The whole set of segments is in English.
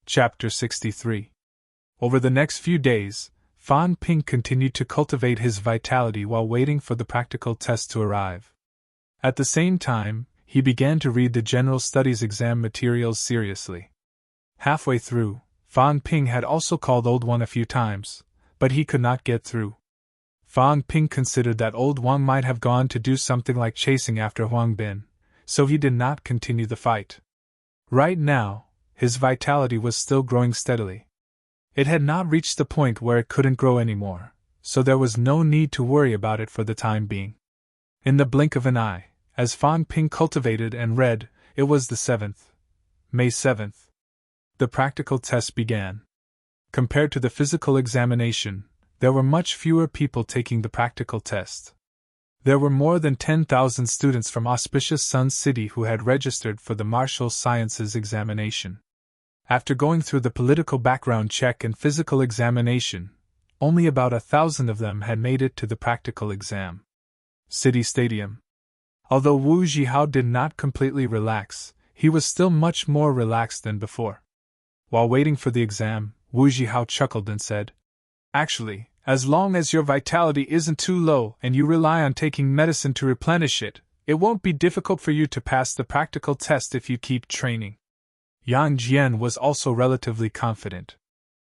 Chapter 63. Over the next few days, Fan Ping continued to cultivate his vitality while waiting for the practical test to arrive. At the same time, he began to read the general studies exam materials seriously. Halfway through, Fan Ping had also called Old One a few times, but he could not get through. Fan Ping considered that Old Wang might have gone to do something like chasing after Huang Bin, so he did not continue the fight. Right now, his vitality was still growing steadily. It had not reached the point where it couldn't grow anymore, so there was no need to worry about it for the time being. In the blink of an eye, as Fan Ping cultivated and read, it was the 7th, May 7th. The practical test began. Compared to the physical examination, there were much fewer people taking the practical test. There were more than 10,000 students from Auspicious Sun City who had registered for the martial sciences examination. After going through the political background check and physical examination, only about 1,000 of them had made it to the practical exam. City Stadium. Although Wu Zhihao did not completely relax, he was still much more relaxed than before. While waiting for the exam, Wu Zhihao chuckled and said, "Actually, as long as your vitality isn't too low and you rely on taking medicine to replenish it, it won't be difficult for you to pass the practical test if you keep training." Yang Jian was also relatively confident.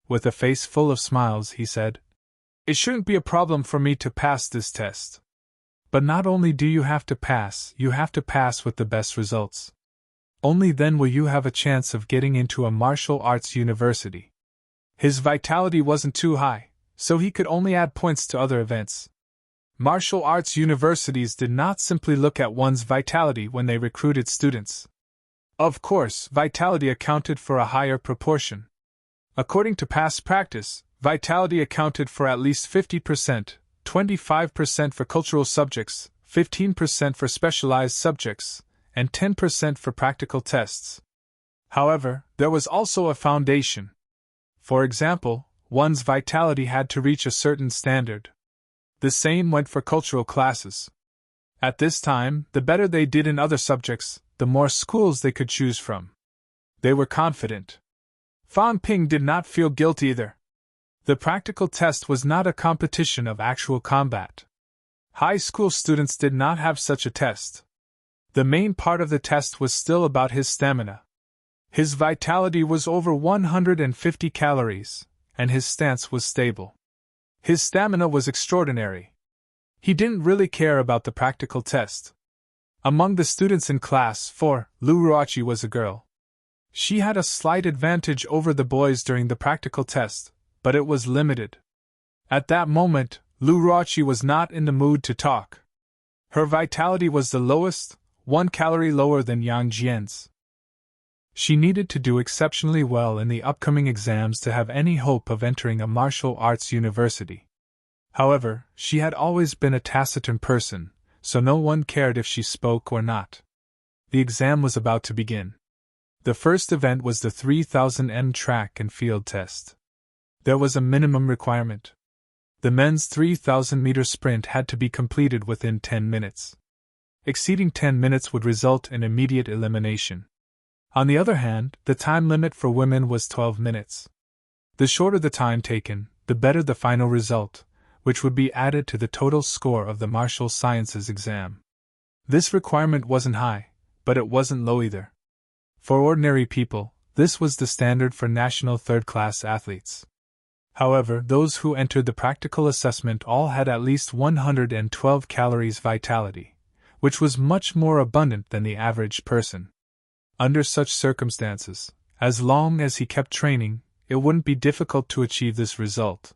With a face full of smiles, he said, "It shouldn't be a problem for me to pass this test. But not only do you have to pass with the best results. Only then will you have a chance of getting into a martial arts university." His vitality wasn't too high, so he could only add points to other events. Martial arts universities did not simply look at one's vitality when they recruited students. Of course, vitality accounted for a higher proportion. According to past practice, vitality accounted for at least 50%, 25% for cultural subjects, 15% for specialized subjects, and 10% for practical tests. However, there was also a foundation. For example, one's vitality had to reach a certain standard. The same went for cultural classes. At this time, the better they did in other subjects, the more schools they could choose from. They were confident. Fan Ping did not feel guilt either. The practical test was not a competition of actual combat. High school students did not have such a test. The main part of the test was still about his stamina. His vitality was over 150 calories, and his stance was stable. His stamina was extraordinary. He didn't really care about the practical test. Among the students in class 4, Lu Ruoqi was a girl. She had a slight advantage over the boys during the practical test, but it was limited. At that moment, Lu Ruoqi was not in the mood to talk. Her vitality was the lowest, 1 calorie lower than Yang Jian's. She needed to do exceptionally well in the upcoming exams to have any hope of entering a martial arts university. However, she had always been a taciturn person, so no one cared if she spoke or not. The exam was about to begin. The first event was the 3000 m track and field test. There was a minimum requirement. The men's 3000-meter sprint had to be completed within 10 minutes. Exceeding 10 minutes would result in immediate elimination. On the other hand, the time limit for women was 12 minutes. The shorter the time taken, the better the final result, which would be added to the total score of the martial sciences exam. This requirement wasn't high, but it wasn't low either. For ordinary people, this was the standard for national third-class athletes. However, those who entered the practical assessment all had at least 112 calories vitality, which was much more abundant than the average person. Under such circumstances, as long as he kept training, it wouldn't be difficult to achieve this result.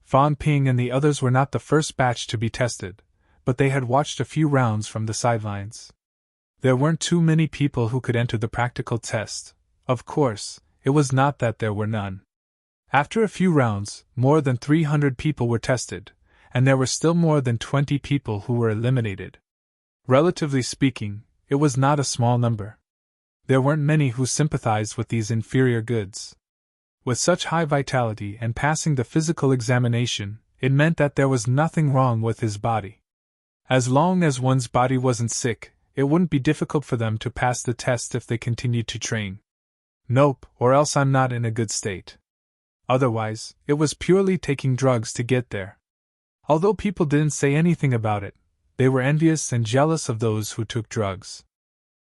Fan Ping and the others were not the first batch to be tested, but they had watched a few rounds from the sidelines. There weren't too many people who could enter the practical test. Of course, it was not that there were none. After a few rounds, more than 300 people were tested, and there were still more than 20 people who were eliminated. Relatively speaking, it was not a small number. There weren't many who sympathized with these inferior goods. With such high vitality and passing the physical examination, it meant that there was nothing wrong with his body. As long as one's body wasn't sick, it wouldn't be difficult for them to pass the test if they continued to train. Nope, or else I'm not in a good state. Otherwise, it was purely taking drugs to get there. Although people didn't say anything about it, they were envious and jealous of those who took drugs.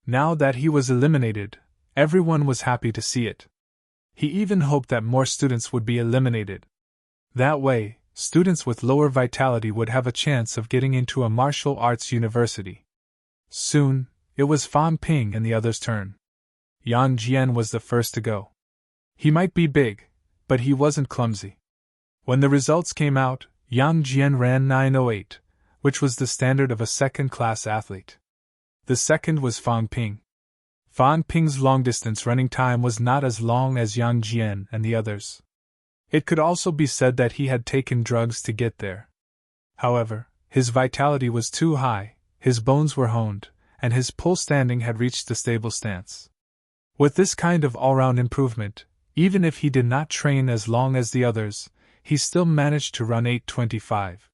Now that he was eliminated, everyone was happy to see it. He even hoped that more students would be eliminated. That way, students with lower vitality would have a chance of getting into a martial arts university. Soon, it was Fan Ping and the others' turn. Yang Jian was the first to go. He might be big, but he wasn't clumsy. When the results came out, Yang Jian ran 9:08, which was the standard of a second-class athlete. The second was Fan Ping. Fan Ping's long-distance running time was not as long as Yang Jian and the others. It could also be said that he had taken drugs to get there. However, his vitality was too high, his bones were honed, and his pull standing had reached a stable stance. With this kind of all-round improvement, even if he did not train as long as the others, he still managed to run 8:25.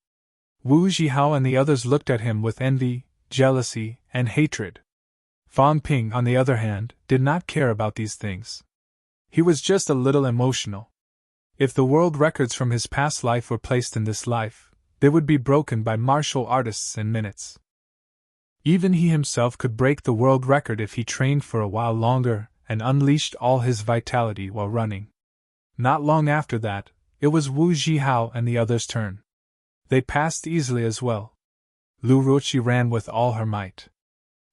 Wu Zhihao and the others looked at him with envy, jealousy, and hatred. Fan Ping, on the other hand, did not care about these things. He was just a little emotional. If the world records from his past life were placed in this life, they would be broken by martial artists in minutes. Even he himself could break the world record if he trained for a while longer and unleashed all his vitality while running. Not long after that, it was Wu Zhihao and the others' turn. They passed easily as well. Lu Ruoqi ran with all her might.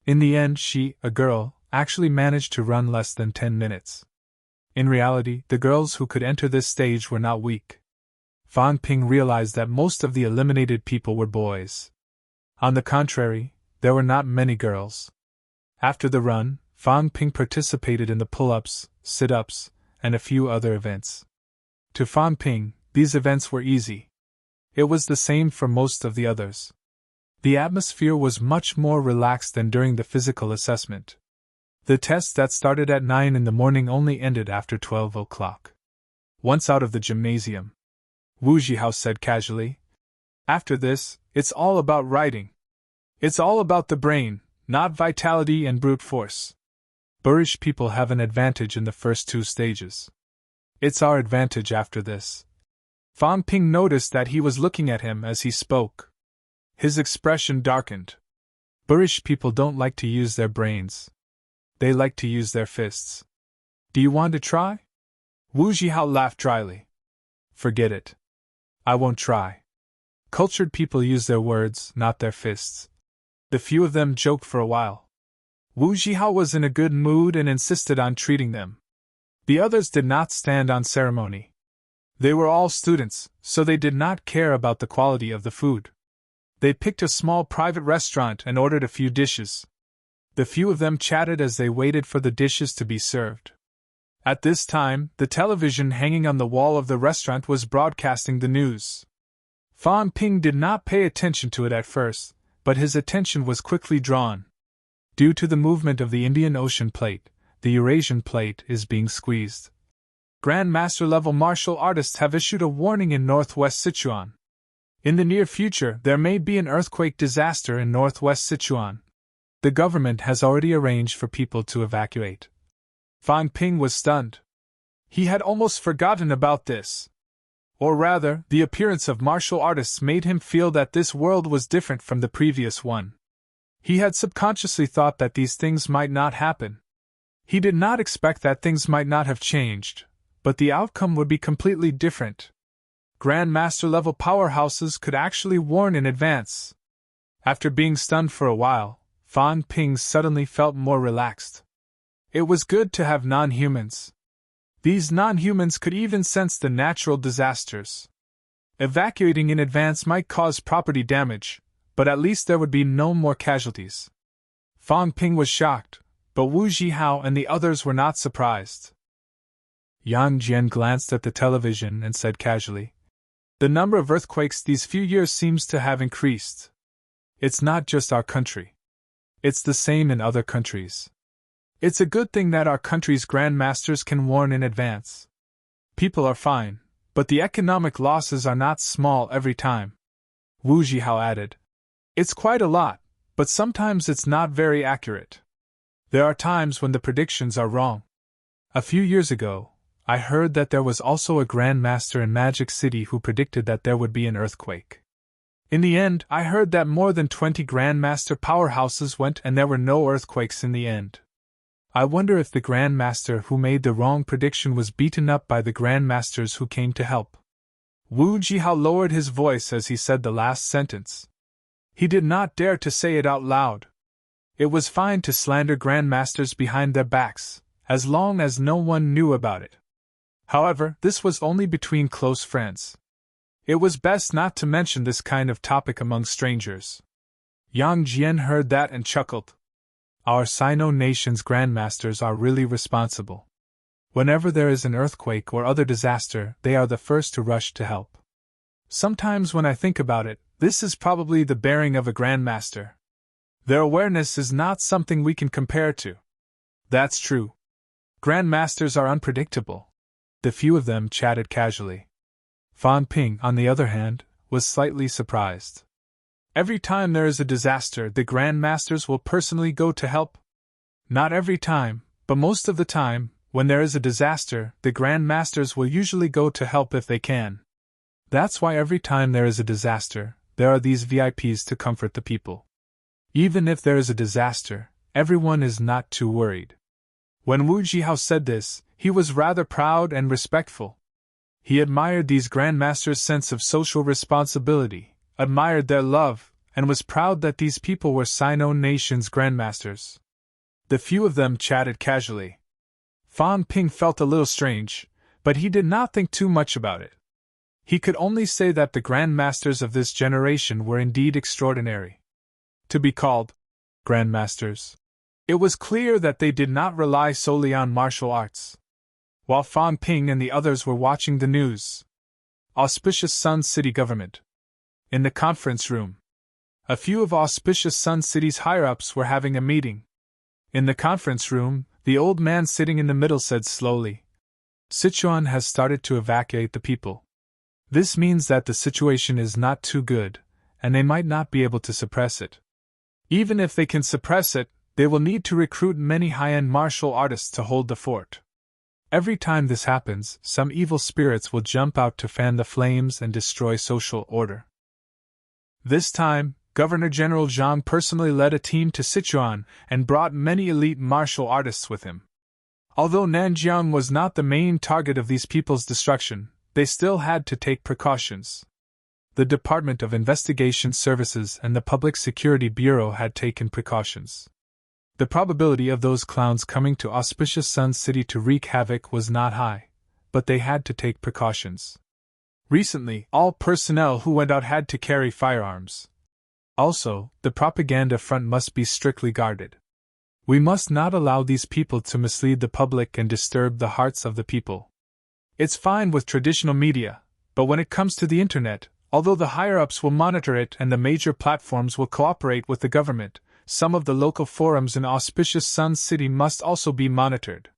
In the end she, a girl, actually managed to run less than 10 minutes. In reality, the girls who could enter this stage were not weak. Fan Ping realized that most of the eliminated people were boys. On the contrary, there were not many girls. After the run, Fan Ping participated in the pull-ups, sit-ups, and a few other events. To Fan Ping, these events were easy. It was the same for most of the others. The atmosphere was much more relaxed than during the physical assessment. The test that started at 9 in the morning only ended after 12 o'clock. Once out of the gymnasium, Wu Zhihao said casually, "After this, it's all about writing. It's all about the brain, not vitality and brute force. Boorish people have an advantage in the first two stages. It's our advantage after this." Fan Ping noticed that he was looking at him as he spoke. His expression darkened. Boorish people don't like to use their brains. They like to use their fists. "Do you want to try?" Wu Zhihao laughed dryly. "Forget it. I won't try. Cultured people use their words, not their fists." The few of them joked for a while. Wu Zhihao was in a good mood and insisted on treating them. The others did not stand on ceremony. They were all students, so they did not care about the quality of the food. They picked a small private restaurant and ordered a few dishes. The few of them chatted as they waited for the dishes to be served. At this time, the television hanging on the wall of the restaurant was broadcasting the news. Fan Ping did not pay attention to it at first, but his attention was quickly drawn. Due to the movement of the Indian Ocean Plate, the Eurasian Plate is being squeezed. Grandmaster level martial artists have issued a warning in northwest Sichuan. In the near future, there may be an earthquake disaster in northwest Sichuan. The government has already arranged for people to evacuate. Fan Ping was stunned. He had almost forgotten about this. Or rather, the appearance of martial artists made him feel that this world was different from the previous one. He had subconsciously thought that these things might not happen. He did not expect that things might not have changed, but the outcome would be completely different. Grandmaster-level powerhouses could actually warn in advance. After being stunned for a while, Fan Ping suddenly felt more relaxed. It was good to have non-humans. These non-humans could even sense the natural disasters. Evacuating in advance might cause property damage, but at least there would be no more casualties. Fan Ping was shocked, but Wu Zhihao and the others were not surprised. Yang Jian glanced at the television and said casually, "The number of earthquakes these few years seems to have increased. It's not just our country. It's the same in other countries. It's a good thing that our country's grandmasters can warn in advance. People are fine, but the economic losses are not small every time." Wu Zhihao added, "It's quite a lot, but sometimes it's not very accurate. There are times when the predictions are wrong." A few years ago, I heard that there was also a Grand Master in Magic City who predicted that there would be an earthquake. In the end, I heard that more than 20 Grand Master powerhouses went and there were no earthquakes in the end. I wonder if the Grand Master who made the wrong prediction was beaten up by the Grand Masters who came to help. Wu Jihao lowered his voice as he said the last sentence. He did not dare to say it out loud. It was fine to slander Grand Masters behind their backs, as long as no one knew about it. However, this was only between close friends. It was best not to mention this kind of topic among strangers. Yang Jian heard that and chuckled. Our Sino nation's grandmasters are really responsible. Whenever there is an earthquake or other disaster, they are the first to rush to help. Sometimes when I think about it, this is probably the bearing of a grandmaster. Their awareness is not something we can compare to. That's true. Grandmasters are unpredictable. The few of them chatted casually. Fan Ping, on the other hand, was slightly surprised. Every time there is a disaster, the Grand Masters will personally go to help? Not every time, but most of the time, when there is a disaster, the Grand Masters will usually go to help if they can. That's why every time there is a disaster, there are these VIPs to comfort the people. Even if there is a disaster, everyone is not too worried. When Wu Jihao said this, he was rather proud and respectful. He admired these grandmasters' sense of social responsibility, admired their love, and was proud that these people were Sino nation's grandmasters. The few of them chatted casually. Fan Ping felt a little strange, but he did not think too much about it. He could only say that the grandmasters of this generation were indeed extraordinary. To be called grandmasters, it was clear that they did not rely solely on martial arts. While Fan Ping and the others were watching the news. Auspicious Sun City Government. In the conference room. A few of Auspicious Sun City's higher-ups were having a meeting. In the conference room, the old man sitting in the middle said slowly, Sichuan has started to evacuate the people. This means that the situation is not too good, and they might not be able to suppress it. Even if they can suppress it, they will need to recruit many high-end martial artists to hold the fort. Every time this happens, some evil spirits will jump out to fan the flames and destroy social order. This time, Governor General Zhang personally led a team to Sichuan and brought many elite martial artists with him. Although Nanjiang was not the main target of these people's destruction, they still had to take precautions. The Department of Investigation Services and the Public Security Bureau had taken precautions. The probability of those clowns coming to Auspicious Sun City to wreak havoc was not high, but they had to take precautions. Recently, all personnel who went out had to carry firearms. Also, the propaganda front must be strictly guarded. We must not allow these people to mislead the public and disturb the hearts of the people. It's fine with traditional media, but when it comes to the internet, although the higher-ups will monitor it and the major platforms will cooperate with the government, some of the local forums in Auspicious Sun City must also be monitored.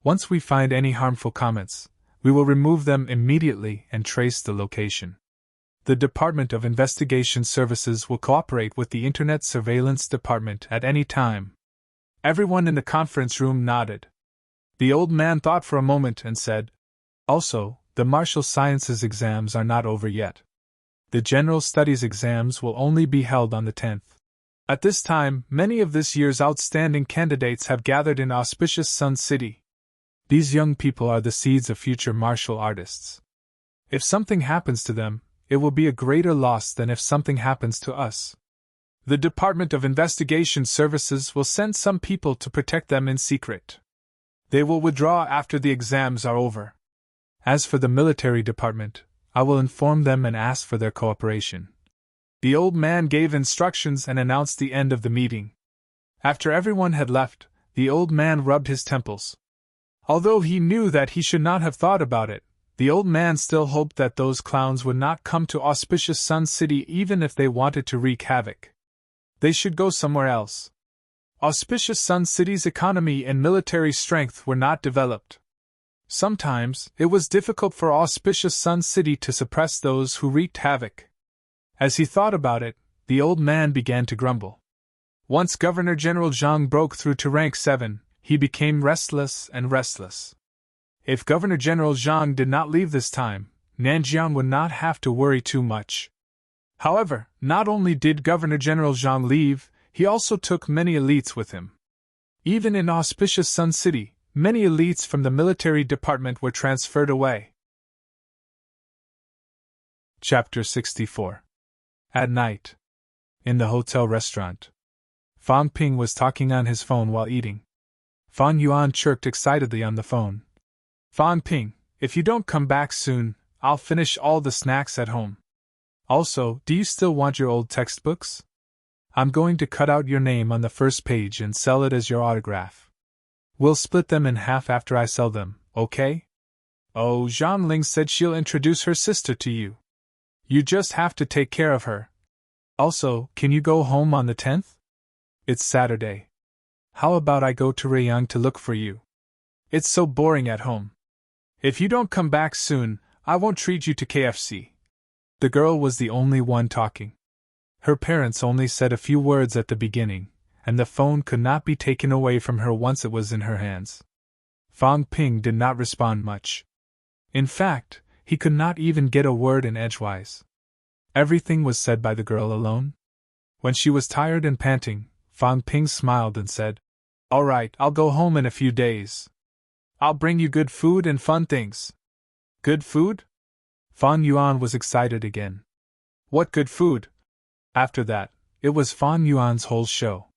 Once we find any harmful comments, we will remove them immediately and trace the location. The Department of Investigation Services will cooperate with the Internet Surveillance Department at any time. Everyone in the conference room nodded. The old man thought for a moment and said, Also, the martial sciences exams are not over yet. The general studies exams will only be held on the 10th. At this time, many of this year's outstanding candidates have gathered in Auspicious Sun City. These young people are the seeds of future martial artists. If something happens to them, it will be a greater loss than if something happens to us. The Department of Investigation Services will send some people to protect them in secret. They will withdraw after the exams are over. As for the military department, I will inform them and ask for their cooperation. The old man gave instructions and announced the end of the meeting. After everyone had left, the old man rubbed his temples. Although he knew that he should not have thought about it, the old man still hoped that those clowns would not come to Auspicious Sun City even if they wanted to wreak havoc. They should go somewhere else. Auspicious Sun City's economy and military strength were not developed. Sometimes, it was difficult for Auspicious Sun City to suppress those who wreaked havoc. As he thought about it, the old man began to grumble. Once Governor General Zhang broke through to rank 7, he became restless and restless. If Governor General Zhang did not leave this time, Nanjian would not have to worry too much. However, not only did Governor General Zhang leave, he also took many elites with him. Even in auspicious Sun City, many elites from the military department were transferred away. Chapter 64. At night. In the hotel restaurant. Fan Ping was talking on his phone while eating. Fan Yuan chirped excitedly on the phone. Fan Ping, if you don't come back soon, I'll finish all the snacks at home. Also, do you still want your old textbooks? I'm going to cut out your name on the first page and sell it as your autograph. We'll split them in half after I sell them, okay? Oh, Zhang Ling said she'll introduce her sister to you. You just have to take care of her. Also, can you go home on the 10th? It's Saturday. How about I go to Rayong to look for you? It's so boring at home. If you don't come back soon, I won't treat you to KFC. The girl was the only one talking. Her parents only said a few words at the beginning, and the phone could not be taken away from her once it was in her hands. Fan Ping did not respond much. In fact, he could not even get a word in edgewise. Everything was said by the girl alone. When she was tired and panting, Fan Ping smiled and said, "All right, I'll go home in a few days. I'll bring you good food and fun things." Good food? Fan Yuan was excited again. What good food? After that, it was Fan Yuan's whole show.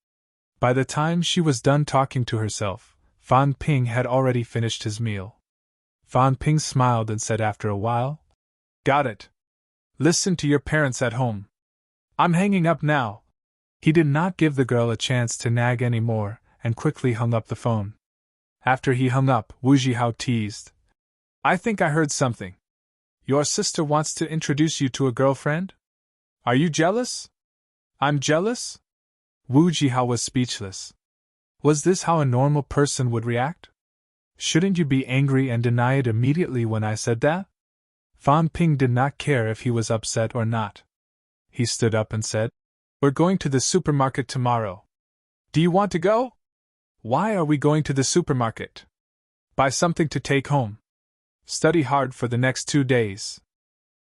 By the time she was done talking to herself, Fan Ping had already finished his meal. Fan Ping smiled and said after a while, "Got it. Listen to your parents at home. I'm hanging up now." He did not give the girl a chance to nag any more, and quickly hung up the phone. After he hung up, Wu Zhihao teased, "I think I heard something. Your sister wants to introduce you to a girlfriend? Are you jealous?" "I'm jealous?" Wu Zhihao was speechless. Was this how a normal person would react? Shouldn't you be angry and deny it immediately when I said that? Fan Ping did not care if he was upset or not. He stood up and said, "We're going to the supermarket tomorrow. Do you want to go?" "Why are we going to the supermarket?" "Buy something to take home. Study hard for the next 2 days.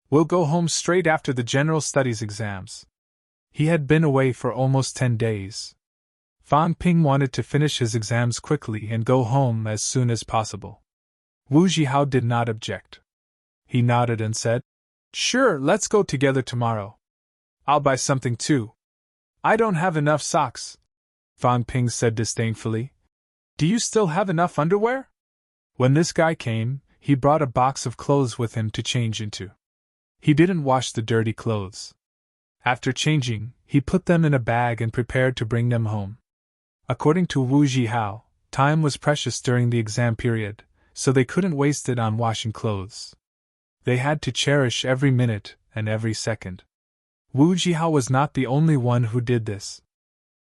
We'll go home straight after the general studies exams." He had been away for almost 10 days. Fan Ping wanted to finish his exams quickly and go home as soon as possible. Wu Zhihao did not object. He nodded and said, "Sure, let's go together tomorrow. I'll buy something too." "I don't have enough socks," Fan Ping said disdainfully. "Do you still have enough underwear?" When this guy came, he brought a box of clothes with him to change into. He didn't wash the dirty clothes. After changing, he put them in a bag and prepared to bring them home. According to Wu Zhihao, time was precious during the exam period, so they couldn't waste it on washing clothes. They had to cherish every minute and every second. Wu Zhihao was not the only one who did this.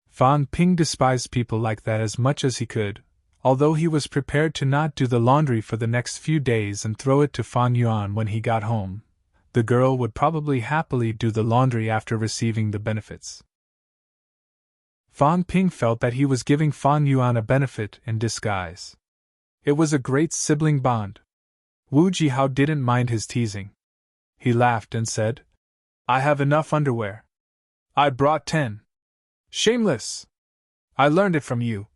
Fan Ping despised people like that as much as he could, although he was prepared to not do the laundry for the next few days and throw it to Fan Yuan when he got home. The girl would probably happily do the laundry after receiving the benefits. Fan Ping felt that he was giving Fan Yuan a benefit in disguise. It was a great sibling bond. Wu Zhihao didn't mind his teasing. He laughed and said, "I have enough underwear. I brought 10. Shameless! I learned it from you."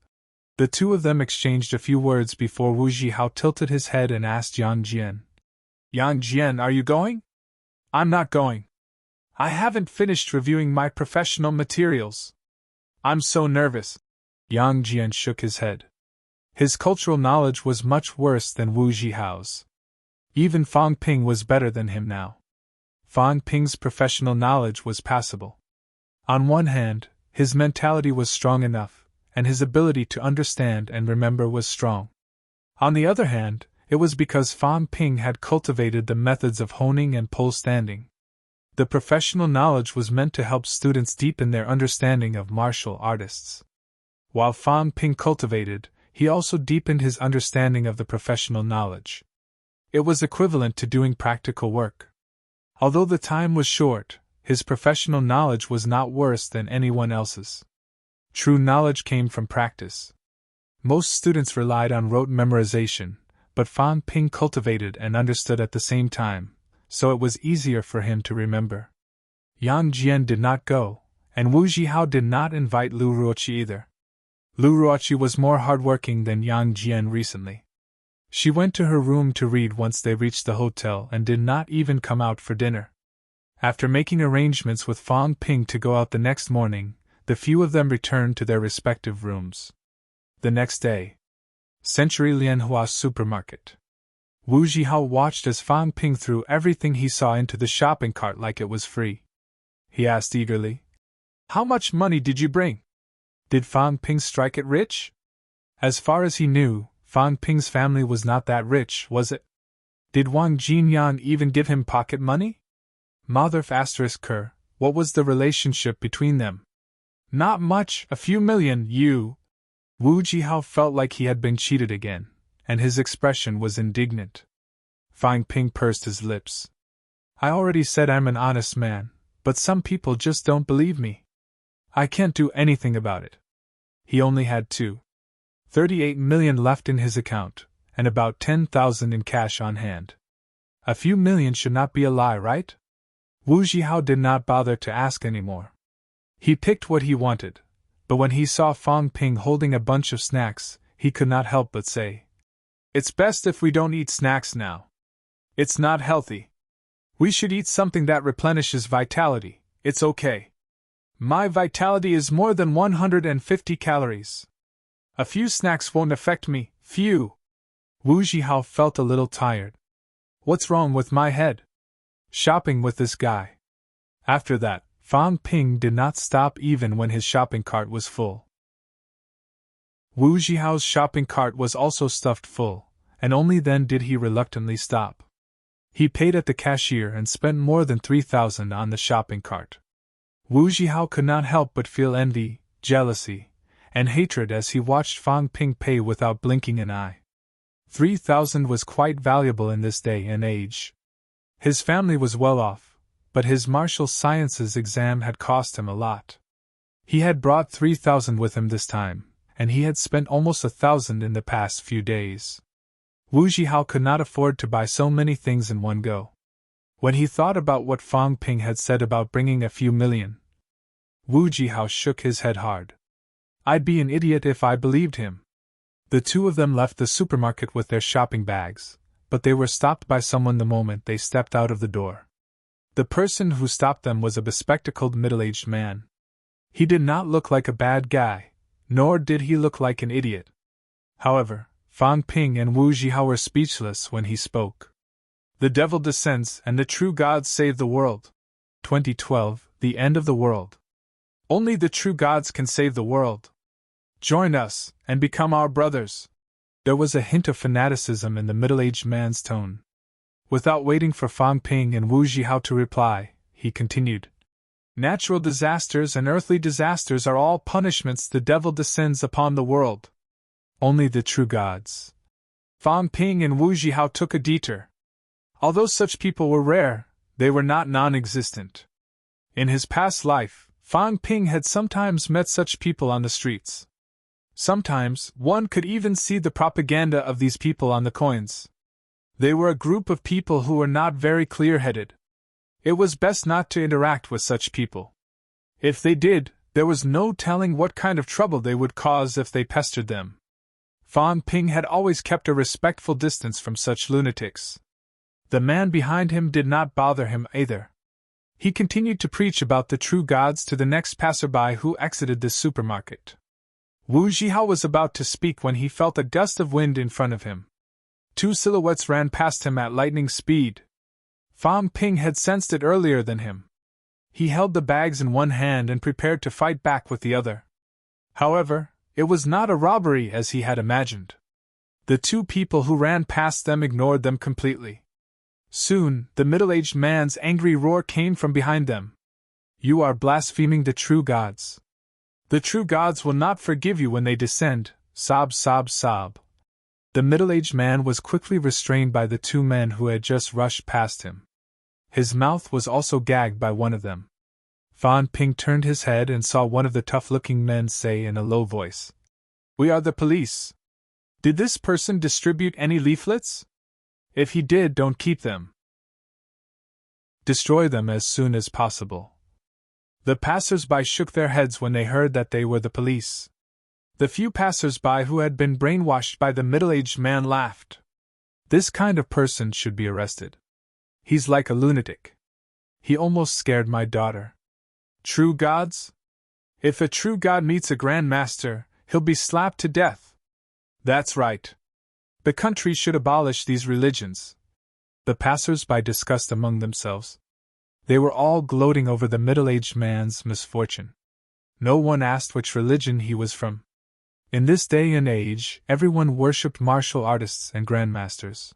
The two of them exchanged a few words before Wu Zhihao tilted his head and asked Yang Jian, "Yang Jian, are you going?" "I'm not going. I haven't finished reviewing my professional materials. I'm so nervous." Yang Jian shook his head. His cultural knowledge was much worse than Wu Zhihao's. Even Fan Ping was better than him now. Fan Ping's professional knowledge was passable. On one hand, his mentality was strong enough, and his ability to understand and remember was strong. On the other hand, it was because Fan Ping had cultivated the methods of honing and pole standing. The professional knowledge was meant to help students deepen their understanding of martial artists. While Fan Ping cultivated, he also deepened his understanding of the professional knowledge. It was equivalent to doing practical work. Although the time was short, his professional knowledge was not worse than anyone else's. True knowledge came from practice. Most students relied on rote memorization, but Fan Ping cultivated and understood at the same time, so it was easier for him to remember. Yang Jian did not go, and Wu Zhihao did not invite Lu Ruoqi either. Lu Ruoqi was more hardworking than Yang Jian recently. She went to her room to read once they reached the hotel and did not even come out for dinner. After making arrangements with Fan Ping to go out the next morning, the few of them returned to their respective rooms. The next day, Century Lianhua Supermarket. Wu Zhihao watched as Fan Ping threw everything he saw into the shopping cart like it was free. He asked eagerly, "How much money did you bring? Did Fan Ping strike it rich?" As far as he knew, Fan Ping's family was not that rich, was it? Did Wang Jinyan even give him pocket money? Mother****, what was the relationship between them? Not much, a few million, you. Wu Zhihao felt like he had been cheated again, and his expression was indignant. Fan Ping pursed his lips. I already said I'm an honest man, but some people just don't believe me. I can't do anything about it. He only had 38 million left in his account, and about 10,000 in cash on hand. A few million should not be a lie, right? Wu Zhihao did not bother to ask anymore. He picked what he wanted, but when he saw Fan Ping holding a bunch of snacks, he could not help but say, "It's best if we don't eat snacks now. It's not healthy. We should eat something that replenishes vitality, it's okay. My vitality is more than 150 calories. A few snacks won't affect me, phew." Wu Zhihao felt a little tired. What's wrong with my head? Shopping with this guy. After that, Fan Ping did not stop even when his shopping cart was full. Wu Zhihao's shopping cart was also stuffed full, and only then did he reluctantly stop. He paid at the cashier and spent more than 3,000 on the shopping cart. Wu Zhihao could not help but feel envy, jealousy, and hatred as he watched Fan Ping pay without blinking an eye. 3,000 was quite valuable in this day and age. His family was well off, but his martial sciences exam had cost him a lot. He had brought 3,000 with him this time, and he had spent almost 1,000 in the past few days. Wu Zhihao could not afford to buy so many things in one go. When he thought about what Fan Ping had said about bringing a few million, Wu Zhihao shook his head hard. I'd be an idiot if I believed him. The two of them left the supermarket with their shopping bags, but they were stopped by someone the moment they stepped out of the door. The person who stopped them was a bespectacled middle-aged man. He did not look like a bad guy, nor did he look like an idiot. However, Fan Ping and Wu Zhihao were speechless when he spoke. The devil descends and the true gods save the world. 2012, the end of the world. Only the true gods can save the world. Join us, and become our brothers. There was a hint of fanaticism in the middle-aged man's tone. Without waiting for Fan Ping and Wu Zhihao to reply, he continued. Natural disasters and earthly disasters are all punishments the devil descends upon the world. Only the true gods. Fan Ping and Wu Zhihao took a detour. Although such people were rare, they were not non-existent. In his past life, Fan Ping had sometimes met such people on the streets. Sometimes, one could even see the propaganda of these people on the coins. They were a group of people who were not very clear-headed. It was best not to interact with such people. If they did, there was no telling what kind of trouble they would cause if they pestered them. Fan Ping had always kept a respectful distance from such lunatics. The man behind him did not bother him either. He continued to preach about the true gods to the next passerby who exited the supermarket. Wu Zhihao was about to speak when he felt a gust of wind in front of him. Two silhouettes ran past him at lightning speed. Fan Ping had sensed it earlier than him. He held the bags in one hand and prepared to fight back with the other. However, it was not a robbery as he had imagined. The two people who ran past them ignored them completely. Soon, the middle-aged man's angry roar came from behind them. You are blaspheming the true gods. The true gods will not forgive you when they descend, sob, sob, sob. The middle-aged man was quickly restrained by the two men who had just rushed past him. His mouth was also gagged by one of them. Fan Ping turned his head and saw one of the tough-looking men say in a low voice, We are the police. Did this person distribute any leaflets? If he did, don't keep them. Destroy them as soon as possible. The passers-by shook their heads when they heard that they were the police. The few passers-by who had been brainwashed by the middle-aged man laughed. This kind of person should be arrested. He's like a lunatic. He almost scared my daughter. True gods? If a true god meets a grand master, he'll be slapped to death. That's right. The country should abolish these religions. The passers-by discussed among themselves. They were all gloating over the middle-aged man's misfortune. No one asked which religion he was from. In this day and age, everyone worshipped martial artists and grandmasters.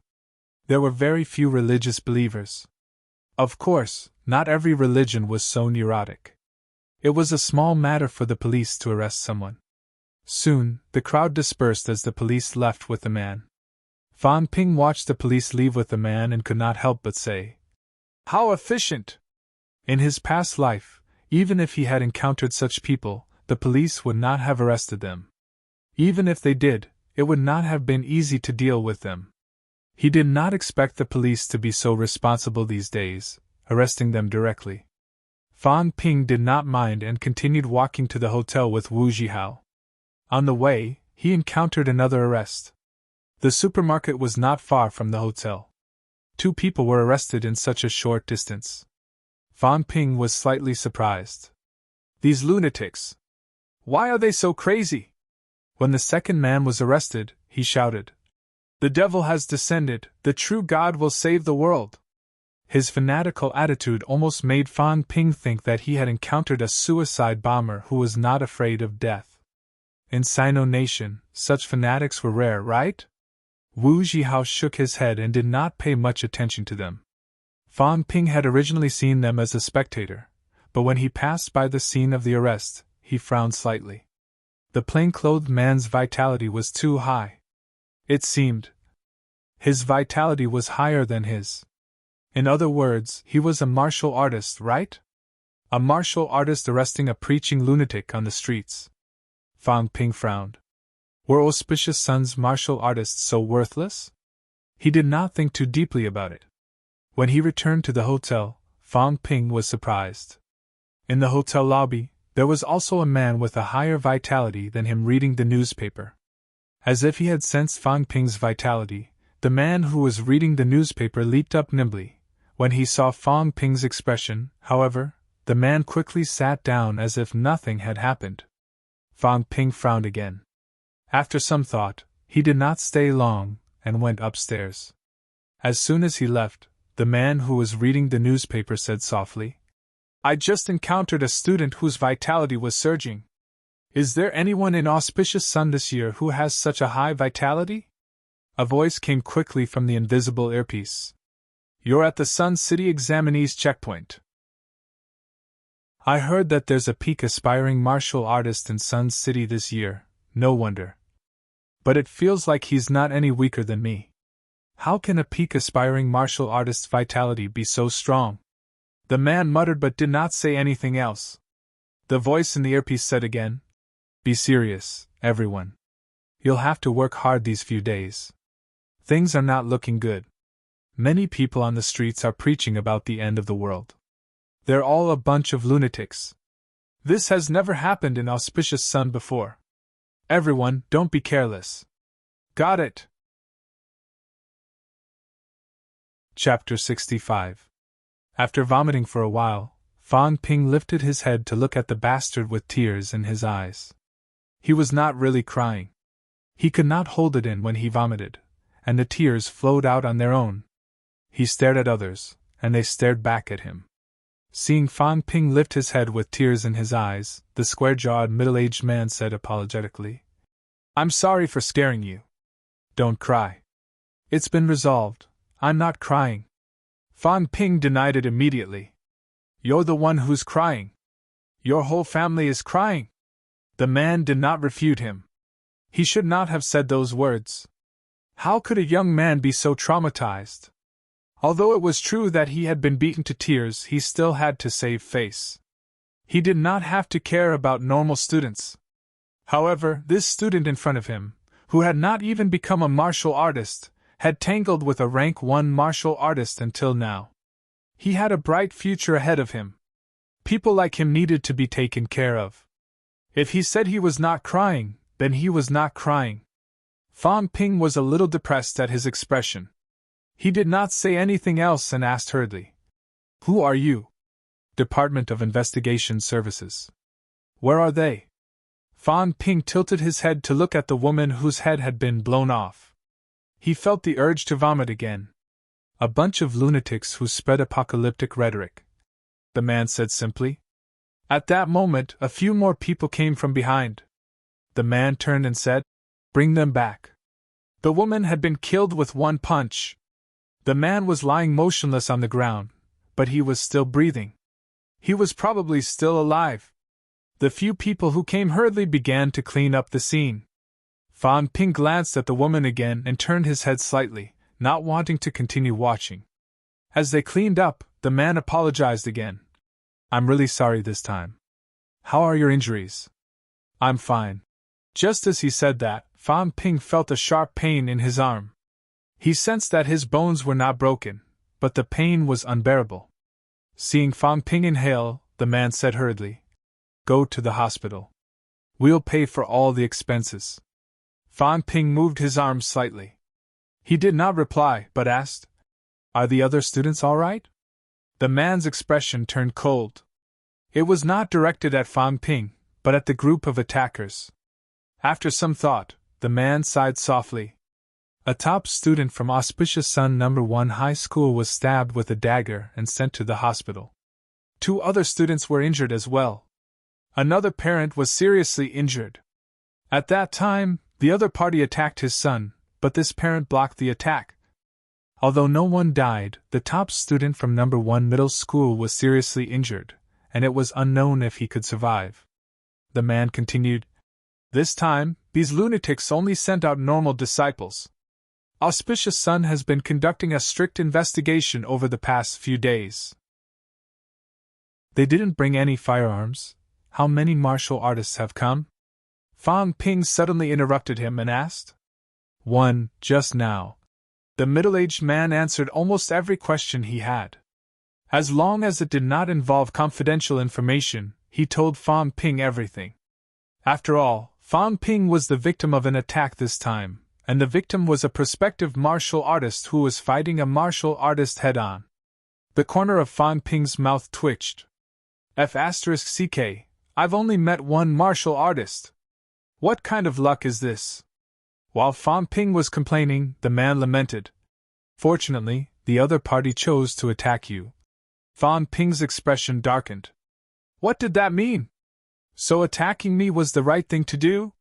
There were very few religious believers. Of course, not every religion was so neurotic. It was a small matter for the police to arrest someone. Soon, the crowd dispersed as the police left with the man. Fan Ping watched the police leave with the man and could not help but say, "How efficient!" In his past life, even if he had encountered such people, the police would not have arrested them. Even if they did, it would not have been easy to deal with them. He did not expect the police to be so responsible these days, arresting them directly. Fan Ping did not mind and continued walking to the hotel with Wu Zhihao. On the way, he encountered another arrest. The supermarket was not far from the hotel. 2 people were arrested in such a short distance. Fan Ping was slightly surprised. These lunatics! Why are they so crazy? When the second man was arrested, he shouted, "The devil has descended, the true God will save the world." His fanatical attitude almost made Fan Ping think that he had encountered a suicide bomber who was not afraid of death. In Sino Nation, such fanatics were rare, right? Wu Zhihao shook his head and did not pay much attention to them. Fan Ping had originally seen them as a spectator, but when he passed by the scene of the arrest, he frowned slightly. The plain-clothed man's vitality was too high. It seemed. His vitality was higher than his. In other words, he was a martial artist, right? A martial artist arresting a preaching lunatic on the streets. Fan Ping frowned. Were Auspicious Sun's martial artists so worthless? He did not think too deeply about it. When he returned to the hotel, Fan Ping was surprised. In the hotel lobby, there was also a man with a higher vitality than him reading the newspaper. As if he had sensed Fan Ping's vitality, the man who was reading the newspaper leaped up nimbly. When he saw Fan Ping's expression, however, the man quickly sat down as if nothing had happened. Fan Ping frowned again. After some thought, he did not stay long, and went upstairs. As soon as he left, the man who was reading the newspaper said softly, "I just encountered a student whose vitality was surging. Is there anyone in Auspicious Sun this year who has such a high vitality?" A voice came quickly from the invisible earpiece. "You're at the Sun City examinees checkpoint. I heard that there's a peak aspiring martial artist in Sun City this year, no wonder. But it feels like he's not any weaker than me. How can a peak aspiring martial artist's vitality be so strong?" The man muttered but did not say anything else. The voice in the earpiece said again, "Be serious, everyone. You'll have to work hard these few days. Things are not looking good. Many people on the streets are preaching about the end of the world. They're all a bunch of lunatics. This has never happened in Auspicious Sun before. Everyone, don't be careless. Got it?" Chapter 65. After vomiting for a while, Fan Ping lifted his head to look at the bastard with tears in his eyes. He was not really crying. He could not hold it in when he vomited, and the tears flowed out on their own. He stared at others, and they stared back at him. Seeing Fan Ping lift his head with tears in his eyes, the square-jawed middle-aged man said apologetically, "I'm sorry for scaring you. Don't cry. It's been resolved. I'm not crying." Fan Ping denied it immediately. "You're the one who's crying. Your whole family is crying." The man did not refute him. He should not have said those words. How could a young man be so traumatized? Although it was true that he had been beaten to tears, he still had to save face. He did not have to care about normal students. However, this student in front of him, who had not even become a martial artist, had tangled with a rank 1 martial artist until now. He had a bright future ahead of him. People like him needed to be taken care of. If he said he was not crying, then he was not crying. Fan Ping was a little depressed at his expression. He did not say anything else and asked hurriedly, "Who are you?" "Department of Investigation Services." "Where are they?" Fan Ping tilted his head to look at the woman whose head had been blown off. He felt the urge to vomit again. "A bunch of lunatics who spread apocalyptic rhetoric," the man said simply. At that moment, a few more people came from behind. The man turned and said, "Bring them back." The woman had been killed with one punch. The man was lying motionless on the ground, but he was still breathing. He was probably still alive. The few people who came hurriedly began to clean up the scene. Fan Ping glanced at the woman again and turned his head slightly, not wanting to continue watching. As they cleaned up, the man apologized again. "I'm really sorry this time. How are your injuries?" "I'm fine." Just as he said that, Fan Ping felt a sharp pain in his arm. He sensed that his bones were not broken, but the pain was unbearable. Seeing Fan Ping inhale, the man said hurriedly, "Go to the hospital. We'll pay for all the expenses." Fan Ping moved his arm slightly. He did not reply, but asked, "Are the other students all right?" The man's expression turned cold. It was not directed at Fan Ping, but at the group of attackers. After some thought, the man sighed softly. A top student from Auspicious Sun No. 1 High School was stabbed with a dagger and sent to the hospital. 2 other students were injured as well. Another parent was seriously injured. At that time, the other party attacked his son, but this parent blocked the attack. Although no one died, the top student from No. 1 Middle School was seriously injured, and it was unknown if he could survive. The man continued, "This time, these lunatics only sent out normal disciples. Auspicious Sun has been conducting a strict investigation over the past few days. They didn't bring any firearms. How many martial artists have come?" Fan Ping suddenly interrupted him and asked. "One, just now." The middle-aged man answered almost every question he had. As long as it did not involve confidential information, he told Fan Ping everything. After all, Fan Ping was the victim of an attack this time, and the victim was a prospective martial artist who was fighting a martial artist head-on. The corner of Fan Ping's mouth twitched. F***ck, I've only met one martial artist. What kind of luck is this? While Fan Ping was complaining, the man lamented, "Fortunately, the other party chose to attack you." Fan Ping's expression darkened. What did that mean? So attacking me was the right thing to do?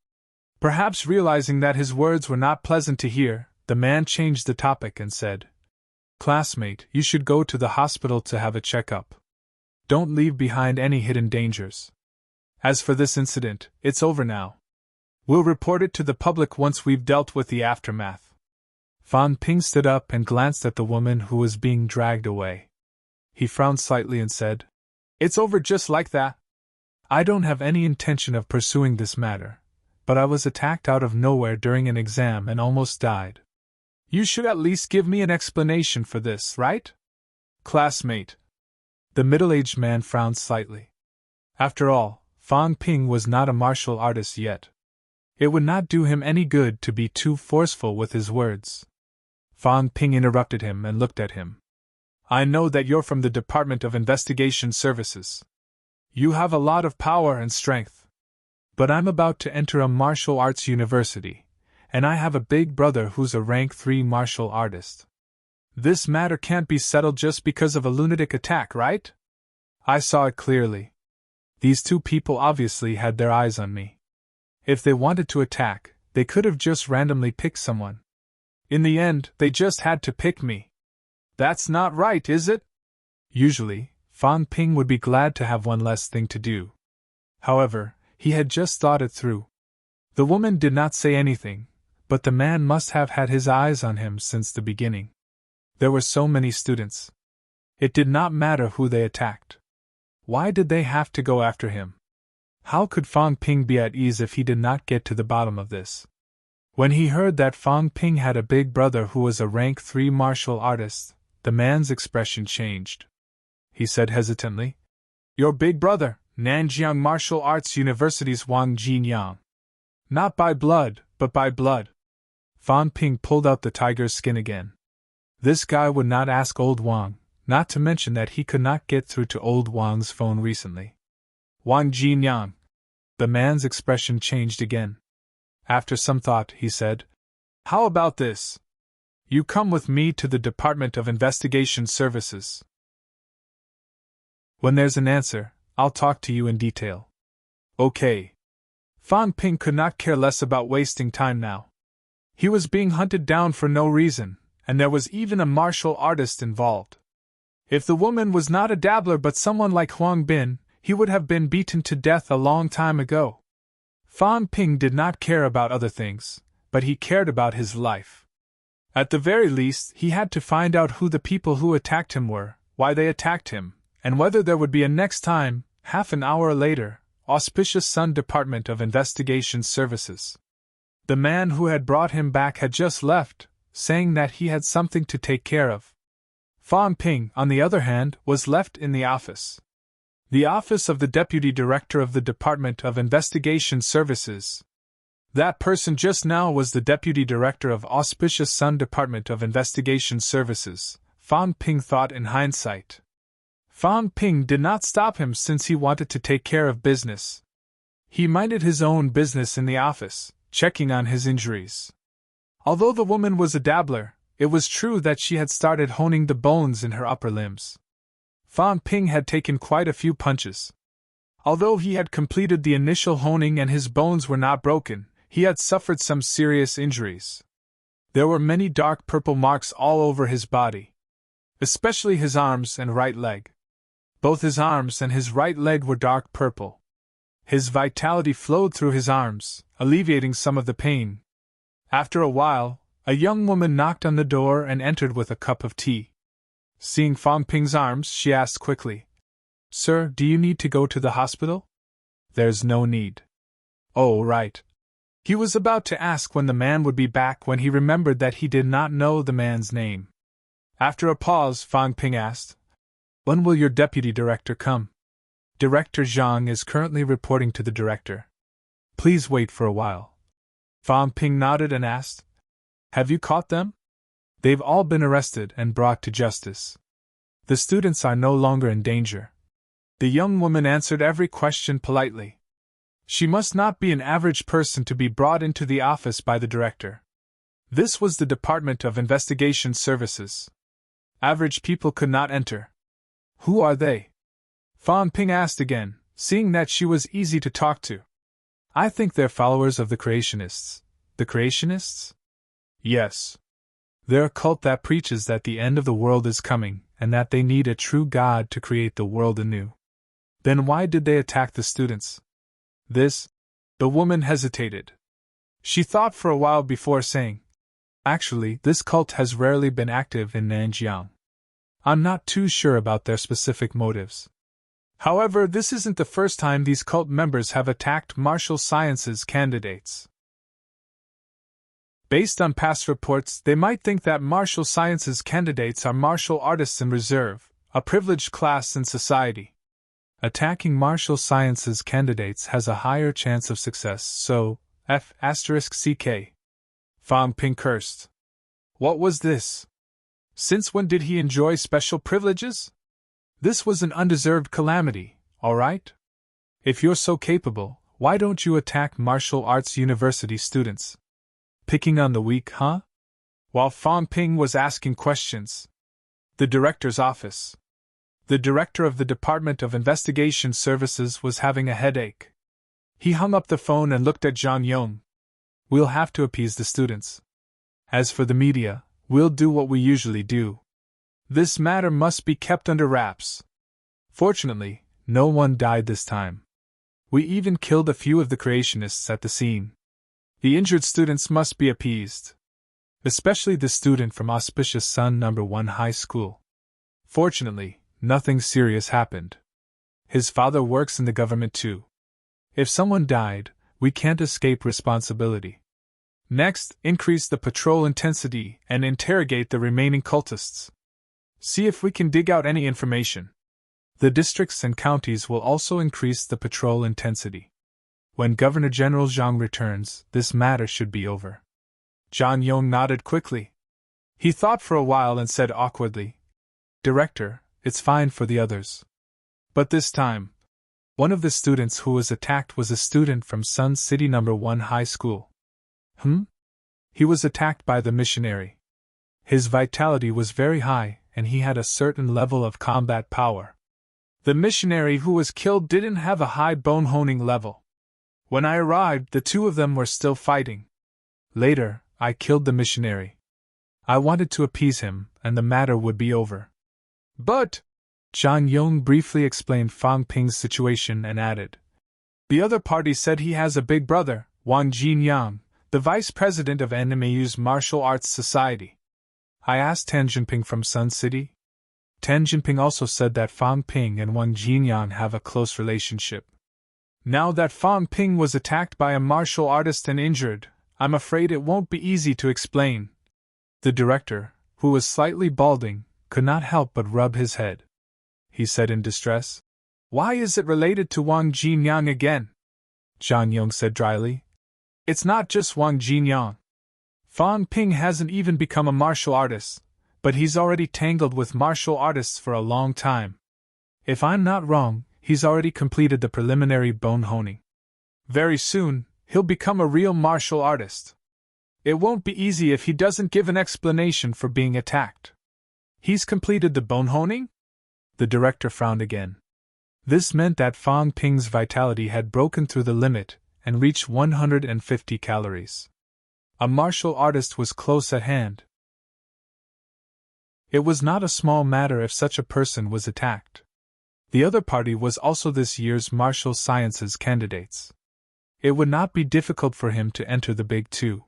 Perhaps realizing that his words were not pleasant to hear, the man changed the topic and said, "Classmate, you should go to the hospital to have a checkup. Don't leave behind any hidden dangers. As for this incident, it's over now. We'll report it to the public once we've dealt with the aftermath." Fan Ping stood up and glanced at the woman who was being dragged away. He frowned slightly and said, "It's over just like that. I don't have any intention of pursuing this matter, but I was attacked out of nowhere during an exam and almost died. You should at least give me an explanation for this, right? Classmate." The middle-aged man frowned slightly. After all, Fan Ping was not a martial artist yet. It would not do him any good to be too forceful with his words. Fan Ping interrupted him and looked at him. "I know that you're from the Department of Investigation Services. You have a lot of power and strength. But I'm about to enter a martial arts university, and I have a big brother who's a rank 3 martial artist. This matter can't be settled just because of a lunatic attack, right? I saw it clearly. These 2 people obviously had their eyes on me. If they wanted to attack, they could have just randomly picked someone. In the end, they just had to pick me. That's not right, is it?" Usually, Fan Ping would be glad to have one less thing to do. However, he had just thought it through. The woman did not say anything, but the man must have had his eyes on him since the beginning. There were so many students. It did not matter who they attacked. Why did they have to go after him? How could Fang Ping be at ease if he did not get to the bottom of this? When he heard that Fang Ping had a big brother who was a rank 3 martial artist, the man's expression changed. He said hesitantly, "Your big brother, Nanjiang Martial Arts University's Wang Jinyang. Not by blood, but by blood." Fang Ping pulled out the tiger's skin again. This guy would not ask old Wang, not to mention that he could not get through to old Wang's phone recently. Wang Jinyang. The man's expression changed again. After some thought, he said, "How about this? You come with me to the Department of Investigation Services. When there's an answer, I'll talk to you in detail." Okay. Fang Ping could not care less about wasting time now. He was being hunted down for no reason, and there was even a martial artist involved. If the woman was not a dabbler but someone like Huang Bin, he would have been beaten to death a long time ago. Fang Ping did not care about other things, but he cared about his life. At the very least, he had to find out who the people who attacked him were, why they attacked him, and whether there would be a next time. Half an hour later, Auspicious Sun Department of Investigation Services. The man who had brought him back had just left, saying that he had something to take care of. Fang Ping, on the other hand, was left in the office. The office of the Deputy Director of the Department of Investigation Services. That person just now was the Deputy Director of Auspicious Sun Department of Investigation Services, Fang Ping thought in hindsight. Fang Ping did not stop him since he wanted to take care of business. He minded his own business in the office, checking on his injuries. Although the woman was a dabbler, it was true that she had started honing the bones in her upper limbs. Fang Ping had taken quite a few punches. Although he had completed the initial honing and his bones were not broken, he had suffered some serious injuries. There were many dark purple marks all over his body, especially his arms and right leg. Both his arms and his right leg were dark purple. His vitality flowed through his arms, alleviating some of the pain. After a while, a young woman knocked on the door and entered with a cup of tea. Seeing Fang Ping's arms, she asked quickly, "Sir, do you need to go to the hospital?" "There's no need." "Oh, right." He was about to ask when the man would be back when he remembered that he did not know the man's name. After a pause, Fang Ping asked, "When will your deputy director come?" "Director Zhang is currently reporting to the director. Please wait for a while." Fang Ping nodded and asked, "Have you caught them?" "They've all been arrested and brought to justice. The students are no longer in danger." The young woman answered every question politely. She must not be an average person to be brought into the office by the director. This was the Department of Investigation Services. Average people could not enter. "Who are they?" Fang Ping asked again, seeing that she was easy to talk to. "I think they're followers of the creationists." "The creationists?" "Yes. They're a cult that preaches that the end of the world is coming, and that they need a true God to create the world anew." "Then why did they attack the students?" The woman hesitated. She thought for a while before saying, "Actually, this cult has rarely been active in Nanjiang. I'm not too sure about their specific motives. However, this isn't the first time these cult members have attacked martial sciences candidates. Based on past reports, they might think that martial sciences candidates are martial artists in reserve, a privileged class in society. Attacking martial sciences candidates has a higher chance of success, so F***CK. Fang Ping cursed. What was this? Since when did he enjoy special privileges? This was an undeserved calamity, alright? If you're so capable, why don't you attack martial arts university students? Picking on the weak, huh? While Fang Ping was asking questions, the director's office. The director of the Department of Investigation Services was having a headache. He hung up the phone and looked at Zhang Yong. "We'll have to appease the students. As for the media, we'll do what we usually do. This matter must be kept under wraps." Fortunately, no one died this time. We even killed a few of the creationists at the scene. The injured students must be appeased. Especially the student from Auspicious Sun No. 1 High School. Fortunately, nothing serious happened. His father works in the government too. If someone died, we can't escape responsibility. Next, increase the patrol intensity and interrogate the remaining cultists. See if we can dig out any information. The districts and counties will also increase the patrol intensity. When Governor General Zhang returns, this matter should be over. Zhang Yong nodded quickly. He thought for a while and said awkwardly, Director, it's fine for the others. But this time, one of the students who was attacked was a student from Sun City No. 1 High School. He was attacked by the missionary. His vitality was very high, and he had a certain level of combat power. The missionary who was killed didn't have a high bone-honing level. When I arrived, the two of them were still fighting. Later, I killed the missionary. I wanted to appease him, and the matter would be over. But Zhang Yong briefly explained Fang Ping's situation and added, the other party said he has a big brother, Wang Jinyang, the vice president of NMAU's Martial Arts Society. I asked Tan Jinping from Sun City. Tan Jinping also said that Fang Ping and Wang Jinyang have a close relationship. Now that Fang Ping was attacked by a martial artist and injured, I'm afraid it won't be easy to explain. The director, who was slightly balding, could not help but rub his head. He said in distress, Why is it related to Wang Jinyang again? Zhang Yong said dryly, It's not just Wang Jinyang. Fang Ping hasn't even become a martial artist, but he's already tangled with martial artists for a long time. If I'm not wrong, he's already completed the preliminary bone honing. Very soon, he'll become a real martial artist. It won't be easy if he doesn't give an explanation for being attacked. He's completed the bone honing? The director frowned again. This meant that Fang Ping's vitality had broken through the limit and reached 150 calories. A martial artist was close at hand. It was not a small matter if such a person was attacked. The other party was also this year's martial sciences candidates. It would not be difficult for him to enter the Big Two.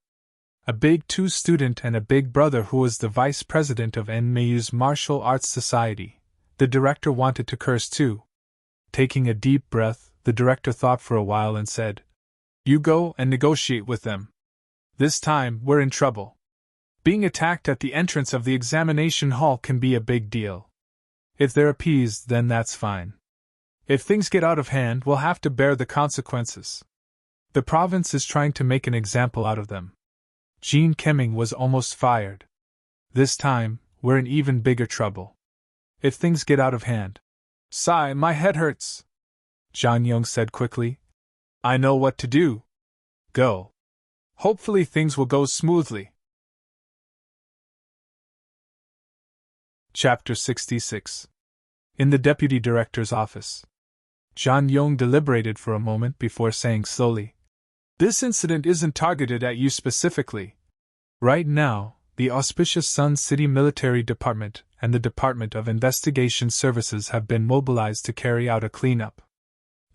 A Big Two student and a big brother who was the vice president of NMAU's Martial Arts Society. The director wanted to curse too. Taking a deep breath, the director thought for a while and said, You go and negotiate with them. This time, we're in trouble. Being attacked at the entrance of the examination hall can be a big deal. If they're appeased, then that's fine. If things get out of hand, we'll have to bear the consequences. The province is trying to make an example out of them. Jean Kemming was almost fired. This time, we're in even bigger trouble. If things get out of hand. Sigh, my head hurts. Zhang Yong said quickly. I know what to do. Go. Hopefully things will go smoothly. Chapter 66. In the Deputy Director's office. Zhang Yong deliberated for a moment before saying slowly, This incident isn't targeted at you specifically. Right now, the auspicious Sun City Military Department and the Department of Investigation Services have been mobilized to carry out a cleanup.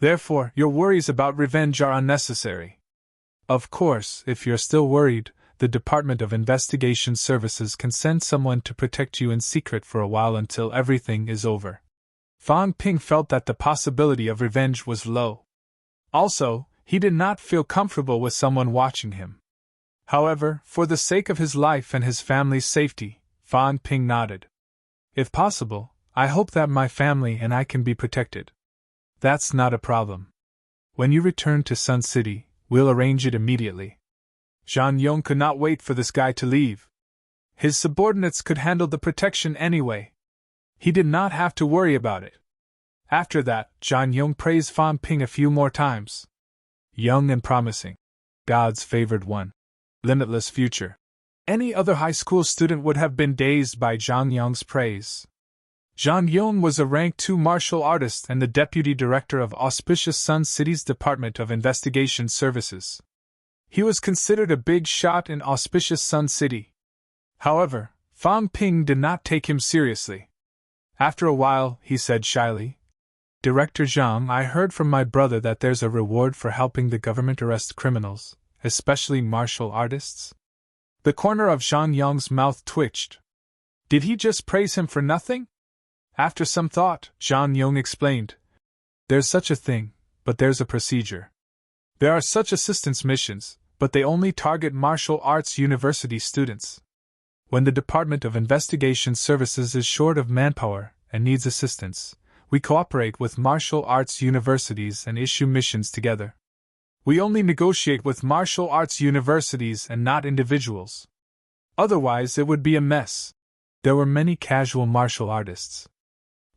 Therefore, your worries about revenge are unnecessary. Of course, if you're still worried, the Department of Investigation Services can send someone to protect you in secret for a while until everything is over. Fang Ping felt that the possibility of revenge was low. Also, he did not feel comfortable with someone watching him. However, for the sake of his life and his family's safety, Fang Ping nodded. If possible, I hope that my family and I can be protected. That's not a problem. When you return to Sun City, we'll arrange it immediately. Zhang Yong could not wait for this guy to leave. His subordinates could handle the protection anyway. He did not have to worry about it. After that, Zhang Yong praised Fang Ping a few more times. Young and promising. God's favored one. Limitless future. Any other high school student would have been dazed by Zhang Yong's praise. Zhang Yong was a rank 2 martial artist and the deputy director of auspicious Sun City's Department of Investigation Services. He was considered a big shot in auspicious Sun City. However, Fang Ping did not take him seriously. After a while, he said shyly, Director Zhang, I heard from my brother that there's a reward for helping the government arrest criminals, especially martial artists. The corner of Zhang Yong's mouth twitched. Did he just praise him for nothing? After some thought, Zhang Yong explained, There's such a thing, but there's a procedure. There are such assistance missions, but they only target martial arts university students. When the Department of Investigation Services is short of manpower and needs assistance, we cooperate with martial arts universities and issue missions together. We only negotiate with martial arts universities and not individuals. Otherwise, it would be a mess. There were many casual martial artists.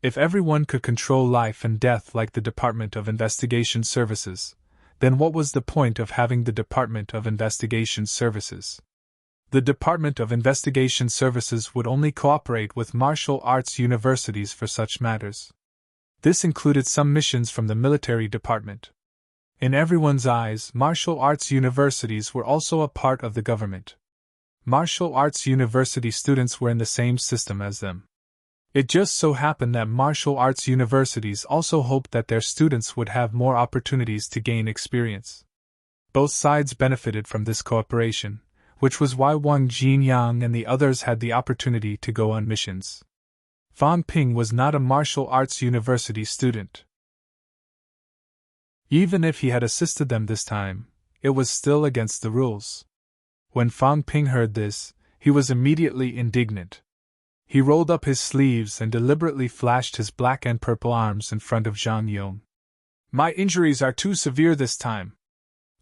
If everyone could control life and death like the Department of Investigation Services, then what was the point of having the Department of Investigation Services? The Department of Investigation Services would only cooperate with martial arts universities for such matters. This included some missions from the military department. In everyone's eyes, martial arts universities were also a part of the government. Martial arts university students were in the same system as them. It just so happened that martial arts universities also hoped that their students would have more opportunities to gain experience. Both sides benefited from this cooperation, which was why Wang Jinyang and the others had the opportunity to go on missions. Fan Ping was not a martial arts university student. Even if he had assisted them this time, it was still against the rules. When Fan Ping heard this, he was immediately indignant. He rolled up his sleeves and deliberately flashed his black and purple arms in front of Zhang Yong. My injuries are too severe this time.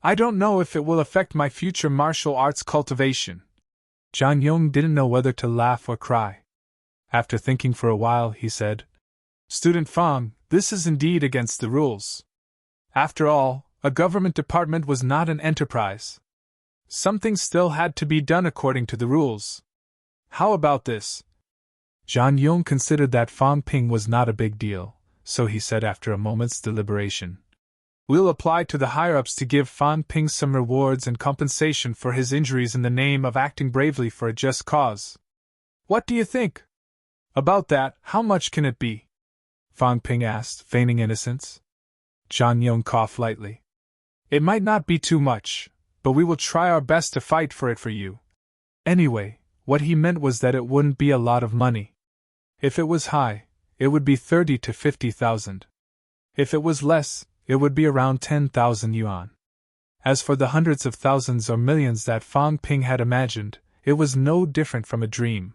I don't know if it will affect my future martial arts cultivation. Zhang Yong didn't know whether to laugh or cry. After thinking for a while, he said, Student Fang, this is indeed against the rules. After all, a government department was not an enterprise. Something still had to be done according to the rules. How about this? Zhang Yong considered that Fan Ping was not a big deal, so he said after a moment's deliberation, We'll apply to the higher-ups to give Fan Ping some rewards and compensation for his injuries in the name of acting bravely for a just cause. What do you think? About that, how much can it be? Fan Ping asked, feigning innocence. Zhang Yong coughed lightly. It might not be too much, but we will try our best to fight for it for you. Anyway, what he meant was that it wouldn't be a lot of money. If it was high, it would be 30 to 50,000. If it was less, it would be around 10,000 yuan. As for the hundreds of thousands or millions that Fan Ping had imagined, it was no different from a dream.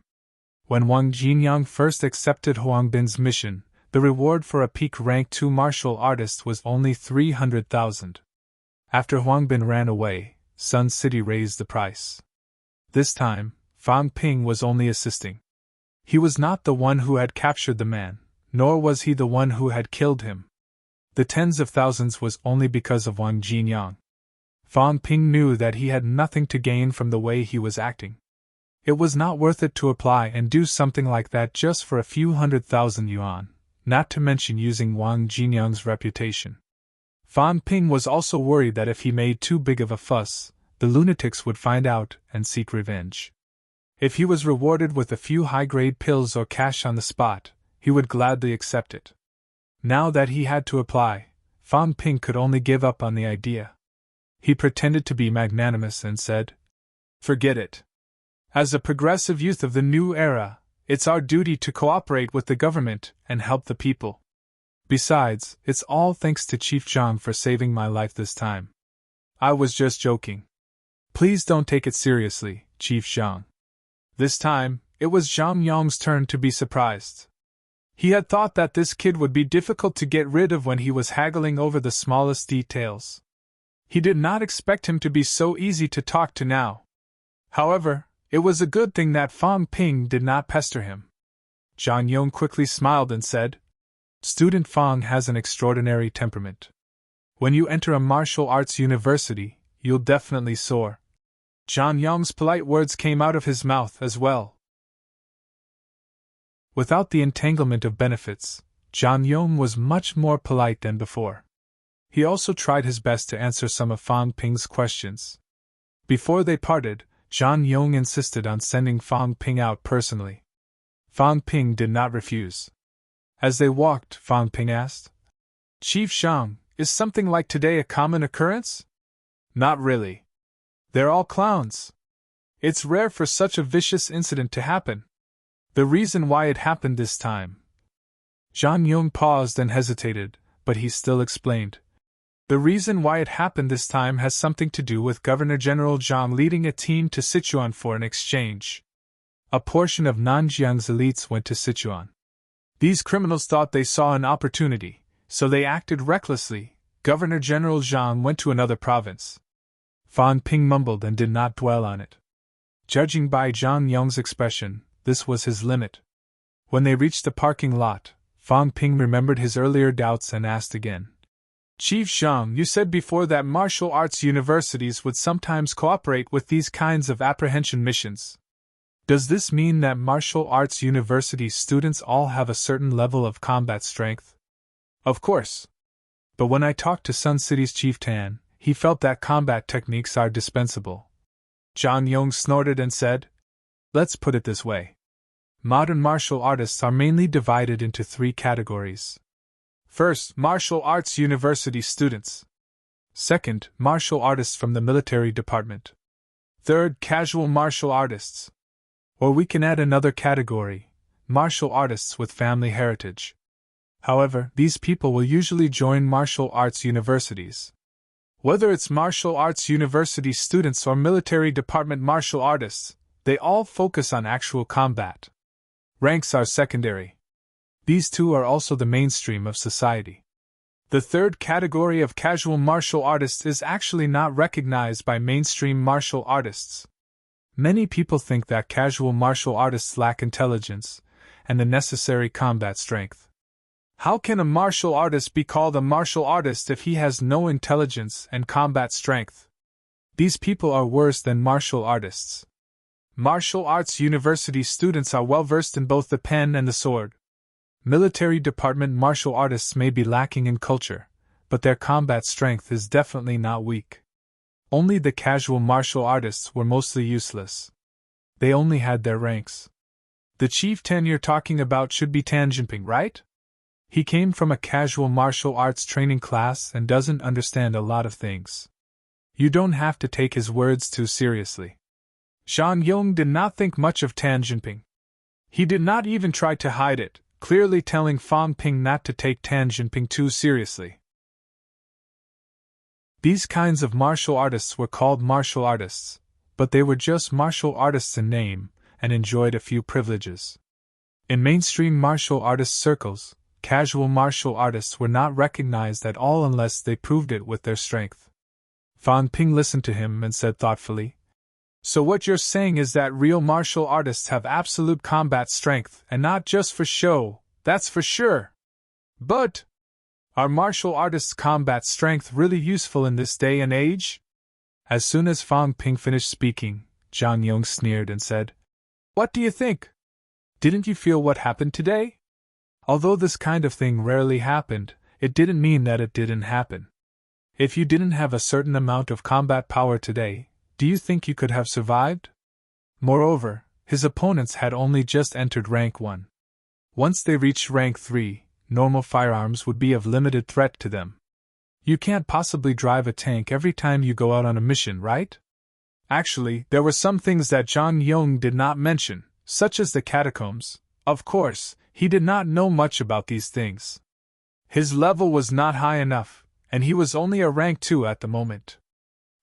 When Wang Jinyang first accepted Huang Bin's mission, the reward for a peak rank 2 martial artist was only 300,000. After Huang Bin ran away, Sun City raised the price. This time, Fan Ping was only assisting. He was not the one who had captured the man, nor was he the one who had killed him. The tens of thousands was only because of Wang Jinyang. Fan Ping knew that he had nothing to gain from the way he was acting. It was not worth it to apply and do something like that just for a few 100,000 yuan, not to mention using Wang Jinyang's reputation. Fan Ping was also worried that if he made too big of a fuss, the lunatics would find out and seek revenge. If he was rewarded with a few high-grade pills or cash on the spot, he would gladly accept it. Now that he had to apply, Fan Ping could only give up on the idea. He pretended to be magnanimous and said, Forget it. As a progressive youth of the new era, it's our duty to cooperate with the government and help the people. Besides, it's all thanks to Chief Zhang for saving my life this time. I was just joking. Please don't take it seriously, Chief Zhang. This time, it was Zhang Yong's turn to be surprised. He had thought that this kid would be difficult to get rid of when he was haggling over the smallest details. He did not expect him to be so easy to talk to now. However, it was a good thing that Fan Ping did not pester him. Zhang Yong quickly smiled and said, Student Fang has an extraordinary temperament. When you enter a martial arts university, you'll definitely soar. Zhang Yong's polite words came out of his mouth as well. Without the entanglement of benefits, Zhang Yong was much more polite than before. He also tried his best to answer some of Fan Ping's questions. Before they parted, Zhang Yong insisted on sending Fan Ping out personally. Fan Ping did not refuse. As they walked, Fan Ping asked, Chief Zhang, is something like today a common occurrence? Not really. They're all clowns. It's rare for such a vicious incident to happen. The reason why it happened this time. Zhang Yong paused and hesitated, but he still explained. The reason why it happened this time has something to do with Governor General Zhang leading a team to Sichuan for an exchange. A portion of Nanjiang's elites went to Sichuan. These criminals thought they saw an opportunity, so they acted recklessly. Governor General Zhang went to another province. Fan Ping mumbled and did not dwell on it. Judging by Zhang Yong's expression, this was his limit. When they reached the parking lot, Fan Ping remembered his earlier doubts and asked again. Chief Zhang, you said before that martial arts universities would sometimes cooperate with these kinds of apprehension missions. Does this mean that martial arts university students all have a certain level of combat strength? Of course. But when I talked to Sun City's Chief Tan, he felt that combat techniques are dispensable. Zhang Yong snorted and said, let's put it this way. Modern martial artists are mainly divided into 3 categories. First, martial arts university students. Second, martial artists from the military department. Third, casual martial artists. Or we can add another category, martial artists with family heritage. However, these people will usually join martial arts universities. Whether it's martial arts university students or military department martial artists, they all focus on actual combat. Ranks are secondary. These two are also the mainstream of society. The third category of casual martial artists is actually not recognized by mainstream martial artists. Many people think that casual martial artists lack intelligence and the necessary combat strength. How can a martial artist be called a martial artist if he has no intelligence and combat strength? These people are worse than martial artists. Martial arts university students are well versed in both the pen and the sword. Military department martial artists may be lacking in culture, but their combat strength is definitely not weak. Only the casual martial artists were mostly useless. They only had their ranks. The Chief Tan you're talking about should be Tan Jinping, right? He came from a casual martial arts training class and doesn't understand a lot of things. You don't have to take his words too seriously. Zhang Yong did not think much of Tan Jinping. He did not even try to hide it, clearly telling Fan Ping not to take Tan Jinping too seriously. These kinds of martial artists were called martial artists, but they were just martial artists in name, and enjoyed a few privileges. In mainstream martial artist circles, casual martial artists were not recognized at all unless they proved it with their strength. Fan Ping listened to him and said thoughtfully, so what you're saying is that real martial artists have absolute combat strength and not just for show, that's for sure. But are martial artists' combat strength really useful in this day and age? As soon as Fan Ping finished speaking, Zhang Yong sneered and said, what do you think? Didn't you feel what happened today? Although this kind of thing rarely happened, it didn't mean that it didn't happen. If you didn't have a certain amount of combat power today, do you think you could have survived? Moreover, his opponents had only just entered rank 1. Once they reached rank 3, normal firearms would be of limited threat to them. You can't possibly drive a tank every time you go out on a mission, right? Actually, there were some things that Zhang Yong did not mention, such as the catacombs. Of course, he did not know much about these things. His level was not high enough, and he was only a rank 2 at the moment.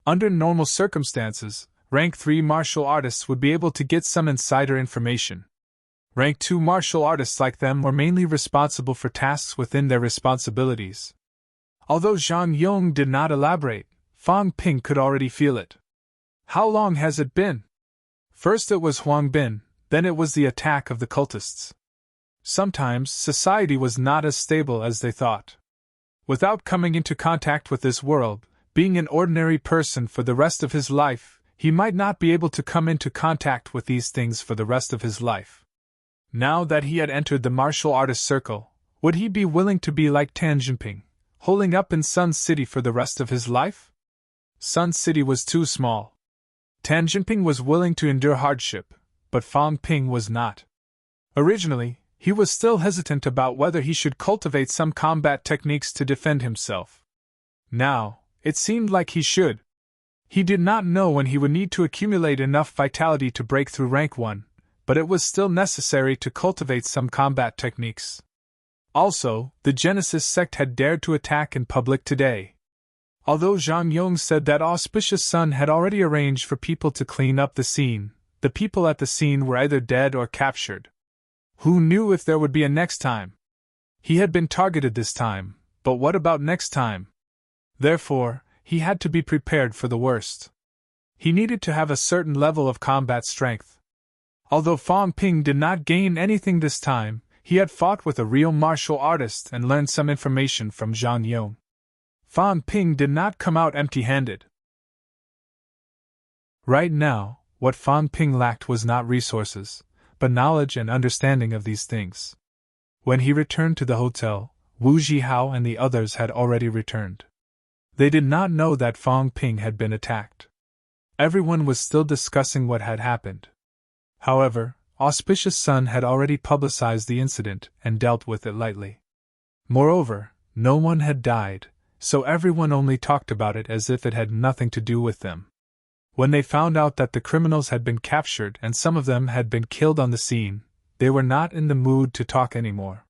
Under normal circumstances, rank 3 martial artists would be able to get some insider information. Rank 2 martial artists like them were mainly responsible for tasks within their responsibilities. Although Zhang Yong did not elaborate, Fan Ping could already feel it. How long has it been? First it was Huang Bin, then it was the attack of the cultists. Sometimes society was not as stable as they thought. Without coming into contact with this world, being an ordinary person for the rest of his life, he might not be able to come into contact with these things for the rest of his life. Now that he had entered the martial artist circle, would he be willing to be like Tan Jinping, holding up in Sun City for the rest of his life? Sun City was too small. Tan Jinping was willing to endure hardship, but Fan Ping was not. Originally, he was still hesitant about whether he should cultivate some combat techniques to defend himself. Now, it seemed like he should. He did not know when he would need to accumulate enough vitality to break through rank 1, but it was still necessary to cultivate some combat techniques. Also, the Genesis sect had dared to attack in public today. Although Zhang Yong said that Auspicious Sun had already arranged for people to clean up the scene, the people at the scene were either dead or captured. Who knew if there would be a next time? He had been targeted this time, but what about next time? Therefore, he had to be prepared for the worst. He needed to have a certain level of combat strength. Although Fang Ping did not gain anything this time, he had fought with a real martial artist and learned some information from Zhang Yong. Fang Ping did not come out empty-handed. Right now, what Fang Ping lacked was not resources, but knowledge and understanding of these things. When he returned to the hotel, Wu Zhihao and the others had already returned. They did not know that Fang Ping had been attacked. Everyone was still discussing what had happened. However, Auspicious Sun had already publicized the incident and dealt with it lightly. Moreover, no one had died, so everyone only talked about it as if it had nothing to do with them. When they found out that the criminals had been captured and some of them had been killed on the scene, they were not in the mood to talk anymore.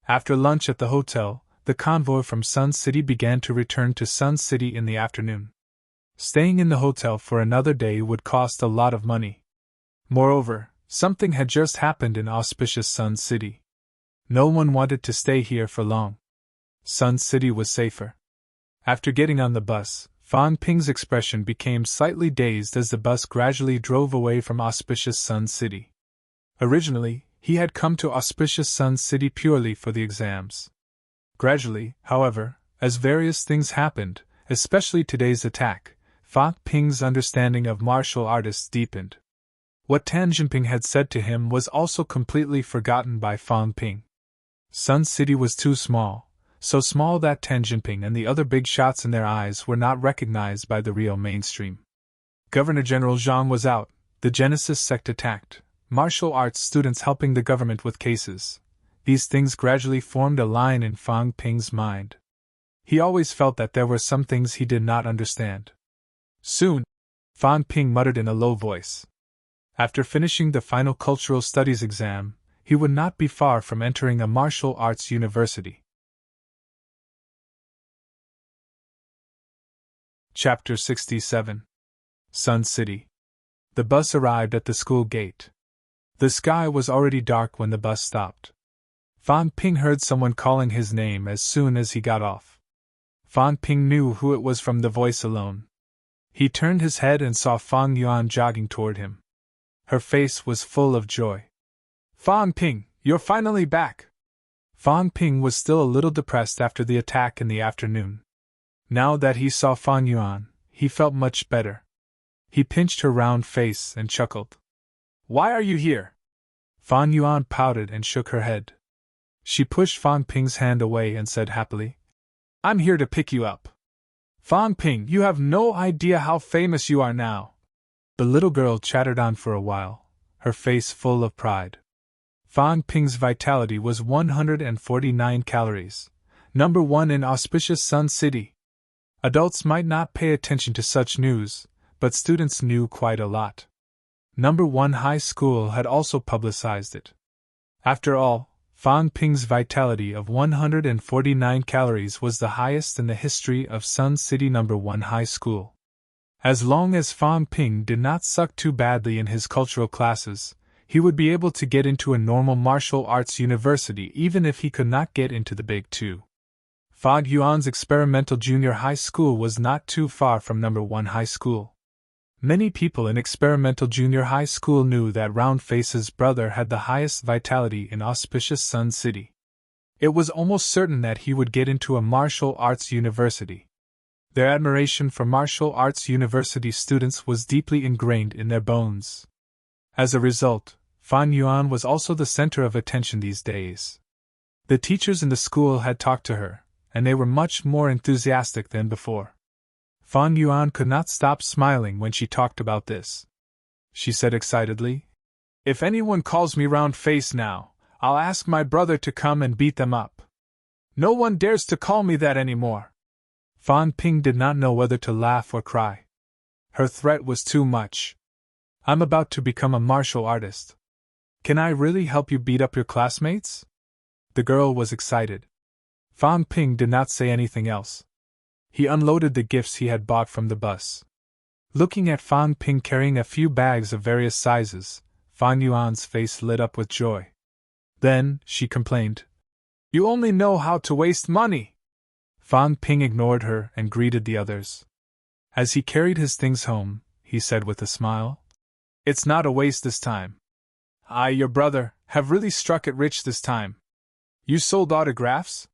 After lunch at the hotel, the convoy from Sun City began to return to Sun City in the afternoon. Staying in the hotel for another day would cost a lot of money. Moreover, something had just happened in Auspicious Sun City. No one wanted to stay here for long. Sun City was safer. After getting on the bus, Fang Ping's expression became slightly dazed as the bus gradually drove away from Auspicious Sun City. Originally, he had come to Auspicious Sun City purely for the exams. Gradually, however, as various things happened, especially today's attack, Fang Ping's understanding of martial artists deepened. What Tan Jinping had said to him was also completely forgotten by Fang Ping. Sun City was too small, so small that Tan Jinping and the other big shots in their eyes were not recognized by the real mainstream. Governor General Zhang was out, the Genesis sect attacked, martial arts students helping the government with cases. These things gradually formed a line in Fang Ping's mind. He always felt that there were some things he did not understand. Soon, Fang Ping muttered in a low voice. After finishing the final cultural studies exam, he would not be far from entering a martial arts university. Chapter 67. Sun City. The bus arrived at the school gate. The sky was already dark when the bus stopped. Fang Ping heard someone calling his name as soon as he got off. Fang Ping knew who it was from the voice alone. He turned his head and saw Fang Yuan jogging toward him. Her face was full of joy. Fang Ping, you're finally back! Fang Ping was still a little depressed after the attack in the afternoon. Now that he saw Fang Yuan, he felt much better. He pinched her round face and chuckled. Why are you here? Fang Yuan pouted and shook her head. She pushed Fang Ping's hand away and said happily, I'm here to pick you up. Fang Ping, you have no idea how famous you are now. The little girl chattered on for a while, her face full of pride. Fang Ping's vitality was 149 calories, number 1 in Auspicious Sun City. Adults might not pay attention to such news, but students knew quite a lot. Number 1 high school had also publicized it. After all, Fang Ping's vitality of 149 calories was the highest in the history of Sun City number 1 high school. As long as Fang Ping did not suck too badly in his cultural classes, he would be able to get into a normal martial arts university even if he could not get into the big two. Fang Yuan's experimental junior high school was not too far from number 1 high school. Many people in experimental junior high school knew that Round Face's brother had the highest vitality in Auspicious Sun City. It was almost certain that he would get into a martial arts university. Their admiration for martial arts university students was deeply ingrained in their bones. As a result, Fang Yuan was also the center of attention these days. The teachers in the school had talked to her, and they were much more enthusiastic than before. Fang Yuan could not stop smiling when she talked about this. She said excitedly, If anyone calls me Round Face now, I'll ask my brother to come and beat them up. No one dares to call me that anymore. Fang Ping did not know whether to laugh or cry. Her threat was too much. I'm about to become a martial artist. Can I really help you beat up your classmates? The girl was excited. Fang Ping did not say anything else. He unloaded the gifts he had bought from the bus. Looking at Fan Ping carrying a few bags of various sizes, Fan Yuan's face lit up with joy. Then, she complained, "You only know how to waste money!" Fan Ping ignored her and greeted the others. As he carried his things home, he said with a smile, "It's not a waste this time. I, your brother, have really struck it rich this time. You sold autographs?"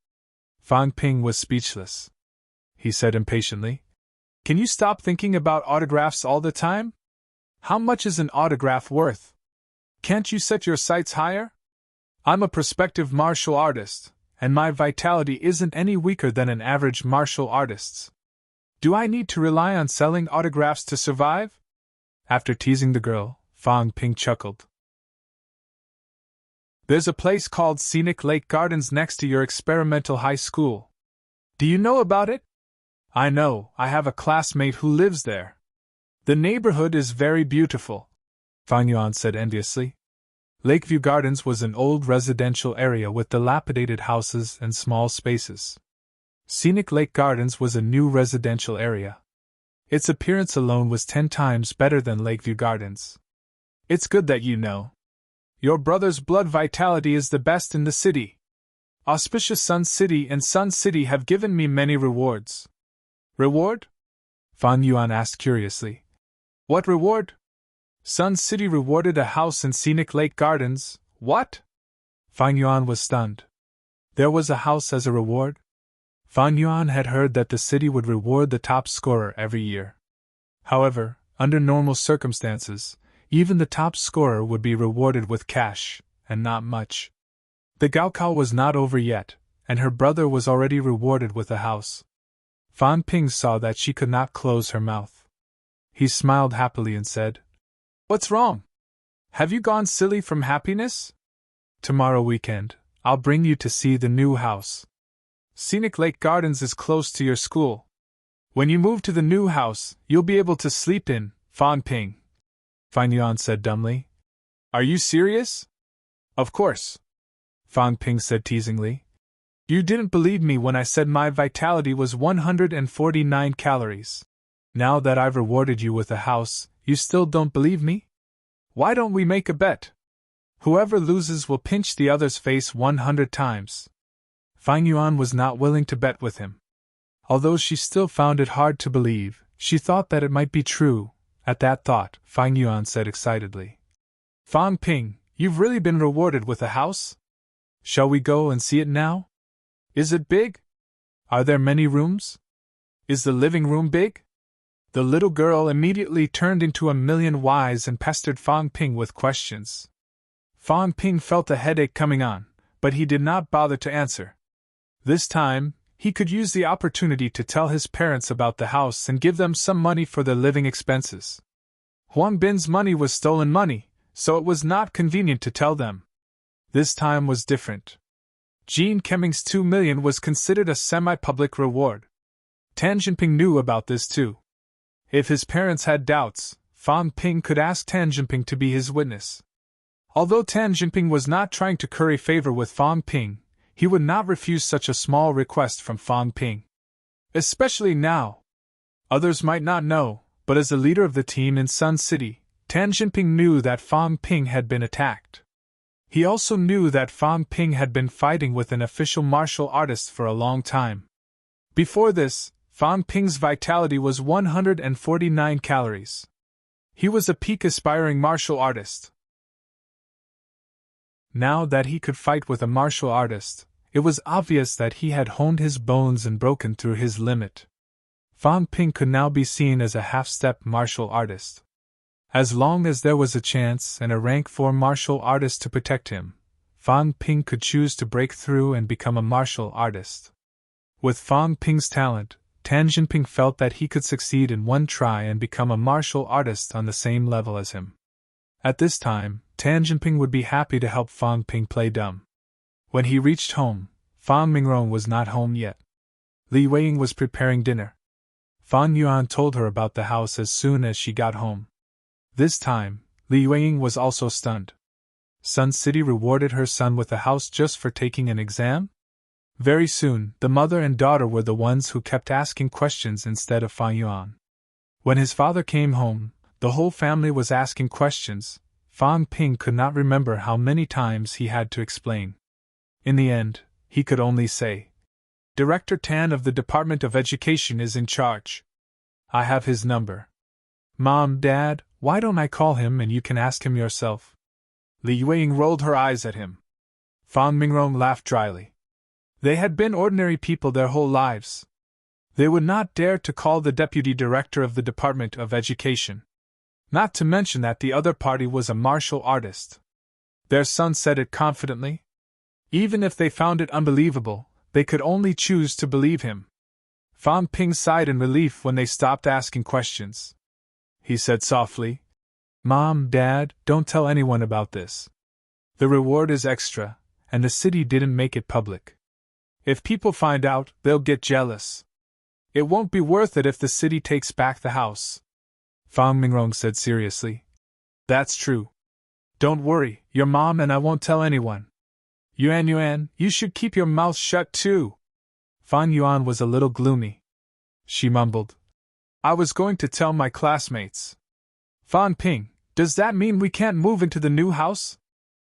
Fan Ping was speechless. He said impatiently, "Can you stop thinking about autographs all the time? How much is an autograph worth? Can't you set your sights higher? I'm a prospective martial artist, and my vitality isn't any weaker than an average martial artist's. Do I need to rely on selling autographs to survive?" After teasing the girl, Fan Ping chuckled. "There's a place called Scenic Lake Gardens next to your experimental high school. Do you know about it?" "I know, I have a classmate who lives there. The neighborhood is very beautiful," Fan Yuan said enviously. Lakeview Gardens was an old residential area with dilapidated houses and small spaces. Scenic Lake Gardens was a new residential area. Its appearance alone was 10 times better than Lakeview Gardens. "It's good that you know. Your brother's blood vitality is the best in the city. Auspicious Sun City and Sun City have given me many rewards." "Reward?" Fan Yuan asked curiously. "What reward?" "Sun City rewarded a house in Scenic Lake Gardens." "What?" Fan Yuan was stunned. There was a house as a reward? Fan Yuan had heard that the city would reward the top scorer every year. However, under normal circumstances, even the top scorer would be rewarded with cash, and not much. The Gaokao was not over yet, and her brother was already rewarded with a house. Fan Ping saw that she could not close her mouth. He smiled happily and said, "What's wrong? Have you gone silly from happiness? Tomorrow weekend, I'll bring you to see the new house. Scenic Lake Gardens is close to your school. When you move to the new house, you'll be able to sleep in, Fan Ping." Fan Yuan said dumbly, "Are you serious?" "Of course," Fan Ping said teasingly. "You didn't believe me when I said my vitality was 149 calories. Now that I've rewarded you with a house, you still don't believe me? Why don't we make a bet? Whoever loses will pinch the other's face 100 times. Fan Yuan was not willing to bet with him. Although she still found it hard to believe, she thought that it might be true. At that thought, Fan Yuan said excitedly, "Fan Ping, you've really been rewarded with a house? Shall we go and see it now? Is it big? Are there many rooms? Is the living room big?" The little girl immediately turned into a million whys and pestered Fan Ping with questions. Fan Ping felt a headache coming on, but he did not bother to answer. This time, he could use the opportunity to tell his parents about the house and give them some money for their living expenses. Huang Bin's money was stolen money, so it was not convenient to tell them. This time was different. Jean Kemming's 2 million was considered a semi-public reward. Tan Jinping knew about this too. If his parents had doubts, Fan Ping could ask Tan Jinping to be his witness. Although Tan Jinping was not trying to curry favor with Fan Ping, he would not refuse such a small request from Fan Ping. Especially now. Others might not know, but as the leader of the team in Sun City, Tan Jinping knew that Fan Ping had been attacked. He also knew that Fan Ping had been fighting with an official martial artist for a long time. Before this, Fan Ping's vitality was 149 calories. He was a peak aspiring martial artist. Now that he could fight with a martial artist, it was obvious that he had honed his bones and broken through his limit. Fan Ping could now be seen as a half-step martial artist. As long as there was a chance and a rank 4 martial artist to protect him, Fan Ping could choose to break through and become a martial artist. With Fan Ping's talent, Tan Jinping felt that he could succeed in one try and become a martial artist on the same level as him. At this time, Tan Jinping would be happy to help Fan Ping play dumb. When he reached home, Fan Mingrong was not home yet. Li Weiying was preparing dinner. Fan Yuan told her about the house as soon as she got home. This time, Li Weiying was also stunned. Sun City rewarded her son with a house just for taking an exam? Very soon, the mother and daughter were the ones who kept asking questions instead of Fan Yuan. When his father came home, the whole family was asking questions. Fan Ping could not remember how many times he had to explain. In the end, he could only say, "Director Tan of the Department of Education is in charge. I have his number. Mom, Dad, why don't I call him and you can ask him yourself?" Li Yueying rolled her eyes at him. Fan Mingrong laughed dryly. They had been ordinary people their whole lives. They would not dare to call the deputy director of the Department of Education. Not to mention that the other party was a martial artist. Their son said it confidently. Even if they found it unbelievable, they could only choose to believe him. Fan Ping sighed in relief when they stopped asking questions. He said softly, "Mom, Dad, don't tell anyone about this. The reward is extra, and the city didn't make it public. If people find out, they'll get jealous. It won't be worth it if the city takes back the house." Fan Mingrong said seriously. "That's true. Don't worry, your mom and I won't tell anyone. Yuan, you should keep your mouth shut too." Fan Yuan was a little gloomy. She mumbled, "I was going to tell my classmates." "Fan Ping, does that mean we can't move into the new house?"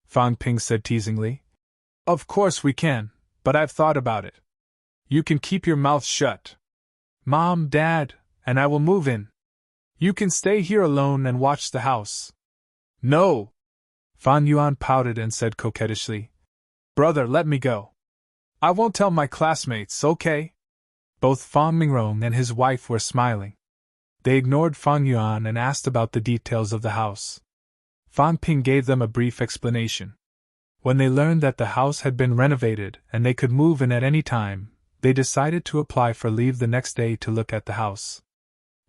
Fan Ping said teasingly. "Of course we can, but I've thought about it. You can keep your mouth shut. Mom, Dad, and I will move in. You can stay here alone and watch the house." "No!" Fan Yuan pouted and said coquettishly, "Brother, let me go. I won't tell my classmates, okay?" Both Fan Mingrong and his wife were smiling. They ignored Fan Yuan and asked about the details of the house. Fan Ping gave them a brief explanation. When they learned that the house had been renovated and they could move in at any time, they decided to apply for leave the next day to look at the house.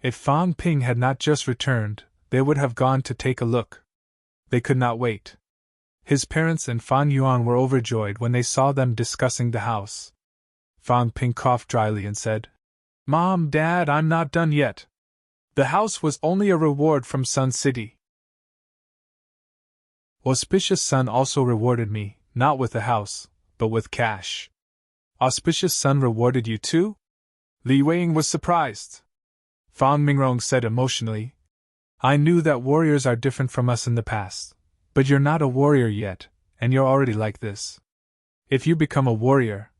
If Fan Ping had not just returned, they would have gone to take a look. They could not wait. His parents and Fan Yuan were overjoyed when they saw them discussing the house. Fan Ping coughed dryly and said, "Mom, Dad, I'm not done yet. The house was only a reward from Sun City. Auspicious Sun also rewarded me, not with a house, but with cash." "Auspicious Sun rewarded you too?" Li Yueying was surprised. Fan Mingrong said emotionally, "I knew that warriors are different from us in the past, but you're not a warrior yet, and you're already like this. If you become a warrior..."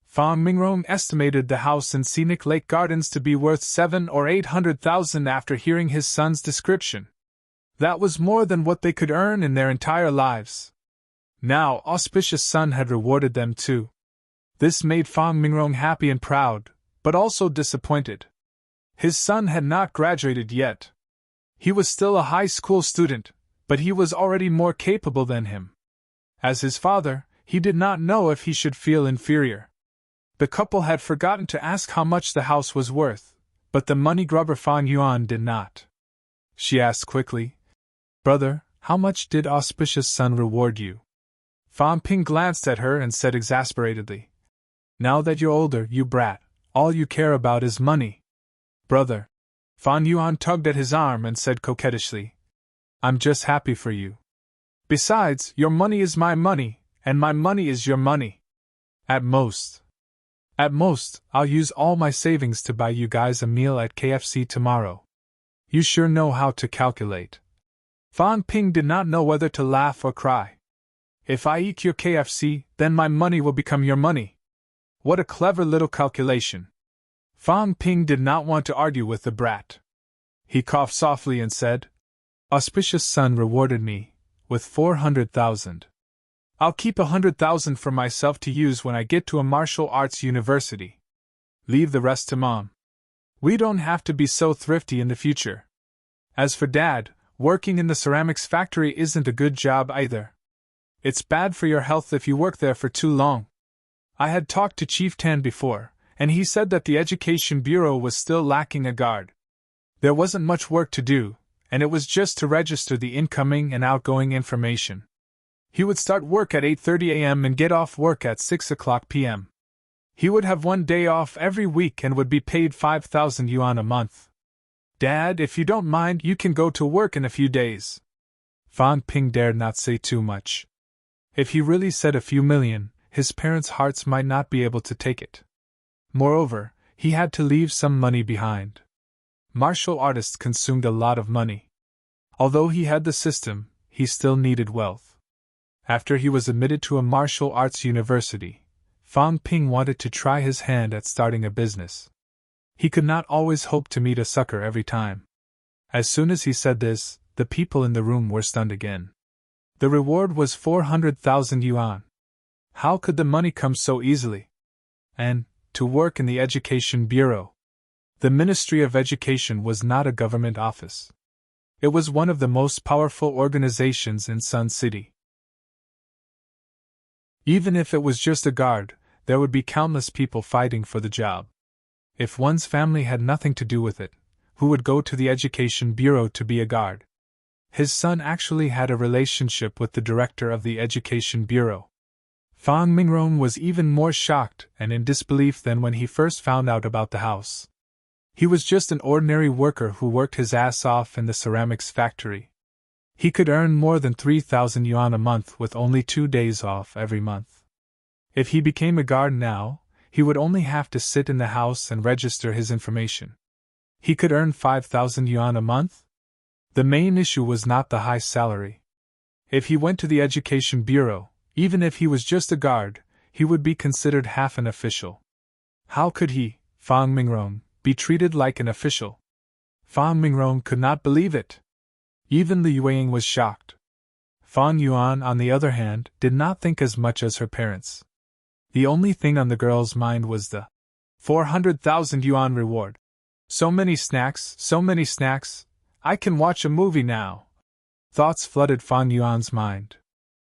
Fan Mingrong estimated the house in Scenic Lake Gardens to be worth 700,000 or 800,000 after hearing his son's description. That was more than what they could earn in their entire lives. Now, Auspicious Sun had rewarded them too. This made Fan Mingrong happy and proud, but also disappointed. His son had not graduated yet. He was still a high school student, but he was already more capable than him. As his father, he did not know if he should feel inferior. The couple had forgotten to ask how much the house was worth, but the money grubber Fan Yuan did not. She asked quickly, "Brother, how much did Auspicious Sun reward you?" Fan Ping glanced at her and said exasperatedly, "Now that you're older, you brat, all you care about is money." "Brother." Fan Yuan tugged at his arm and said coquettishly, "I'm just happy for you. Besides, your money is my money, and my money is your money. At most, I'll use all my savings to buy you guys a meal at KFC tomorrow. You sure know how to calculate." Fan Ping did not know whether to laugh or cry. "If I eat your KFC, then my money will become your money. What a clever little calculation." Fan Ping did not want to argue with the brat. He coughed softly and said, "Auspicious Sun rewarded me with 400,000. I'll keep 100,000 for myself to use when I get to a martial arts university. Leave the rest to Mom. We don't have to be so thrifty in the future. As for Dad, working in the ceramics factory isn't a good job either. It's bad for your health if you work there for too long. I had talked to Chief Tan before, and he said that the Education Bureau was still lacking a guard. There wasn't much work to do, and it was just to register the incoming and outgoing information. He would start work at 8:30 a.m. and get off work at 6 o'clock p.m. He would have one day off every week and would be paid 5,000 yuan a month. Dad, if you don't mind, you can go to work in a few days." Fan Ping dared not say too much. If he really said a few million, his parents' hearts might not be able to take it. Moreover, he had to leave some money behind. Martial artists consumed a lot of money. Although he had the system, he still needed wealth. After he was admitted to a martial arts university, Fang Ping wanted to try his hand at starting a business. He could not always hope to meet a sucker every time. As soon as he said this, the people in the room were stunned again. The reward was 400,000 yuan. How could the money come so easily? And, to work in the Education Bureau. The Ministry of Education was not a government office. It was one of the most powerful organizations in Sun City. Even if it was just a guard, there would be countless people fighting for the job. If one's family had nothing to do with it, who would go to the Education Bureau to be a guard? His son actually had a relationship with the director of the Education Bureau. Fang Mingrong was even more shocked and in disbelief than when he first found out about the house. He was just an ordinary worker who worked his ass off in the ceramics factory. He could earn more than 3,000 yuan a month with only 2 days off every month. If he became a guard now, he would only have to sit in the house and register his information. He could earn 5,000 yuan a month? The main issue was not the high salary. If he went to the Education Bureau, even if he was just a guard, he would be considered half an official. How could he, Fang Mingrong, be treated like an official? Fang Mingrong could not believe it. Even Li Yueying was shocked. Fang Yuan, on the other hand, did not think as much as her parents. The only thing on the girl's mind was the 400,000 yuan reward. So many snacks, I can watch a movie now. Thoughts flooded Fang Yuan's mind.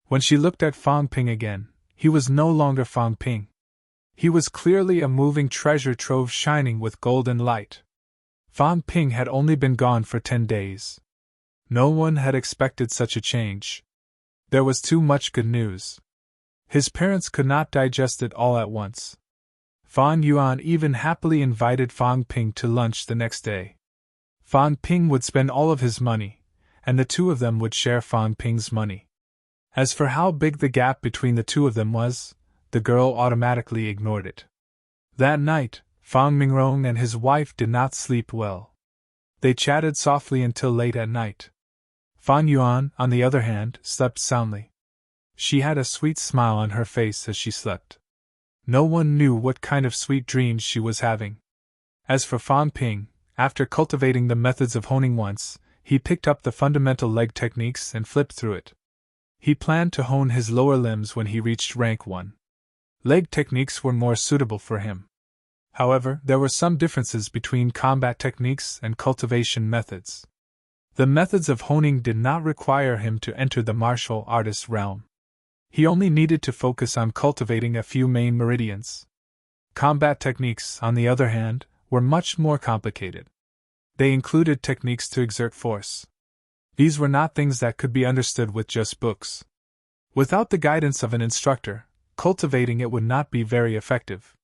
When she looked at Fang Ping again, he was no longer Fang Ping. He was clearly a moving treasure trove shining with golden light. Fang Ping had only been gone for 10 days. No one had expected such a change. There was too much good news. His parents could not digest it all at once. Fang Yuan even happily invited Fang Ping to lunch the next day. Fang Ping would spend all of his money, and the two of them would share Fang Ping's money. As for how big the gap between the two of them was, the girl automatically ignored it. That night, Fang Mingrong and his wife did not sleep well. They chatted softly until late at night. Fang Yuan, on the other hand, slept soundly. She had a sweet smile on her face as she slept. No one knew what kind of sweet dreams she was having. As for Fang Ping, after cultivating the methods of honing once, he picked up the fundamental leg techniques and flipped through it. He planned to hone his lower limbs when he reached rank 1. Leg techniques were more suitable for him. However, there were some differences between combat techniques and cultivation methods. The methods of honing did not require him to enter the martial artist realm. He only needed to focus on cultivating a few main meridians. Combat techniques, on the other hand, were much more complicated. They included techniques to exert force. These were not things that could be understood with just books. Without the guidance of an instructor, cultivating it would not be very effective.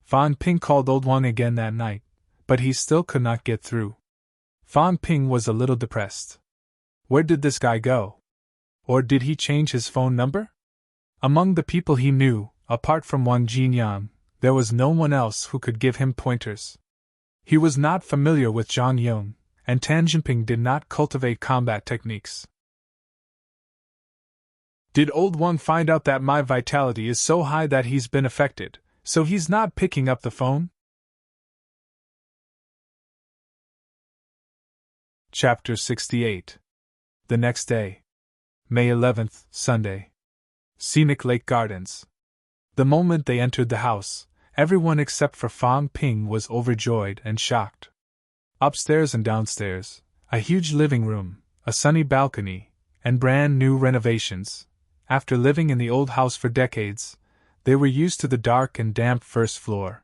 Fang Ping called Old Wang again that night, but he still could not get through. Fang Ping was a little depressed. Where did this guy go? Or did he change his phone number? Among the people he knew, apart from Wang Jinyang, there was no one else who could give him pointers. He was not familiar with Zhang Yong, and Tan Jinping did not cultivate combat techniques. Did Old Wang find out that my vitality is so high that he's been affected, so he's not picking up the phone? Chapter 68. The next day. May 11th, Sunday. Scenic Lake Gardens. The moment they entered the house, everyone except for Fang Ping was overjoyed and shocked. Upstairs and downstairs, a huge living room, a sunny balcony, and brand new renovations. After living in the old house for decades, they were used to the dark and damp first floor.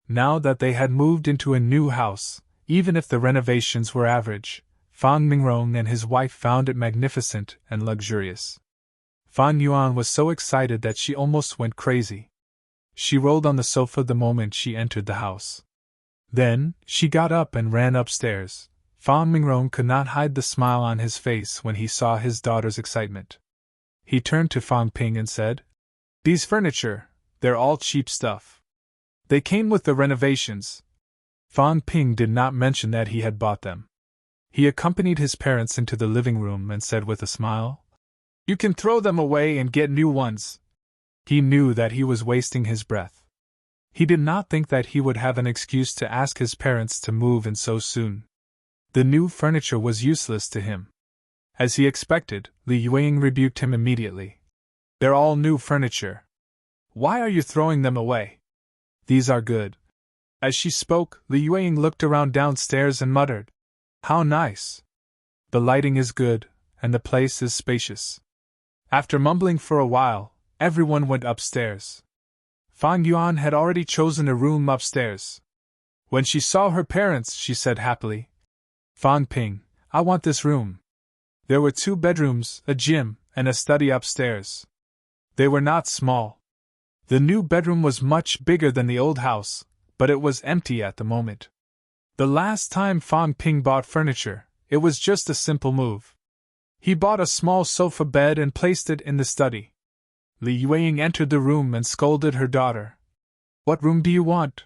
Now that they had moved into a new house, even if the renovations were average, Fang Mingrong and his wife found it magnificent and luxurious. Fang Yuan was so excited that she almost went crazy. She rolled on the sofa the moment she entered the house. Then, she got up and ran upstairs. Fang Mingrong could not hide the smile on his face when he saw his daughter's excitement. He turned to Fang Ping and said, These furniture, they're all cheap stuff. They came with the renovations. Fan Ping did not mention that he had bought them. He accompanied his parents into the living room and said with a smile, "You can throw them away and get new ones." He knew that he was wasting his breath. He did not think that he would have an excuse to ask his parents to move in so soon. The new furniture was useless to him. As he expected, Li Yueying rebuked him immediately. "They're all new furniture. Why are you throwing them away? These are good." As she spoke, Li Yueying looked around downstairs and muttered, "How nice. The lighting is good, and the place is spacious." After mumbling for a while, everyone went upstairs. Fan Yuan had already chosen a room upstairs. When she saw her parents, she said happily, "Fan Ping, I want this room." There were 2 bedrooms, a gym, and a study upstairs. They were not small. The new bedroom was much bigger than the old house, but it was empty at the moment. The last time Fan Ping bought furniture, it was just a simple move. He bought a small sofa bed and placed it in the study. Li Yueying entered the room and scolded her daughter. "What room do you want?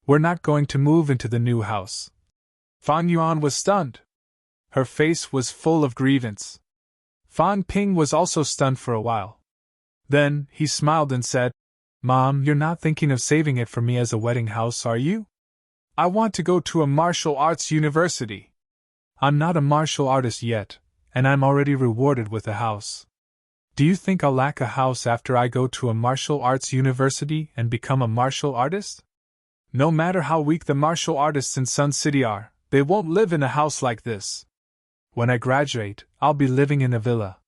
We're not going to move into the new house." Fan Yuan was stunned. Her face was full of grievance. Fan Ping was also stunned for a while. Then, he smiled and said, "Mom, you're not thinking of saving it for me as a wedding house, are you? I want to go to a martial arts university. I'm not a martial artist yet, and I'm already rewarded with a house. Do you think I'll lack a house after I go to a martial arts university and become a martial artist? No matter how weak the martial artists in Sun City are, they won't live in a house like this. When I graduate, I'll be living in a villa.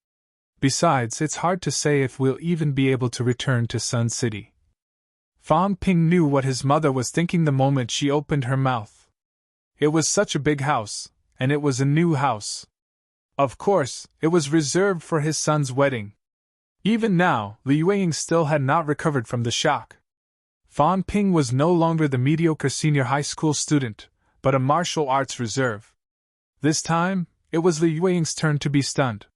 Besides, it's hard to say if we'll even be able to return to Sun City." Fan Ping knew what his mother was thinking the moment she opened her mouth. It was such a big house, and it was a new house. Of course, it was reserved for his son's wedding. Even now, Li Yueying still had not recovered from the shock. Fan Ping was no longer the mediocre senior high school student, but a martial arts reserve. This time, it was Li Yueying's turn to be stunned.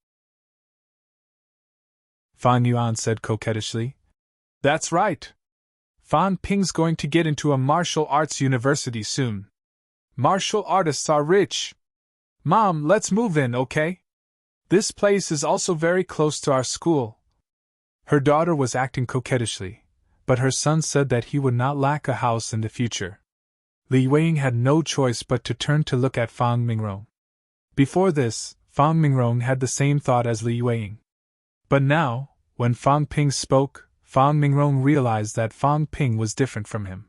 Fan Yuan said coquettishly, "That's right. Fan Ping's going to get into a martial arts university soon. Martial artists are rich. Mom, let's move in, okay? This place is also very close to our school." Her daughter was acting coquettishly, but her son said that he would not lack a house in the future. Li Yueying had no choice but to turn to look at Fan Mingrong. Before this, Fan Mingrong had the same thought as Li Yueying. But now, when Fan Ping spoke, Fan Mingrong realized that Fan Ping was different from him.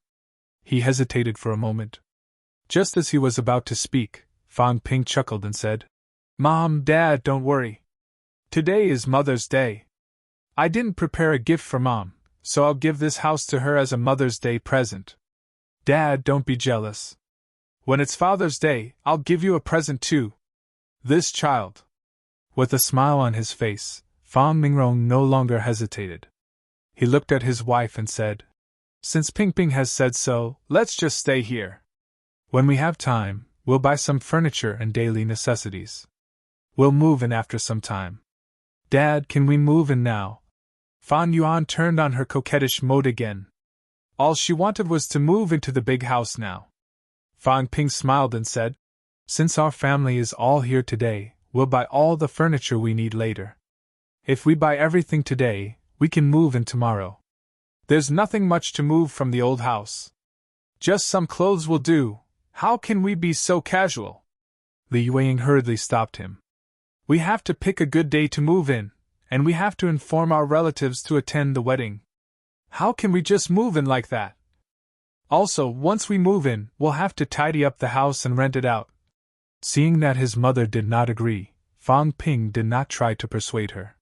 He hesitated for a moment. Just as he was about to speak, Fan Ping chuckled and said, "Mom, Dad, don't worry. Today is Mother's Day. I didn't prepare a gift for Mom, so I'll give this house to her as a Mother's Day present. Dad, don't be jealous. When it's Father's Day, I'll give you a present too. This child." With a smile on his face, Fan Mingrong no longer hesitated. He looked at his wife and said, "Since Ping Ping has said so, let's just stay here. When we have time, we'll buy some furniture and daily necessities. We'll move in after some time. Dad, can we move in now?" Fan Yuan turned on her coquettish mode again. All she wanted was to move into the big house now. Fan Ping smiled and said, "Since our family is all here today, we'll buy all the furniture we need later. If we buy everything today, we can move in tomorrow. There's nothing much to move from the old house. Just some clothes will do. How can we be so casual?" Li Yueying hurriedly stopped him. "We have to pick a good day to move in, and we have to inform our relatives to attend the wedding. How can we just move in like that? Also, once we move in, we'll have to tidy up the house and rent it out." Seeing that his mother did not agree, Fan Ping did not try to persuade her.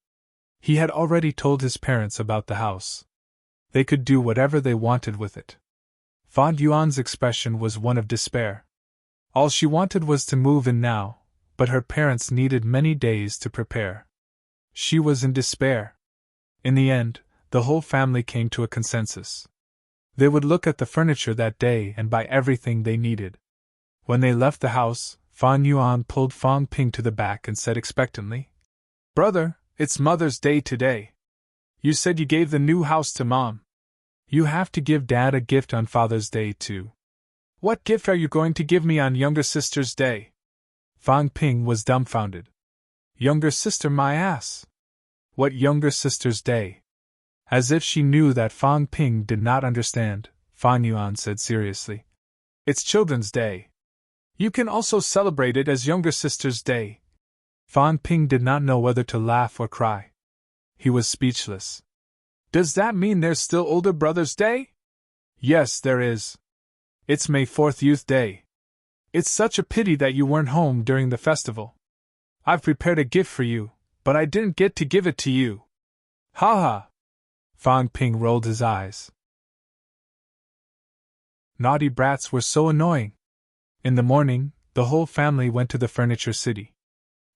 He had already told his parents about the house. They could do whatever they wanted with it. Fan Yuan's expression was one of despair. All she wanted was to move in now, but her parents needed many days to prepare. She was in despair. In the end, the whole family came to a consensus. They would look at the furniture that day and buy everything they needed. When they left the house, Fan Yuan pulled Fan Ping to the back and said expectantly, "Brother, it's Mother's Day today. You said you gave the new house to Mom. You have to give Dad a gift on Father's Day, too. What gift are you going to give me on younger sister's day? Fang Ping was dumbfounded. Younger sister, my ass. What younger sister's day? As if she knew that Fang Ping did not understand, Fan Yuan said seriously. It's Children's Day. You can also celebrate it as younger sister's day. Fan Ping did not know whether to laugh or cry. He was speechless. Does that mean there's still older brother's day? Yes, there is. It's May 4th Youth Day. It's such a pity that you weren't home during the festival. I've prepared a gift for you, but I didn't get to give it to you. Ha ha! Fang Ping rolled his eyes. Naughty brats were so annoying. In the morning, the whole family went to the furniture city.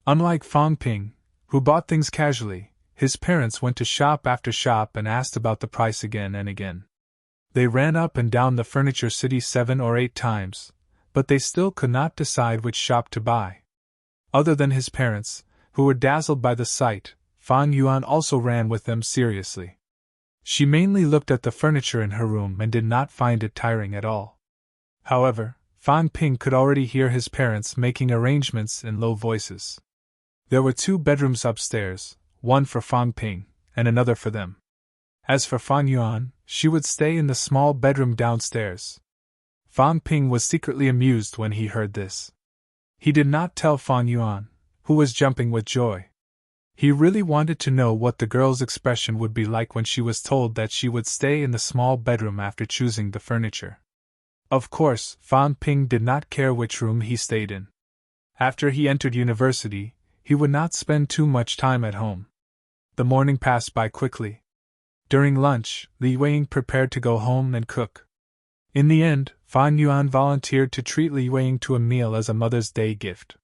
Unlike Fang Ping, who bought things casually, his parents went to shop after shop and asked about the price again and again. They ran up and down the furniture city 7 or 8 times, but they still could not decide which shop to buy. Other than his parents, who were dazzled by the sight, Fan Yuan also ran with them seriously. She mainly looked at the furniture in her room and did not find it tiring at all. However, Fang Ping could already hear his parents making arrangements in low voices. There were 2 bedrooms upstairs, one for Fang Ping, and another for them. As for Fan Yuan, she would stay in the small bedroom downstairs. Fang Ping was secretly amused when he heard this. He did not tell Fan Yuan, who was jumping with joy. He really wanted to know what the girl's expression would be like when she was told that she would stay in the small bedroom after choosing the furniture. Of course, Fang Ping did not care which room he stayed in. After he entered university, he would not spend too much time at home. The morning passed by quickly. During lunch, Li Weiying prepared to go home and cook. In the end, Fan Yuan volunteered to treat Li Weiying to a meal as a Mother's Day gift.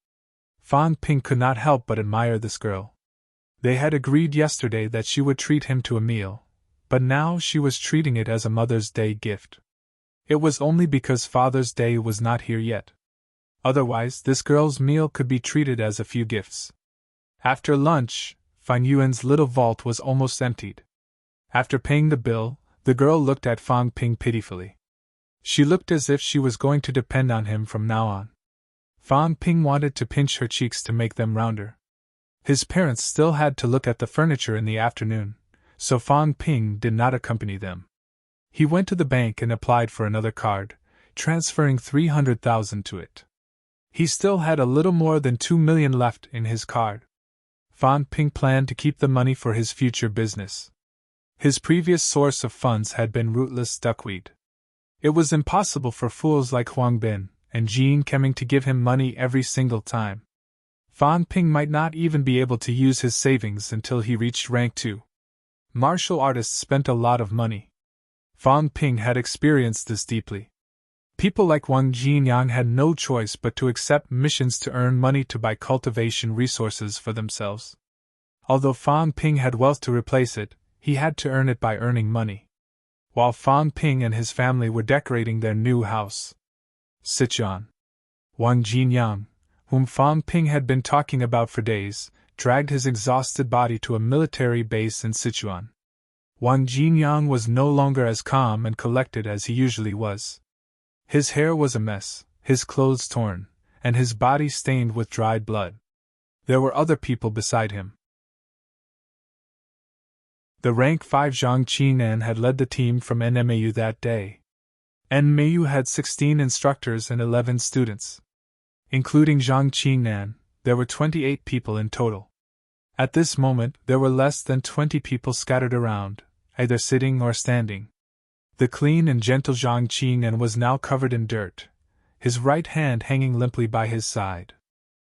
Fang Ping could not help but admire this girl. They had agreed yesterday that she would treat him to a meal, but now she was treating it as a Mother's Day gift. It was only because Father's Day was not here yet. Otherwise, this girl's meal could be treated as a few gifts. After lunch, Fan Yuan's little vault was almost emptied. After paying the bill, the girl looked at Fang Ping pitifully. She looked as if she was going to depend on him from now on. Fang Ping wanted to pinch her cheeks to make them rounder. His parents still had to look at the furniture in the afternoon, so Fang Ping did not accompany them. He went to the bank and applied for another card, transferring 300,000 to it. He still had a little more than 2 million left in his card. Fang Ping planned to keep the money for his future business. His previous source of funds had been rootless duckweed. It was impossible for fools like Huang Bin and Jean Kemming to give him money every single time. Fang Ping might not even be able to use his savings until he reached rank 2. Martial artists spent a lot of money. Fang Ping had experienced this deeply. People like Wang Jinyang had no choice but to accept missions to earn money to buy cultivation resources for themselves. Although Fang Ping had wealth to replace it, he had to earn it by earning money. While Fang Ping and his family were decorating their new house, Sichuan, Wang Jinyang, whom Fang Ping had been talking about for days, dragged his exhausted body to a military base in Sichuan. Wang Jinyang was no longer as calm and collected as he usually was. His hair was a mess, his clothes torn, and his body stained with dried blood. There were other people beside him. The rank 5 Zhang Qinan had led the team from NMAU that day. NMAU had 16 instructors and 11 students. Including Zhang Qinan, there were 28 people in total. At this moment, there were less than 20 people scattered around, either sitting or standing. The clean and gentle Zhang Qinan was now covered in dirt, his right hand hanging limply by his side.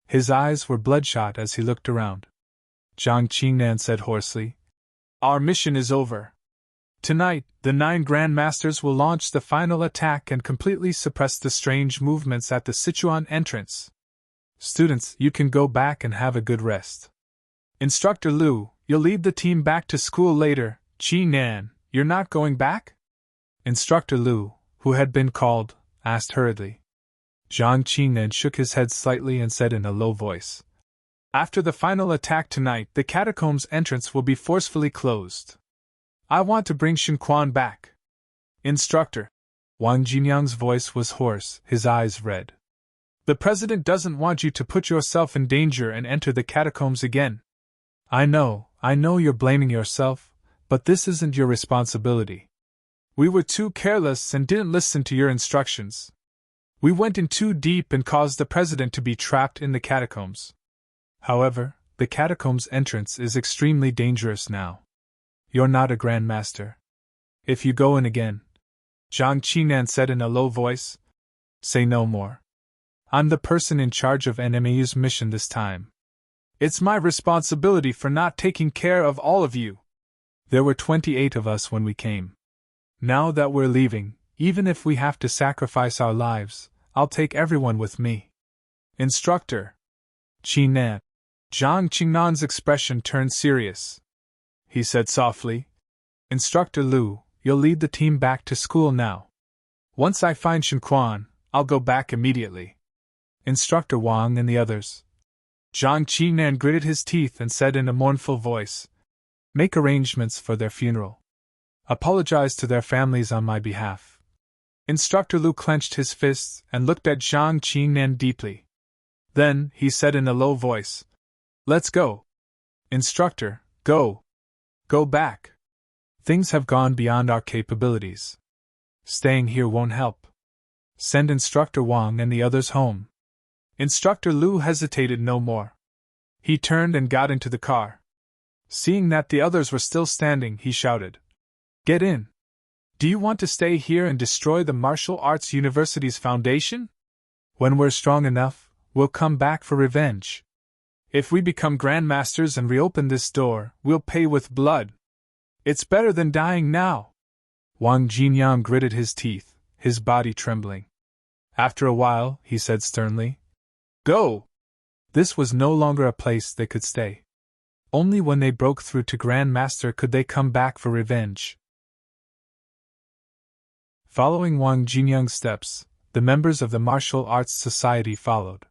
His eyes were bloodshot as he looked around. Zhang Qinan said hoarsely, "Our mission is over. Tonight, the 9 Grandmasters will launch the final attack and completely suppress the strange movements at the Sichuan entrance. Students, you can go back and have a good rest. Instructor Liu, you'll lead the team back to school later. Qinan, you're not going back?" Instructor Liu, who had been called, asked hurriedly. Zhang Qinan shook his head slightly and said in a low voice, "After the final attack tonight, the catacombs entrance will be forcefully closed. I want to bring Shinquan back. Instructor. Wang Jinyang's voice was hoarse, his eyes red. The president doesn't want you to put yourself in danger and enter the catacombs again. I know you're blaming yourself, but this isn't your responsibility. We were too careless and didn't listen to your instructions. We went in too deep and caused the president to be trapped in the catacombs. However, the catacombs entrance is extremely dangerous now. You're not a Grand Master. If you go in again, Zhang Qinan said in a low voice, say no more. I'm the person in charge of NMAU's mission this time. It's my responsibility for not taking care of all of you. There were 28 of us when we came. Now that we're leaving, even if we have to sacrifice our lives, I'll take everyone with me. Instructor. Qinan. Zhang Qingnan's expression turned serious. He said softly, Instructor Lu, you'll lead the team back to school now. Once I find Shinquan, I'll go back immediately. Instructor Wang and the others. Zhang Qinan gritted his teeth and said in a mournful voice, make arrangements for their funeral. Apologize to their families on my behalf. Instructor Lu clenched his fists and looked at Zhang Qinan deeply. Then, he said in a low voice, let's go. Instructor, go. Go back. Things have gone beyond our capabilities. Staying here won't help. Send Instructor Wang and the others home. Instructor Lu hesitated no more. He turned and got into the car. Seeing that the others were still standing, he shouted, get in. Do you want to stay here and destroy the Martial Arts University's foundation? When we're strong enough, we'll come back for revenge. If we become grandmasters and reopen this door, we'll pay with blood. It's better than dying now. Wang Jinyang gritted his teeth, his body trembling. After a while, he said sternly, go! This was no longer a place they could stay. Only when they broke through to Grand Master could they come back for revenge. Following Wang Jinyang's steps, the members of the Martial Arts Society followed.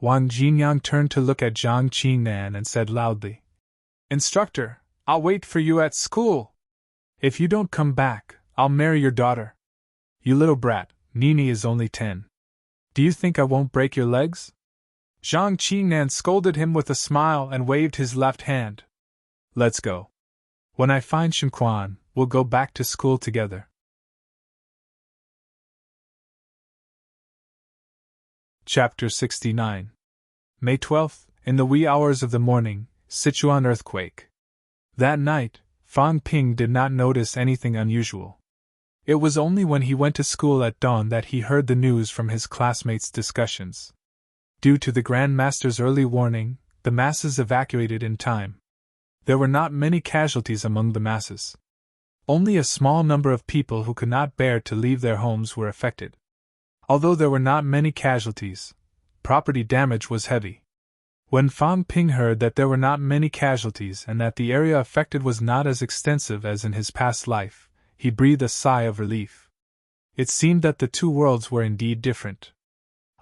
Wang Jinyang turned to look at Zhang Qinan and said loudly, Instructor, I'll wait for you at school. If you don't come back, I'll marry your daughter. You little brat, Nini is only 10. Do you think I won't break your legs? Zhang Qinan scolded him with a smile and waved his left hand. Let's go. When I find Shinquan, we'll go back to school together. Chapter 69. May 12th, in the wee hours of the morning, Sichuan earthquake. That night, Fang Ping did not notice anything unusual. It was only when he went to school at dawn that he heard the news from his classmates' discussions. Due to the Grand Master's early warning, the masses evacuated in time. There were not many casualties among the masses. Only a small number of people who could not bear to leave their homes were affected. Although there were not many casualties, property damage was heavy. When Fang Ping heard that there were not many casualties and that the area affected was not as extensive as in his past life, he breathed a sigh of relief. It seemed that the two worlds were indeed different.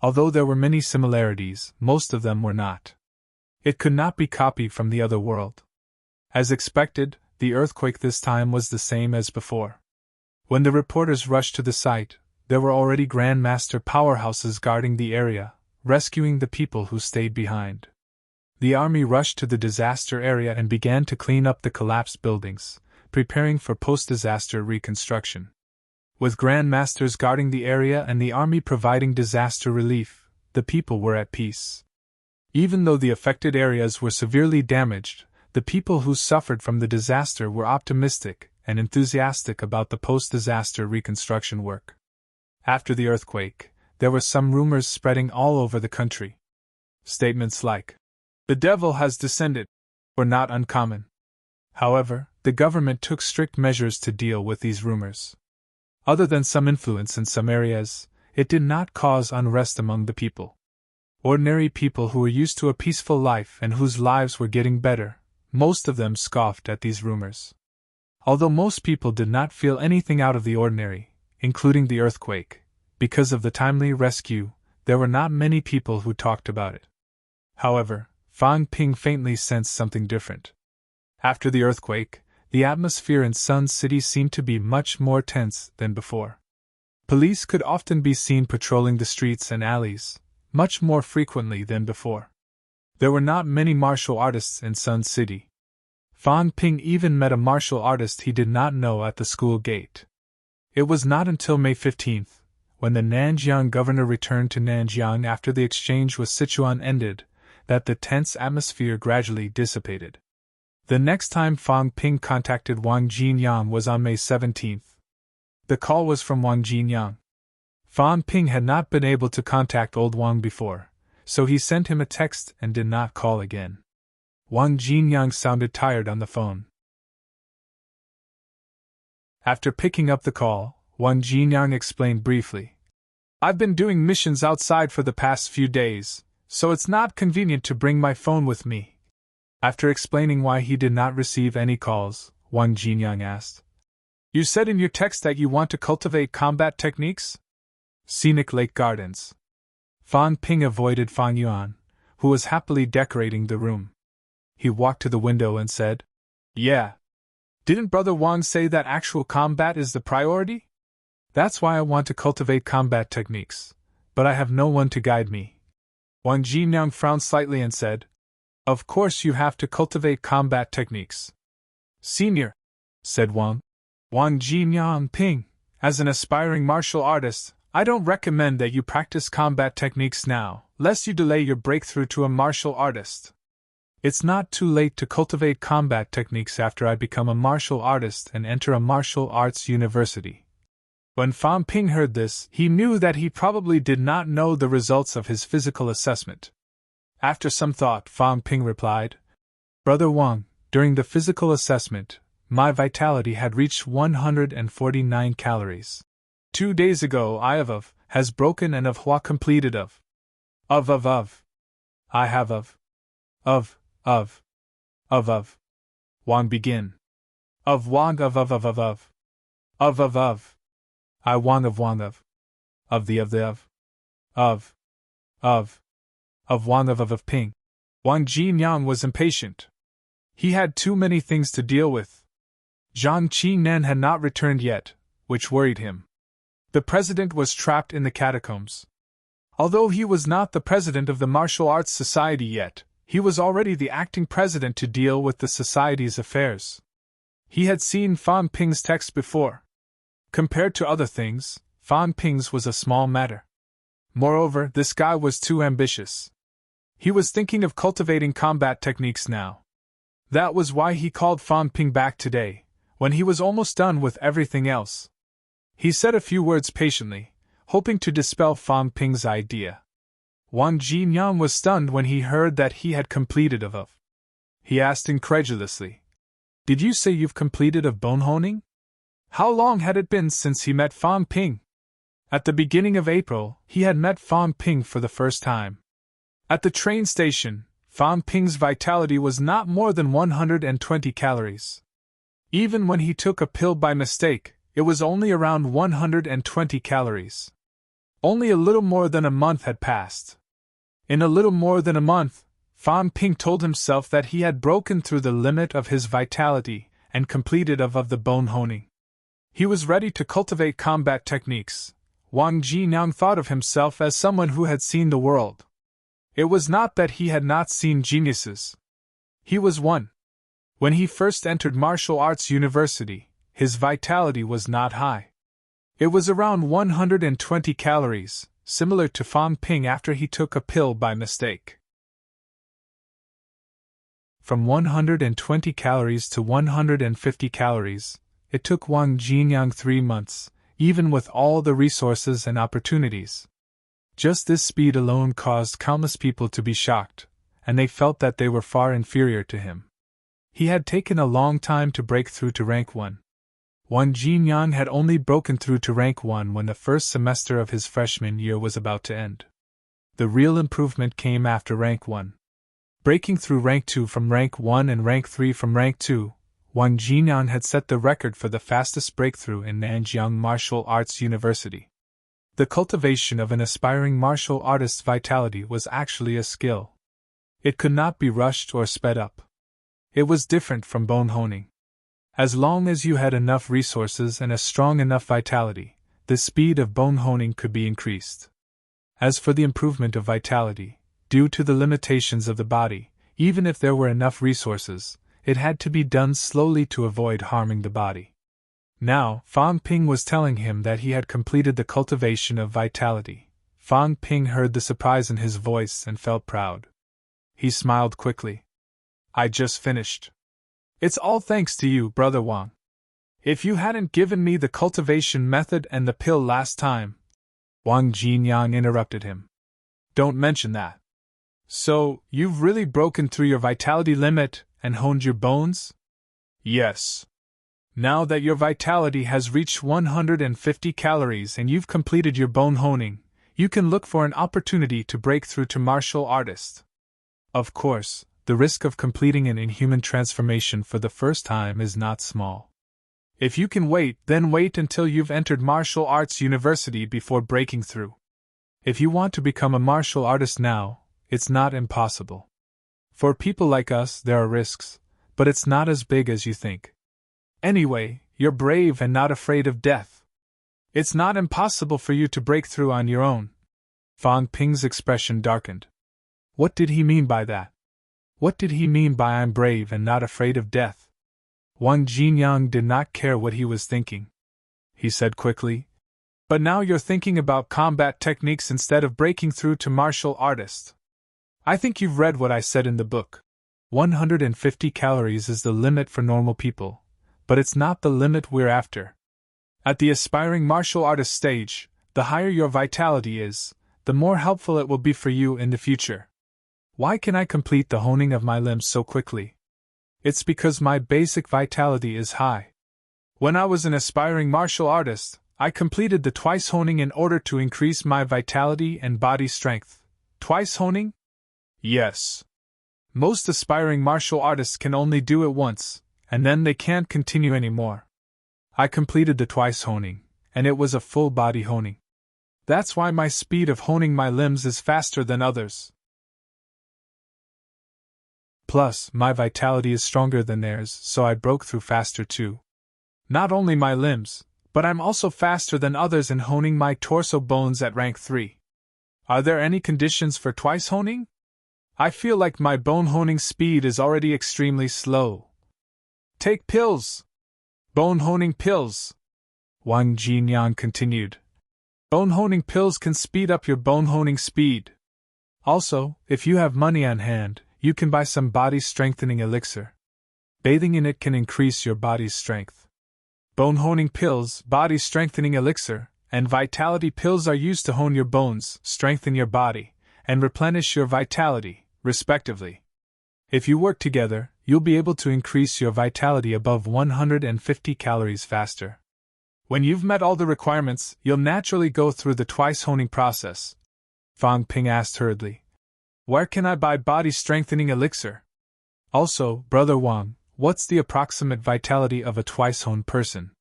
Although there were many similarities, most of them were not. It could not be copied from the other world. As expected, the earthquake this time was the same as before. When the reporters rushed to the site, there were already Grand Master powerhouses guarding the area, rescuing the people who stayed behind. The army rushed to the disaster area and began to clean up the collapsed buildings, preparing for post-disaster reconstruction. With Grand Masters guarding the area and the army providing disaster relief, the people were at peace. Even though the affected areas were severely damaged, the people who suffered from the disaster were optimistic and enthusiastic about the post-disaster reconstruction work. After the earthquake, there were some rumors spreading all over the country. Statements like, "The devil has descended," were not uncommon. However, the government took strict measures to deal with these rumors. Other than some influence in some areas, it did not cause unrest among the people. Ordinary people who were used to a peaceful life and whose lives were getting better, most of them scoffed at these rumors. Although most people did not feel anything out of the ordinary, including the earthquake, because of the timely rescue, there were not many people who talked about it. However, Fang Ping faintly sensed something different. After the earthquake, the atmosphere in Sun City seemed to be much more tense than before. Police could often be seen patrolling the streets and alleys, much more frequently than before. There were not many martial artists in Sun City. Fan Ping even met a martial artist he did not know at the school gate. It was not until May 15th, when the Nanjiang governor returned to Nanjiang after the exchange with Sichuan ended, that the tense atmosphere gradually dissipated. The next time Fan Ping contacted Wang Jinyang was on May 17th. The call was from Wang Jinyang. Fan Ping had not been able to contact old Wang before, so he sent him a text and did not call again. Wang Jinyang sounded tired on the phone. After picking up the call, Wang Jinyang explained briefly. "I've been doing missions outside for the past few days, so it's not convenient to bring my phone with me." After explaining why he did not receive any calls, Wang Jinyang asked, "You said in your text that you want to cultivate combat techniques?" Scenic Lake Gardens. Fan Ping avoided Fang Yuan, who was happily decorating the room. He walked to the window and said, "Yeah. Didn't Brother Wang say that actual combat is the priority? That's why I want to cultivate combat techniques, but I have no one to guide me." Wang Jinyang frowned slightly and said, "Of course you have to cultivate combat techniques." "Senior," said Wang Jinyang Ping, "as an aspiring martial artist, I don't recommend that you practice combat techniques now, lest you delay your breakthrough to a martial artist. It's not too late to cultivate combat techniques after I become a martial artist and enter a martial arts university." When Fan Ping heard this, he knew that he probably did not know the results of his physical assessment. After some thought, Fan Ping replied, "Brother Wang, during the physical assessment, my vitality had reached 149 calories. 2 days ago I has broken and of Hua completed of. I have of. Wang begin. Of Wang of. I Wang of Wang of. Of the of. Of Wang of Ping. Wang Jinyang was impatient. He had too many things to deal with. Zhang Qinan had not returned yet, which worried him. The president was trapped in the catacombs. Although he was not the president of the Martial Arts Society yet, he was already the acting president to deal with the society's affairs. He had seen Fan Ping's text before. Compared to other things, Fan Ping's was a small matter. Moreover, this guy was too ambitious. He was thinking of cultivating combat techniques now. That was why he called Fan Ping back today, when he was almost done with everything else. He said a few words patiently, hoping to dispel Fan Ping's idea. Wang Jinyang was stunned when he heard that he had completed of. He asked incredulously, "Did you say you've completed of bone honing?" How long had it been since he met Fan Ping? At the beginning of April, he had met Fan Ping for the first time. At the train station, Fan Ping's vitality was not more than 120 calories. Even when he took a pill by mistake, it was only around 120 calories. Only a little more than a month had passed. In a little more than a month, Fan Ping told himself that he had broken through the limit of his vitality and completed of the bone honing. He was ready to cultivate combat techniques. Wang Jinyang thought of himself as someone who had seen the world. It was not that he had not seen geniuses. He was one. When he first entered Martial Arts University, his vitality was not high. It was around 120 calories, similar to Fan Ping after he took a pill by mistake. From 120 calories to 150 calories, it took Wang Jinyang 3 months, even with all the resources and opportunities. Just this speed alone caused countless people to be shocked, and they felt that they were far inferior to him. He had taken a long time to break through to rank 1. Wang Jinyang had only broken through to rank 1 when the first semester of his freshman year was about to end. The real improvement came after rank 1. Breaking through rank 2 from rank 1 and rank 3 from rank 2, Wang Jinyang had set the record for the fastest breakthrough in Nanjiang Martial Arts University. The cultivation of an aspiring martial artist's vitality was actually a skill. It could not be rushed or sped up. It was different from bone honing. As long as you had enough resources and a strong enough vitality, the speed of bone honing could be increased. As for the improvement of vitality, due to the limitations of the body, even if there were enough resources, it had to be done slowly to avoid harming the body. Now, Fang Ping was telling him that he had completed the cultivation of vitality. Fang Ping heard the surprise in his voice and felt proud. He smiled quickly. I just finished. It's all thanks to you, Brother Wang. If you hadn't given me the cultivation method and the pill last time… Wang Jinyang interrupted him. Don't mention that. So, you've really broken through your vitality limit and honed your bones? Yes. Now that your vitality has reached 150 calories and you've completed your bone honing, you can look for an opportunity to break through to martial artist. Of course, the risk of completing an inhuman transformation for the first time is not small. If you can wait, then wait until you've entered martial arts university before breaking through. If you want to become a martial artist now, it's not impossible. For people like us, there are risks, but it's not as big as you think. Anyway, you're brave and not afraid of death. It's not impossible for you to break through on your own. Fang Ping's expression darkened. What did he mean by that? What did he mean by I'm brave and not afraid of death? Wang Jinyang did not care what he was thinking. He said quickly, but now you're thinking about combat techniques instead of breaking through to martial artist. I think you've read what I said in the book. 150 calories is the limit for normal people, but it's not the limit we're after. At the aspiring martial artist stage, the higher your vitality is, the more helpful it will be for you in the future. Why can I complete the honing of my limbs so quickly? It's because my basic vitality is high. When I was an aspiring martial artist, I completed the twice honing in order to increase my vitality and body strength. Twice honing? Yes. Most aspiring martial artists can only do it once, and then they can't continue anymore. I completed the twice honing, and it was a full body honing. That's why my speed of honing my limbs is faster than others. Plus, my vitality is stronger than theirs, so I broke through faster too. Not only my limbs, but I'm also faster than others in honing my torso bones at rank 3. Are there any conditions for twice honing? I feel like my bone honing speed is already extremely slow. Take pills! Bone honing pills! Wang Jinyang continued. Bone honing pills can speed up your bone honing speed. Also, if you have money on hand, you can buy some body strengthening elixir. Bathing in it can increase your body's strength. Bone honing pills, body strengthening elixir, and vitality pills are used to hone your bones, strengthen your body, and replenish your vitality, respectively. If you work together, you'll be able to increase your vitality above 150 calories faster. When you've met all the requirements, you'll naturally go through the twice honing process. Fang Ping asked hurriedly. Where can I buy body strengthening elixir? Also, Brother Wang, what's the approximate vitality of a twice honed person?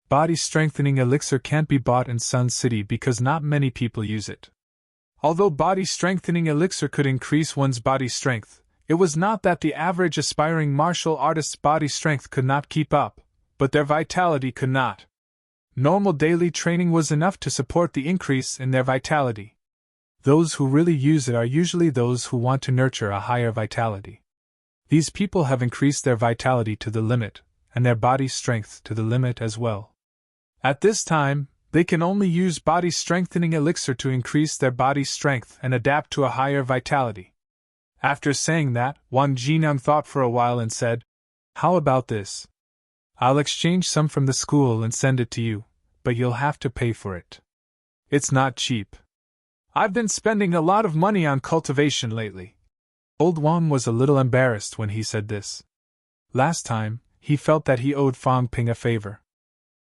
Body strengthening elixir can't be bought in Sun City because not many people use it. Although body strengthening elixir could increase one's body strength, it was not that the average aspiring martial artist's body strength could not keep up, but their vitality could not. Normal daily training was enough to support the increase in their vitality. Those who really use it are usually those who want to nurture a higher vitality. These people have increased their vitality to the limit, and their body strength to the limit as well. At this time, they can only use body strengthening elixir to increase their body strength and adapt to a higher vitality. After saying that, Wang Jinyang thought for a while and said, How about this? I'll exchange some from the school and send it to you, but you'll have to pay for it. It's not cheap. I've been spending a lot of money on cultivation lately. Old Wang was a little embarrassed when he said this. Last time, he felt that he owed Fang Ping a favor.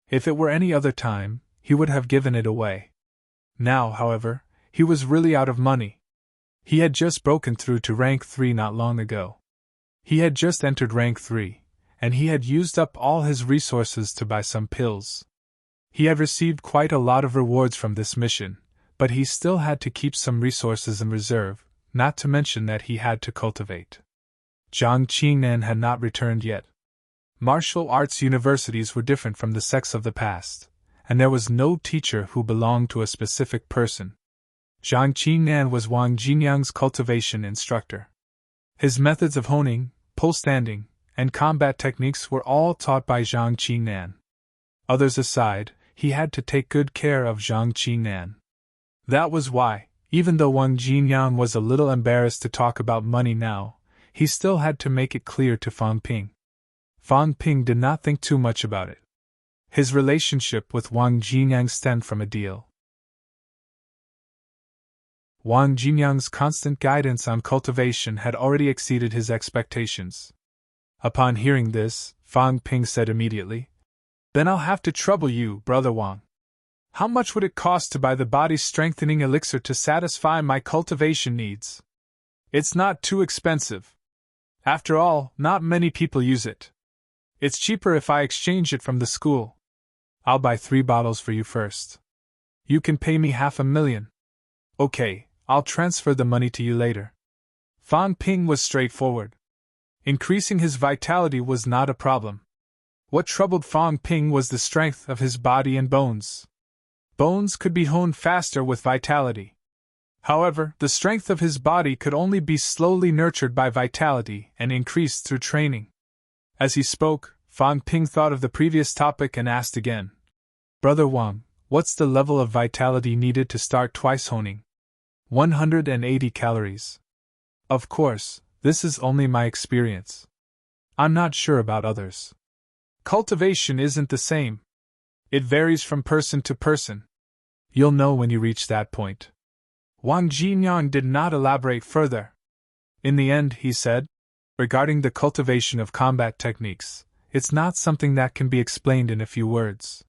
If it were any other time, he would have given it away. Now, however, he was really out of money. He had just broken through to rank 3 not long ago. He had just entered rank 3, and he had used up all his resources to buy some pills. He had received quite a lot of rewards from this mission, but he still had to keep some resources in reserve, not to mention that he had to cultivate. Jiang Qingnan had not returned yet. Martial arts universities were different from the sects of the past, and there was no teacher who belonged to a specific person. Zhang Qingnan was Wang Jinyang's cultivation instructor. His methods of honing, pole standing, and combat techniques were all taught by Zhang Qingnan. Others aside, he had to take good care of Zhang Qingnan. That was why, even though Wang Jinyang was a little embarrassed to talk about money now, he still had to make it clear to Fang Ping. Fang Ping did not think too much about it. His relationship with Wang Jinyang stemmed from a deal. Wang Jinyang's constant guidance on cultivation had already exceeded his expectations. Upon hearing this, Fang Ping said immediately, "Then I'll have to trouble you, Brother Wang. How much would it cost to buy the body-strengthening elixir to satisfy my cultivation needs? It's not too expensive. After all, not many people use it. It's cheaper if I exchange it from the school. I'll buy 3 bottles for you first. You can pay me 500,000. Okay, I'll transfer the money to you later." Fang Ping was straightforward. Increasing his vitality was not a problem. What troubled Fang Ping was the strength of his body and bones. Bones could be honed faster with vitality. However, the strength of his body could only be slowly nurtured by vitality and increased through training. As he spoke, Fang Ping thought of the previous topic and asked again, "Brother Wang, what's the level of vitality needed to start twice honing?" 180 calories. Of course, this is only my experience. I'm not sure about others. Cultivation isn't the same. It varies from person to person. You'll know when you reach that point. Wang Jinyang did not elaborate further. In the end, he said, "Regarding the cultivation of combat techniques, it's not something that can be explained in a few words.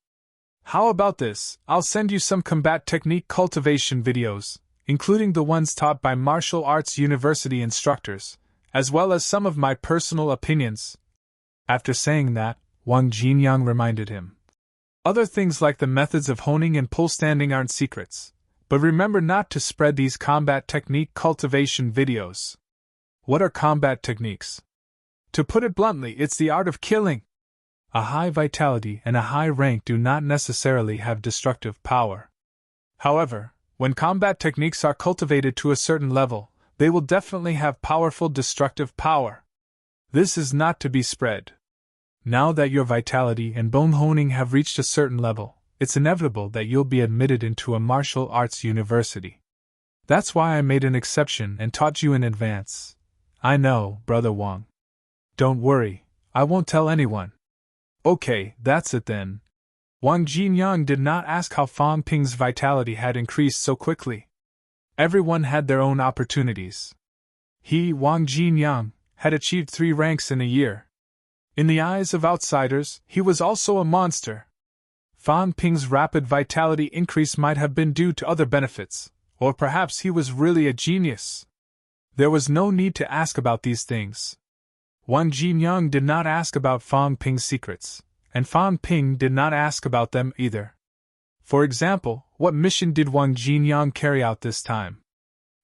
How about this? I'll send you some combat technique cultivation videos, including the ones taught by martial arts university instructors, as well as some of my personal opinions." After saying that, Wang Jinyang reminded him, "Other things like the methods of honing and pole standing aren't secrets, but remember not to spread these combat technique cultivation videos." What are combat techniques? To put it bluntly, it's the art of killing. A high vitality and a high rank do not necessarily have destructive power. However, when combat techniques are cultivated to a certain level, they will definitely have powerful destructive power. This is not to be spread. Now that your vitality and bone honing have reached a certain level, it's inevitable that you'll be admitted into a martial arts university. That's why I made an exception and taught you in advance. I know, Brother Wang. Don't worry, I won't tell anyone. Okay, that's it then. Wang Jinyang did not ask how Fang Ping's vitality had increased so quickly. Everyone had their own opportunities. He, Wang Jinyang, had achieved 3 ranks in a year. In the eyes of outsiders, he was also a monster. Fang Ping's rapid vitality increase might have been due to other benefits, or perhaps he was really a genius. There was no need to ask about these things. Wang Jinyang did not ask about Fang Ping's secrets, and Fang Ping did not ask about them either. For example, what mission did Wang Jinyang carry out this time?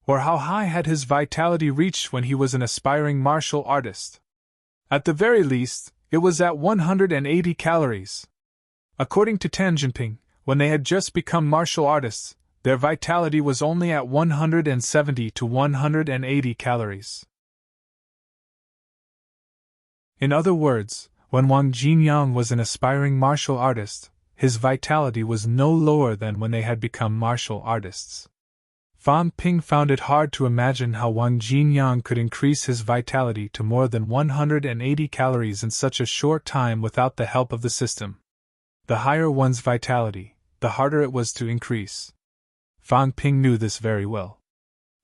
Or how high had his vitality reached when he was an aspiring martial artist? At the very least, it was at 180 calories. According to Tan Jinping, when they had just become martial artists, their vitality was only at 170 to 180 calories. In other words, when Wang Jinyang was an aspiring martial artist, his vitality was no lower than when they had become martial artists. Fang Ping found it hard to imagine how Wang Jinyang could increase his vitality to more than 180 calories in such a short time without the help of the system. The higher one's vitality, the harder it was to increase. Fang Ping knew this very well.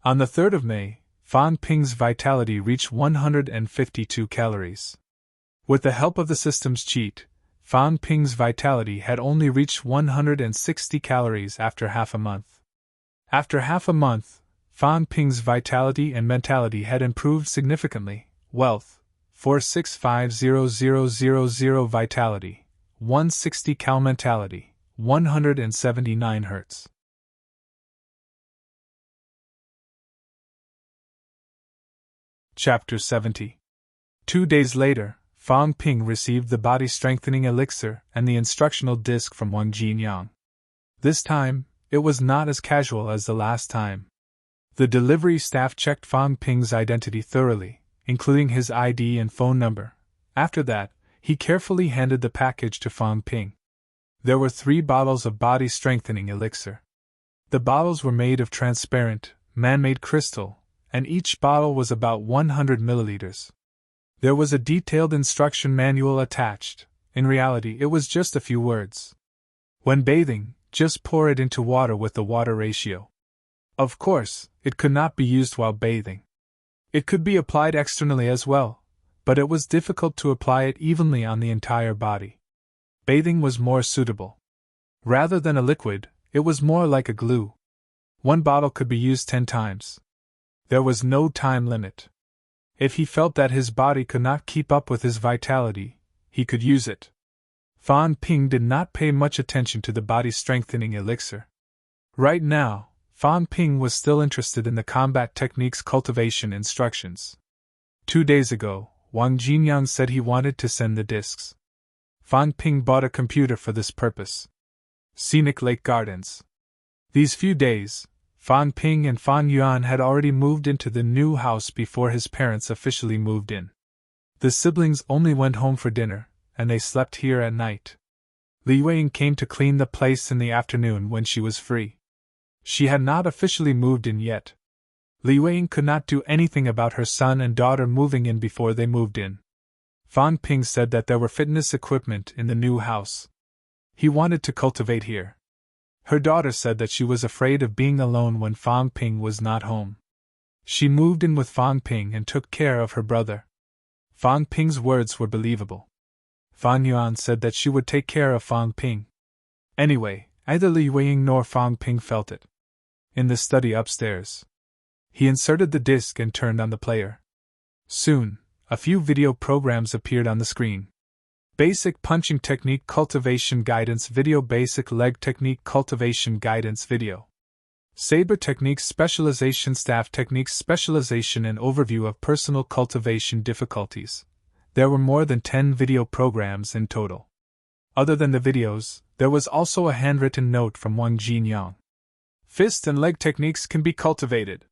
On the 3rd of May, Fang Ping's vitality reached 152 calories. With the help of the system's cheat, Fang Ping's vitality had only reached 160 calories after half a month. After half a month, Fang Ping's vitality and mentality had improved significantly. Wealth, 4650000 vitality, 160 cal mentality, 179 Hz. Chapter 70. 2 days later, Fang Ping received the body-strengthening elixir and the instructional disc from Wang Jinyang. This time, it was not as casual as the last time. The delivery staff checked Fang Ping's identity thoroughly, including his ID and phone number. After that, he carefully handed the package to Fang Ping. There were 3 bottles of body-strengthening elixir. The bottles were made of transparent, man-made crystal, and each bottle was about 100 milliliters. There was a detailed instruction manual attached. In reality, it was just a few words. When bathing, just pour it into water with the water ratio. Of course, it could not be used while bathing. It could be applied externally as well, but it was difficult to apply it evenly on the entire body. Bathing was more suitable. Rather than a liquid, it was more like a glue. 1 bottle could be used 10 times. There was no time limit. If he felt that his body could not keep up with his vitality, he could use it. Fan Ping did not pay much attention to the body-strengthening elixir. Right now, Fan Ping was still interested in the combat techniques cultivation instructions. 2 days ago, Wang Jinyang said he wanted to send the discs. Fan Ping bought a computer for this purpose. Scenic Lake Gardens. These few days, Fan Ping and Fan Yuan had already moved into the new house before his parents officially moved in. The siblings only went home for dinner, and they slept here at night. Li Weiying came to clean the place in the afternoon when she was free. She had not officially moved in yet. Li Weiying could not do anything about her son and daughter moving in before they moved in. Fan Ping said that there were fitness equipment in the new house. He wanted to cultivate here. Her daughter said that she was afraid of being alone when Fan Ping was not home. She moved in with Fan Ping and took care of her brother. Fan Ping's words were believable. Fan Yuan said that she would take care of Fan Ping. Anyway, neither Li Weiying nor Fan Ping felt it. In the study upstairs, he inserted the disc and turned on the player. Soon, a few video programs appeared on the screen. Basic punching technique cultivation guidance video. Basic leg technique cultivation guidance video. Saber techniques specialization. Staff techniques specialization and overview of personal cultivation difficulties. There were more than 10 video programs in total. Other than the videos, there was also a handwritten note from Wang Jinyang. Fist and leg techniques can be cultivated.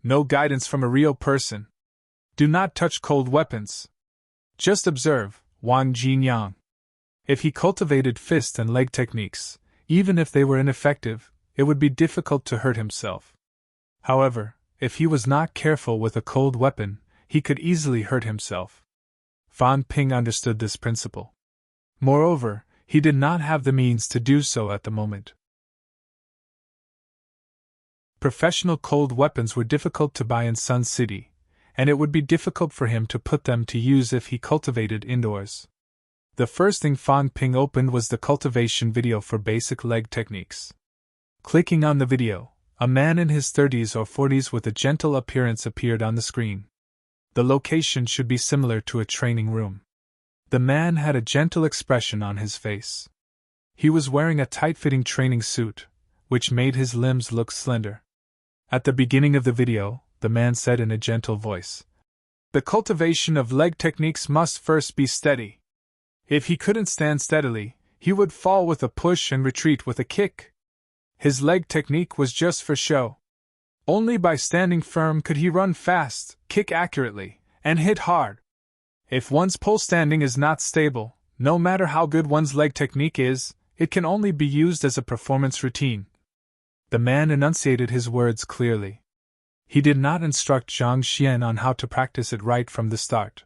No guidance from a real person. Do not touch cold weapons. Just observe, Wang Jinyang. If he cultivated fist and leg techniques, even if they were ineffective, it would be difficult to hurt himself. However, if he was not careful with a cold weapon, he could easily hurt himself. Fan Ping understood this principle. Moreover, he did not have the means to do so at the moment. Professional cold weapons were difficult to buy in Sun City, and it would be difficult for him to put them to use if he cultivated indoors. The first thing Fan Ping opened was the cultivation video for basic leg techniques. Clicking on the video, a man in his 30s or 40s with a gentle appearance appeared on the screen. The location should be similar to a training room. The man had a gentle expression on his face. He was wearing a tight-fitting training suit, which made his limbs look slender. At the beginning of the video, the man said in a gentle voice, "The cultivation of leg techniques must first be steady. If he couldn't stand steadily, he would fall with a push and retreat with a kick. His leg technique was just for show. Only by standing firm could he run fast, kick accurately, and hit hard. If one's pole standing is not stable, no matter how good one's leg technique is, it can only be used as a performance routine." The man enunciated his words clearly. He did not instruct Zhang Xian on how to practice it right from the start.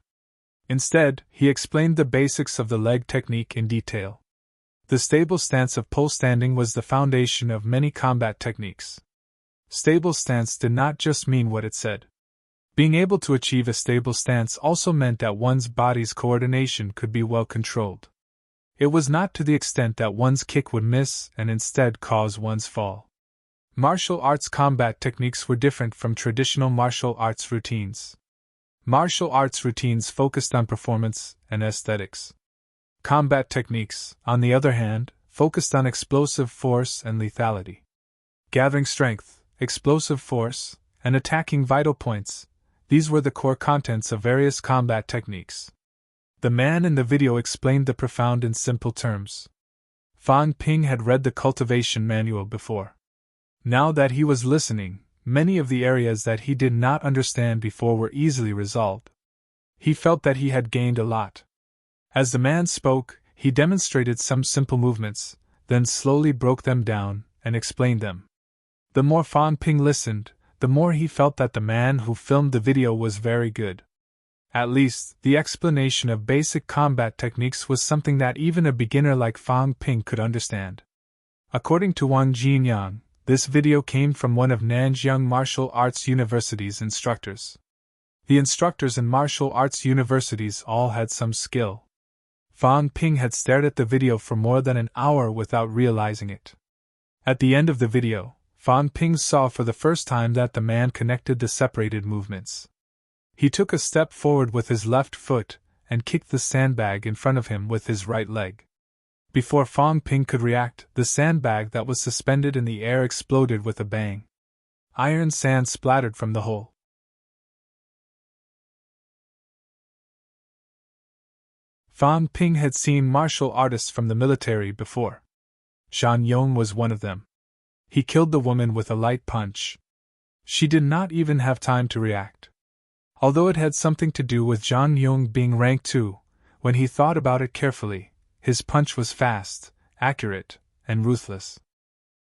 Instead, he explained the basics of the leg technique in detail. The stable stance of pole standing was the foundation of many combat techniques. Stable stance did not just mean what it said. Being able to achieve a stable stance also meant that one's body's coordination could be well controlled. It was not to the extent that one's kick would miss and instead cause one's fall. Martial arts combat techniques were different from traditional martial arts routines. Martial arts routines focused on performance and aesthetics. Combat techniques, on the other hand, focused on explosive force and lethality. Gathering strength, explosive force, and attacking vital points, these were the core contents of various combat techniques. The man in the video explained the profound in simple terms. Fan Ping had read the cultivation manual before. Now that he was listening, many of the areas that he did not understand before were easily resolved. He felt that he had gained a lot. As the man spoke, he demonstrated some simple movements, then slowly broke them down and explained them. The more Fan Ping listened, the more he felt that the man who filmed the video was very good. At least, the explanation of basic combat techniques was something that even a beginner like Fan Ping could understand. According to Wang Jinyang, this video came from one of Nanjing Martial Arts University's instructors. The instructors in martial arts universities all had some skill. Fan Ping had stared at the video for more than an hour without realizing it. At the end of the video, Fan Ping saw for the first time that the man connected the separated movements. He took a step forward with his left foot and kicked the sandbag in front of him with his right leg. Before Fan Ping could react, the sandbag that was suspended in the air exploded with a bang. Iron sand splattered from the hole. Fan Ping had seen martial artists from the military before. Shan Yong was one of them. He killed the woman with a light punch. She did not even have time to react. Although it had something to do with Zhang Yong being rank 2, when he thought about it carefully, his punch was fast, accurate, and ruthless.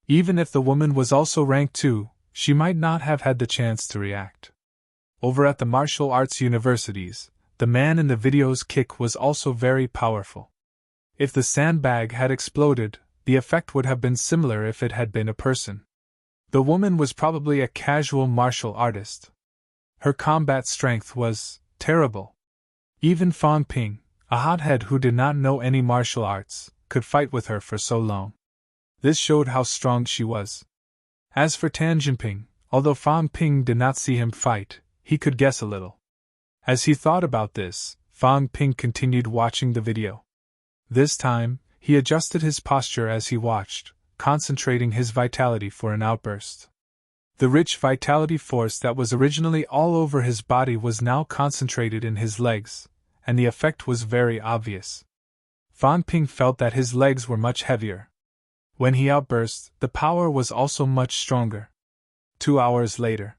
Even if the woman was also rank 2, she might not have had the chance to react. Over at the martial arts universities, the man in the video's kick was also very powerful. If the sandbag had exploded, the effect would have been similar if it had been a person. The woman was probably a casual martial artist. Her combat strength was terrible. Even Fan Ping, a hothead who did not know any martial arts, could fight with her for so long. This showed how strong she was. As for Tan Jinping, although Fan Ping did not see him fight, he could guess a little. As he thought about this, Fan Ping continued watching the video. This time, he adjusted his posture as he watched, concentrating his vitality for an outburst. The rich vitality force that was originally all over his body was now concentrated in his legs, and the effect was very obvious. Fan Ping felt that his legs were much heavier. When he outburst, the power was also much stronger. 2 hours later.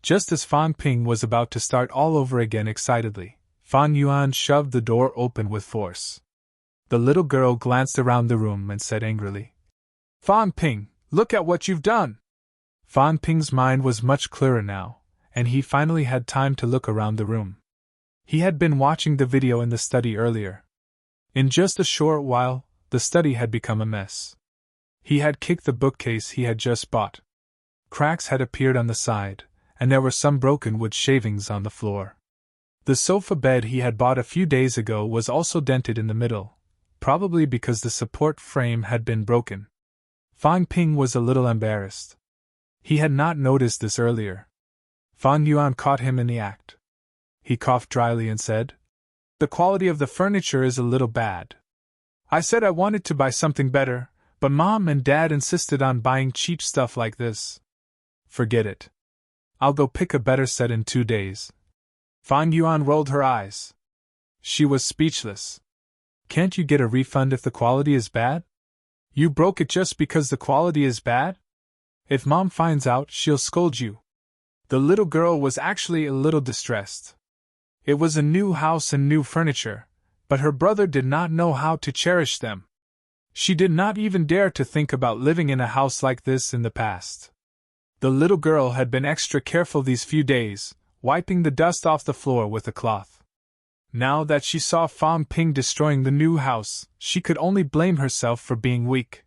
Just as Fan Ping was about to start all over again excitedly, Fan Yuan shoved the door open with force. The little girl glanced around the room and said angrily, "Fan Ping, look at what you've done!" Fan Ping's mind was much clearer now, and he finally had time to look around the room. He had been watching the video in the study earlier. In just a short while, the study had become a mess. He had kicked the bookcase he had just bought. Cracks had appeared on the side, and there were some broken wood shavings on the floor. The sofa bed he had bought a few days ago was also dented in the middle, probably because the support frame had been broken. Fan Ping was a little embarrassed. He had not noticed this earlier. Fan Yuan caught him in the act. He coughed dryly and said, "The quality of the furniture is a little bad. I said I wanted to buy something better, but Mom and Dad insisted on buying cheap stuff like this. Forget it. I'll go pick a better set in 2 days." Fan Yuan rolled her eyes. She was speechless. "Can't you get a refund if the quality is bad? You broke it just because the quality is bad? If Mom finds out, she'll scold you." The little girl was actually a little distressed. It was a new house and new furniture, but her brother did not know how to cherish them. She did not even dare to think about living in a house like this in the past. The little girl had been extra careful these few days, wiping the dust off the floor with a cloth. Now that she saw Fan Ping destroying the new house, she could only blame herself for being weak.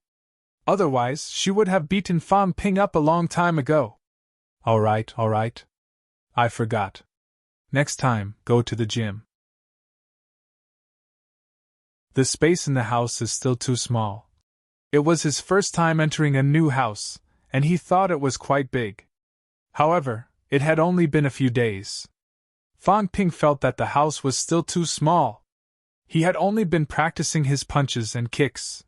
Otherwise, she would have beaten Fan Ping up a long time ago. All right. I forgot. Next time, go to the gym. The space in the house is still too small. It was his first time entering a new house, and he thought it was quite big. However, it had only been a few days. Fan Ping felt that the house was still too small. He had only been practicing his punches and kicks.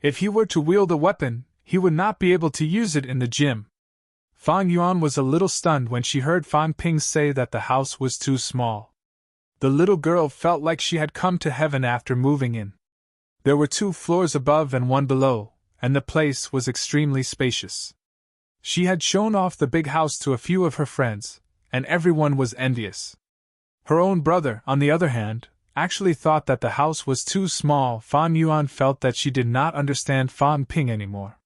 If he were to wield a weapon, he would not be able to use it in the gym. Fan Yuan was a little stunned when she heard Fan Ping say that the house was too small. The little girl felt like she had come to heaven after moving in. There were 2 floors above and 1 below, and the place was extremely spacious. She had shown off the big house to a few of her friends, and everyone was envious. Her own brother, on the other hand, actually thought that the house was too small. Fan Yuan felt that she did not understand Fan Ping anymore.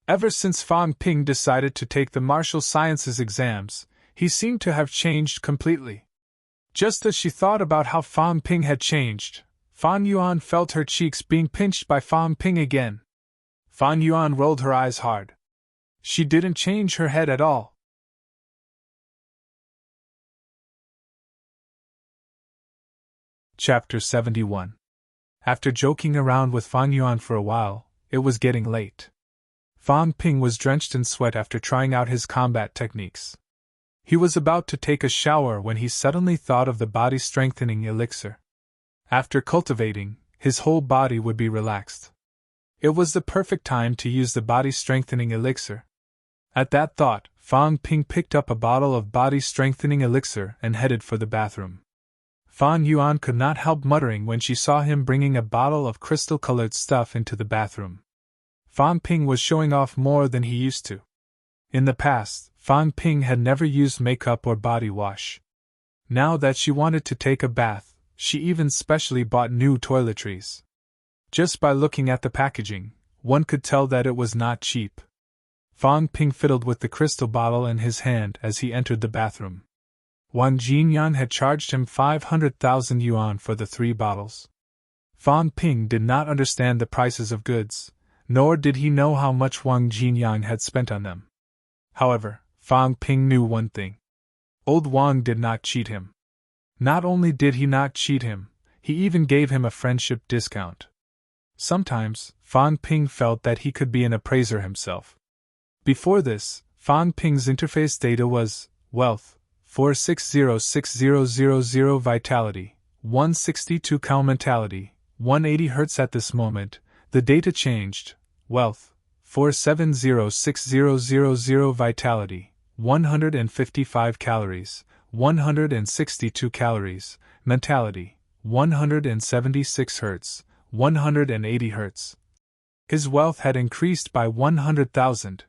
Ever since Fan Ping decided to take the martial sciences exams, he seemed to have changed completely. Just as she thought about how Fan Ping had changed, Fan Yuan felt her cheeks being pinched by Fan Ping again. Fan Yuan rolled her eyes hard. She didn't change her head at all. Chapter 71. After joking around with Fan Yuan for a while, it was getting late. Fan Ping was drenched in sweat after trying out his combat techniques. He was about to take a shower when he suddenly thought of the body-strengthening elixir. After cultivating, his whole body would be relaxed. It was the perfect time to use the body-strengthening elixir. At that thought, Fan Ping picked up a bottle of body-strengthening elixir and headed for the bathroom. Fan Yuan could not help muttering when she saw him bringing a bottle of crystal-colored stuff into the bathroom. Fan Ping was showing off more than he used to. In the past, Fan Ping had never used makeup or body wash. Now that she wanted to take a bath, she even specially bought new toiletries. Just by looking at the packaging, one could tell that it was not cheap. Fan Ping fiddled with the crystal bottle in his hand as he entered the bathroom. Wang Jinyan had charged him 500,000 yuan for the 3 bottles. Fan Ping did not understand the prices of goods, nor did he know how much Wang Jinyan had spent on them. However, Fan Ping knew one thing. Old Wang did not cheat him. Not only did he not cheat him, he even gave him a friendship discount. Sometimes, Fan Ping felt that he could be an appraiser himself. Before this, Fan Ping's interface data was wealth, 4606000 vitality, 162 cal mentality, 180 Hz. At this moment, the data changed. Wealth, 4706000 vitality, 155 calories, 162 calories, mentality, 176 Hz, 180 Hz. His wealth had increased by 100,000.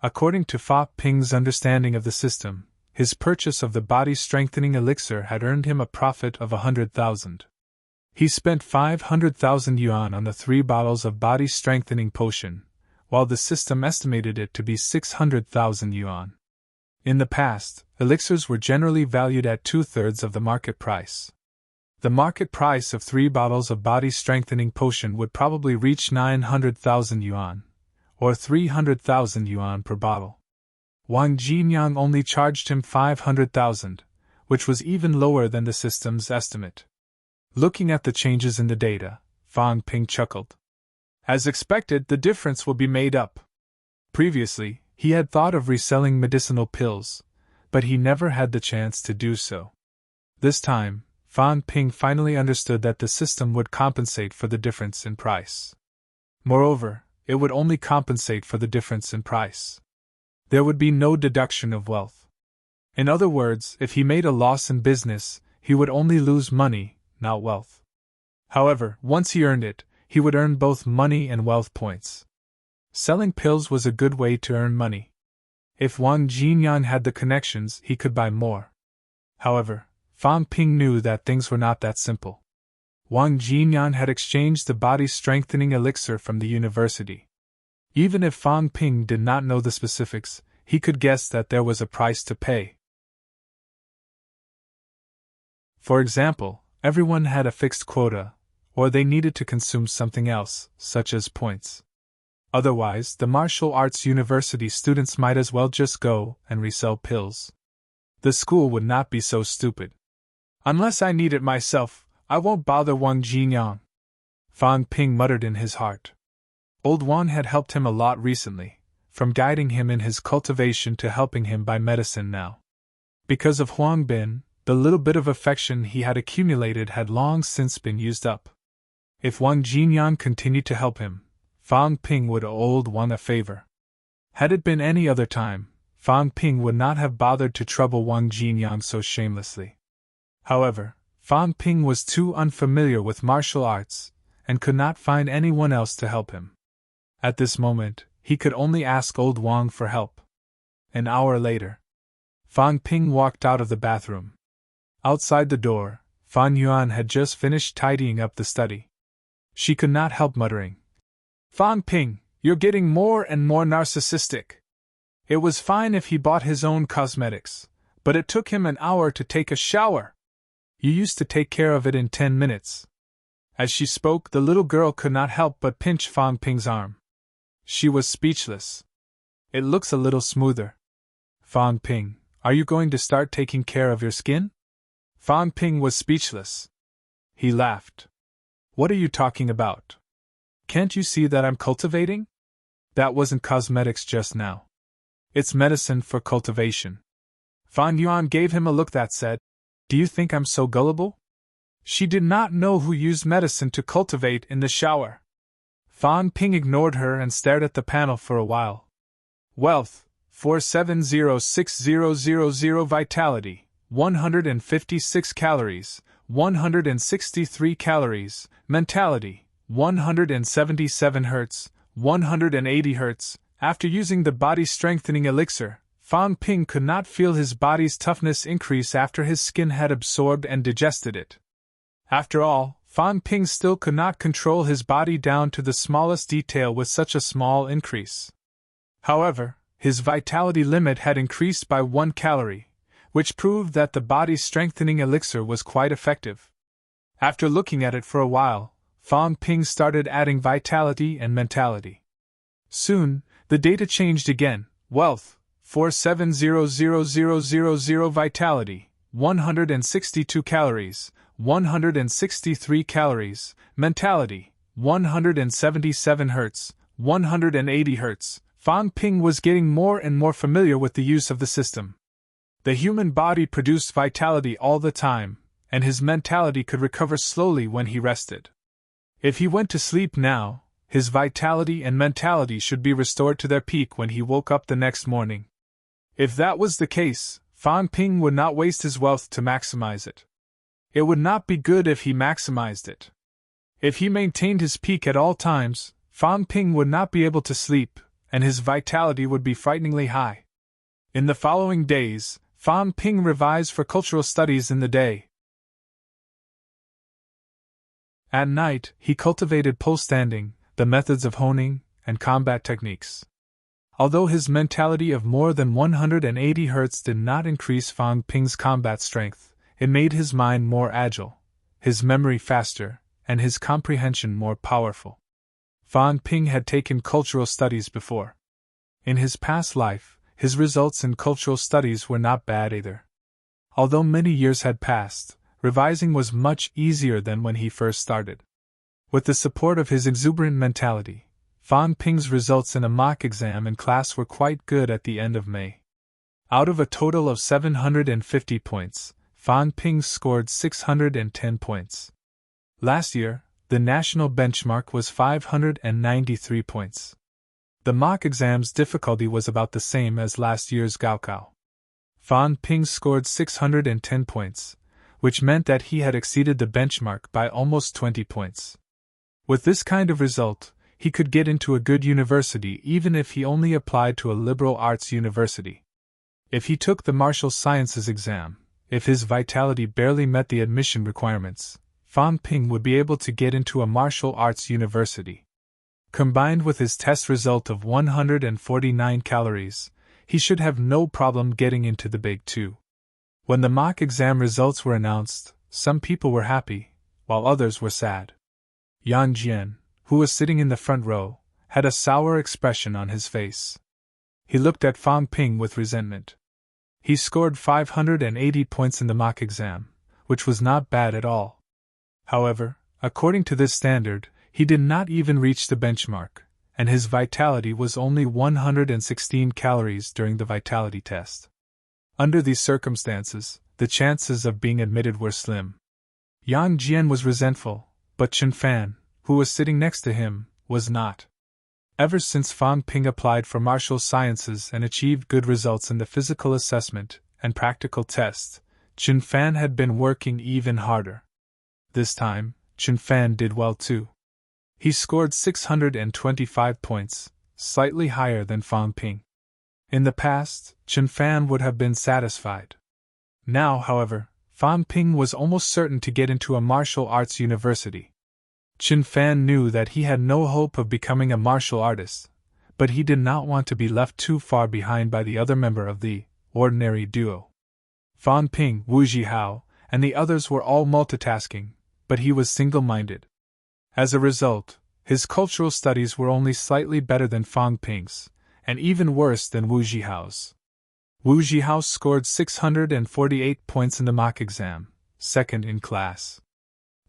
According to Fa Ping's understanding of the system, his purchase of the body-strengthening elixir had earned him a profit of 100,000. He spent 500,000 yuan on the 3 bottles of body-strengthening potion, while the system estimated it to be 600,000 yuan. In the past, elixirs were generally valued at 2/3 of the market price. The market price of 3 bottles of body-strengthening potion would probably reach 900,000 yuan, or 300,000 yuan per bottle. Wang Jinyang only charged him 500,000, which was even lower than the system's estimate. Looking at the changes in the data, Fan Ping chuckled. As expected, the difference will be made up. Previously, he had thought of reselling medicinal pills, but he never had the chance to do so. This time, Fan Ping finally understood that the system would compensate for the difference in price. Moreover, it would only compensate for the difference in price. There would be no deduction of wealth. In other words, if he made a loss in business, he would only lose money, not wealth. However, once he earned it, he would earn both money and wealth points. Selling pills was a good way to earn money. If Wang Jinyan had the connections, he could buy more. However, Fan Ping knew that things were not that simple. Wang Jinyan had exchanged the body-strengthening elixir from the university. Even if Fan Ping did not know the specifics, he could guess that there was a price to pay. For example, everyone had a fixed quota, or they needed to consume something else, such as points. Otherwise, the martial arts university students might as well just go and resell pills. The school would not be so stupid. Unless I need it myself, I won't bother Wang Jinyang. Fan Ping muttered in his heart. Old Wang had helped him a lot recently, from guiding him in his cultivation to helping him buy medicine now. Because of Huang Bin, the little bit of affection he had accumulated had long since been used up. If Wang Jinyan continued to help him, Fan Ping would owe Old Wang a favor. Had it been any other time, Fan Ping would not have bothered to trouble Wang Jinyan so shamelessly. However, Fan Ping was too unfamiliar with martial arts, and could not find anyone else to help him. At this moment, he could only ask old Wang for help. An hour later, Fan Ping walked out of the bathroom. Outside the door, Fan Yuan had just finished tidying up the study. She could not help muttering, "Fan Ping, you're getting more and more narcissistic. It was fine if he bought his own cosmetics, but it took him an hour to take a shower. You used to take care of it in 10 minutes. As she spoke, the little girl could not help but pinch Fan Ping's arm. She was speechless. "It looks a little smoother. Fan Ping, are you going to start taking care of your skin?" Fan Ping was speechless. He laughed. "What are you talking about? Can't you see that I'm cultivating? That wasn't cosmetics just now. It's medicine for cultivation." Fan Yuan gave him a look that said, "Do you think I'm so gullible?" She did not know who used medicine to cultivate in the shower. Fan Ping ignored her and stared at the panel for a while. Wealth, 4706000 vitality, 156 calories, 163 calories, mentality, 177 Hz, 180 Hz. After using the body-strengthening elixir, Fan Ping could not feel his body's toughness increase after his skin had absorbed and digested it. After all, Fan Ping still could not control his body down to the smallest detail with such a small increase. However, his vitality limit had increased by 1 calorie, which proved that the body-strengthening elixir was quite effective. After looking at it for a while, Fan Ping started adding vitality and mentality. Soon, the data changed again. Wealth, 4700000 vitality, 162 calories, 163 calories, mentality, 177 Hz, 180 Hz. Fan Ping was getting more and more familiar with the use of the system. The human body produced vitality all the time, and his mentality could recover slowly when he rested. If he went to sleep now, his vitality and mentality should be restored to their peak when he woke up the next morning. If that was the case, Fan Ping would not waste his wealth to maximize it. It would not be good if he maximized it. If he maintained his peak at all times, Fan Ping would not be able to sleep, and his vitality would be frighteningly high. In the following days, Fan Ping revised for cultural studies in the day. At night, he cultivated pole standing, the methods of honing, and combat techniques. Although his mentality of more than 180 Hz did not increase Fan Ping's combat strength, it made his mind more agile, his memory faster, and his comprehension more powerful. Fan Ping had taken cultural studies before. In his past life, his results in cultural studies were not bad either. Although many years had passed, revising was much easier than when he first started. With the support of his exuberant mentality, Fan Ping's results in a mock exam in class were quite good at the end of May. Out of a total of 750 points, Fan Ping scored 610 points. Last year, the national benchmark was 593 points. The mock exam's difficulty was about the same as last year's Gaokao. Fan Ping scored 610 points, which meant that he had exceeded the benchmark by almost 20 points. With this kind of result, he could get into a good university even if he only applied to a liberal arts university. If he took the martial sciences exam, if his vitality barely met the admission requirements, Fan Ping would be able to get into a martial arts university. Combined with his test result of 149 calories, he should have no problem getting into the Big Two. When the mock exam results were announced, some people were happy, while others were sad. Yang Jian, who was sitting in the front row, had a sour expression on his face. He looked at Fan Ping with resentment. He scored 580 points in the mock exam, which was not bad at all. However, according to this standard, he did not even reach the benchmark, and his vitality was only 116 calories during the vitality test. Under these circumstances, the chances of being admitted were slim. Yang Jian was resentful, but Chen Fan, who was sitting next to him, was not. Ever since Fan Ping applied for martial sciences and achieved good results in the physical assessment and practical test, Chen Fan had been working even harder. This time, Chen Fan did well too. He scored 625 points, slightly higher than Fan Ping. In the past, Chen Fan would have been satisfied. Now, however, Fan Ping was almost certain to get into a martial arts university. Chen Fan knew that he had no hope of becoming a martial artist, but he did not want to be left too far behind by the other member of the ordinary duo. Fan Ping, Wu Zhihao, and the others were all multitasking, but he was single-minded. As a result, his cultural studies were only slightly better than Fan Ping's, and even worse than Wu Zhihao's. Wu Zhihao scored 648 points in the mock exam, second in class.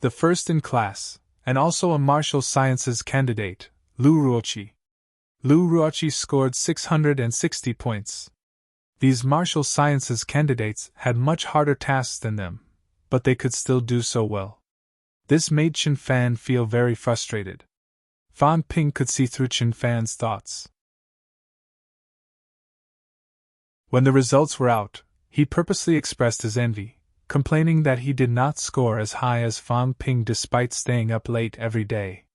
The first in class, and also a martial sciences candidate, Lu Ruoqi. Lu Ruoqi scored 660 points. These martial sciences candidates had much harder tasks than them, but they could still do so well. This made Chen Fan feel very frustrated. Fan Ping could see through Chen Fan's thoughts. When the results were out, he purposely expressed his envy, complaining that he did not score as high as Fan Ping despite staying up late every day.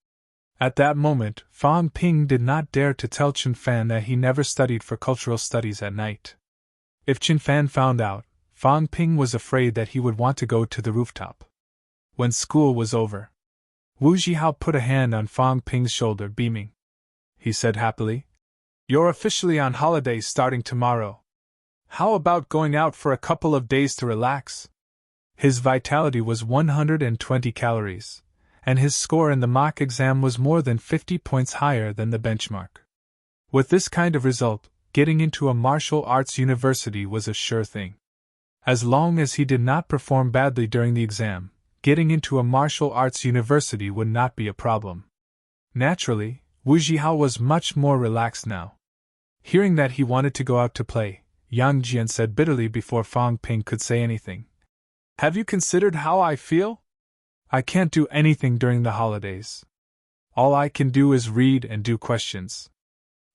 At that moment, Fan Ping did not dare to tell Chen Fan that he never studied for cultural studies at night. If Chen Fan found out, Fan Ping was afraid that he would want to go to the rooftop. When school was over, Wu Zhihao put a hand on Fan Ping's shoulder, beaming. He said happily, "You're officially on holiday starting tomorrow. How about going out for a couple of days to relax?" His vitality was 120 calories, and his score in the mock exam was more than 50 points higher than the benchmark. With this kind of result, getting into a martial arts university was a sure thing. As long as he did not perform badly during the exam, getting into a martial arts university would not be a problem. Naturally, Wu Zhihao was much more relaxed now. Hearing that he wanted to go out to play, Yang Jian said bitterly before Fan Ping could say anything, "Have you considered how I feel? I can't do anything during the holidays. All I can do is read and do questions."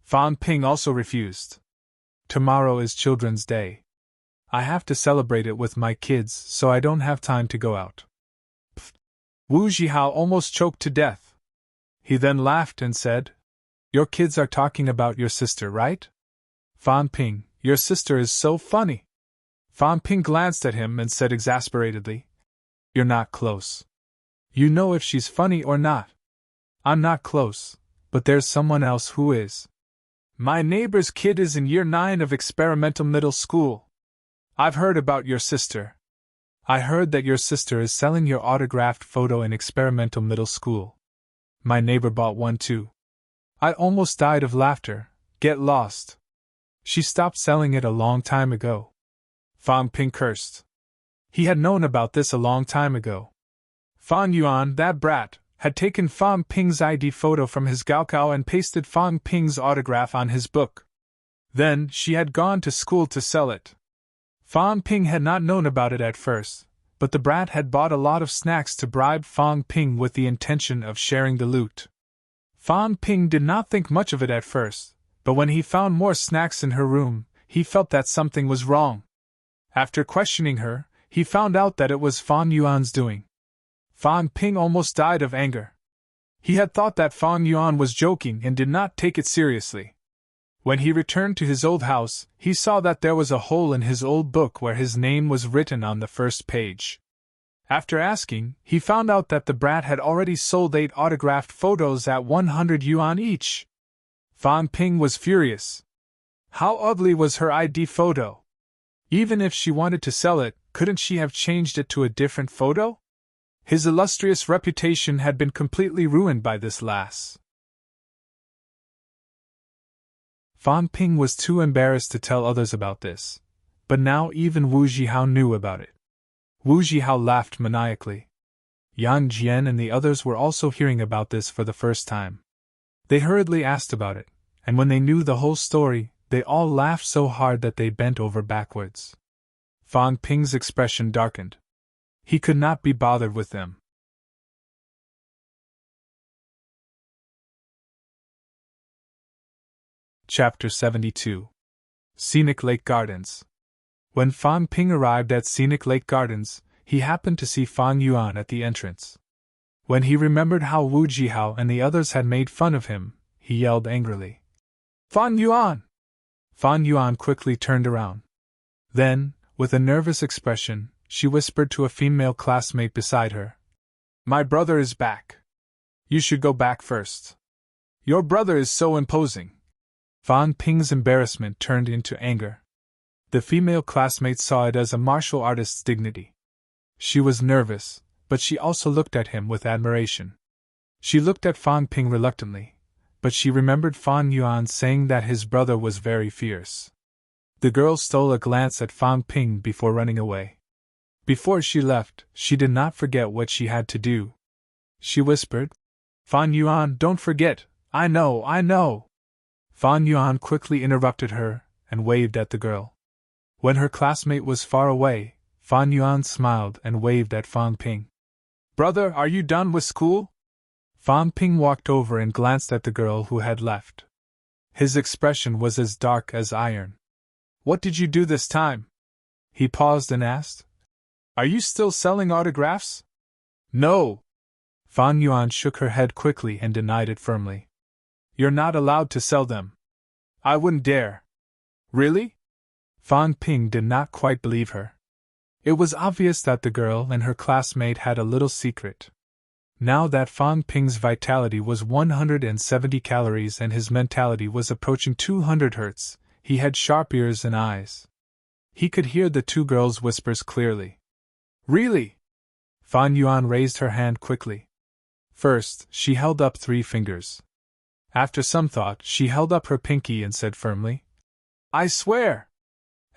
Fan Ping also refused. "Tomorrow is Children's Day. I have to celebrate it with my kids, so I don't have time to go out." Pfft. Wu Zhihao almost choked to death. He then laughed and said, "Your kids are talking about your sister, right? Fan Ping, your sister is so funny." Fan Ping glanced at him and said exasperatedly, "You're not close. You know if she's funny or not." "I'm not close, but there's someone else who is. My neighbor's kid is in year 9 of experimental middle school. I've heard about your sister. I heard that your sister is selling your autographed photo in experimental middle school. My neighbor bought one too." I almost died of laughter. Get lost. She stopped selling it a long time ago. Fan Ping cursed. He had known about this a long time ago. Fan Yuan, that brat, had taken Fan Ping's ID photo from his gaokao and pasted Fan Ping's autograph on his book. Then, she had gone to school to sell it. Fan Ping had not known about it at first, but the brat had bought a lot of snacks to bribe Fan Ping with the intention of sharing the loot. Fan Ping did not think much of it at first, but when he found more snacks in her room, he felt that something was wrong. After questioning her, he found out that it was Fan Yuan's doing. Fan Ping almost died of anger. He had thought that Fan Yuan was joking and did not take it seriously. When he returned to his old house, he saw that there was a hole in his old book where his name was written on the first page. After asking, he found out that the brat had already sold 8 autographed photos at 100 yuan each. Fan Ping was furious. How ugly was her ID photo? Even if she wanted to sell it, couldn't she have changed it to a different photo? His illustrious reputation had been completely ruined by this lass. Fan Ping was too embarrassed to tell others about this, but now even Wu Zhihao knew about it. Wu Zhihao laughed maniacally. Yang Jian and the others were also hearing about this for the first time. They hurriedly asked about it, and when they knew the whole story, they all laughed so hard that they bent over backwards. Fan Ping's expression darkened. He could not be bothered with them. Chapter 72. Scenic Lake Gardens. When Fan Ping arrived at Scenic Lake Gardens, he happened to see Fan Yuan at the entrance. When he remembered how Wu Jihao and the others had made fun of him, he yelled angrily, "Fan Yuan!" Fan Yuan quickly turned around. Then, with a nervous expression, she whispered to a female classmate beside her, "My brother is back. You should go back first. Your brother is so imposing." Fan Ping's embarrassment turned into anger. The female classmate saw it as a martial artist's dignity. She was nervous, but she also looked at him with admiration. She looked at Fan Ping reluctantly, but she remembered Fan Yuan saying that his brother was very fierce. The girl stole a glance at Fan Ping before running away. Before she left, she did not forget what she had to do. She whispered, "Fan Yuan, don't forget, I know. Fan Yuan quickly interrupted her and waved at the girl. When her classmate was far away, Fan Yuan smiled and waved at Fan Ping. "Brother, are you done with school?" Fan Ping walked over and glanced at the girl who had left. His expression was as dark as iron. "What did you do this time?" He paused and asked. "Are you still selling autographs?" "No." Fan Yuan shook her head quickly and denied it firmly. "You're not allowed to sell them." "I wouldn't dare." "Really?" Fan Ping did not quite believe her. It was obvious that the girl and her classmate had a little secret. Now that Fan Ping's vitality was 170 calories and his mentality was approaching 200 hertz, he had sharp ears and eyes. He could hear the two girls' whispers clearly. "Really?" Fan Yuan raised her hand quickly. First, she held up 3 fingers. After some thought, she held up her pinky and said firmly, "I swear!"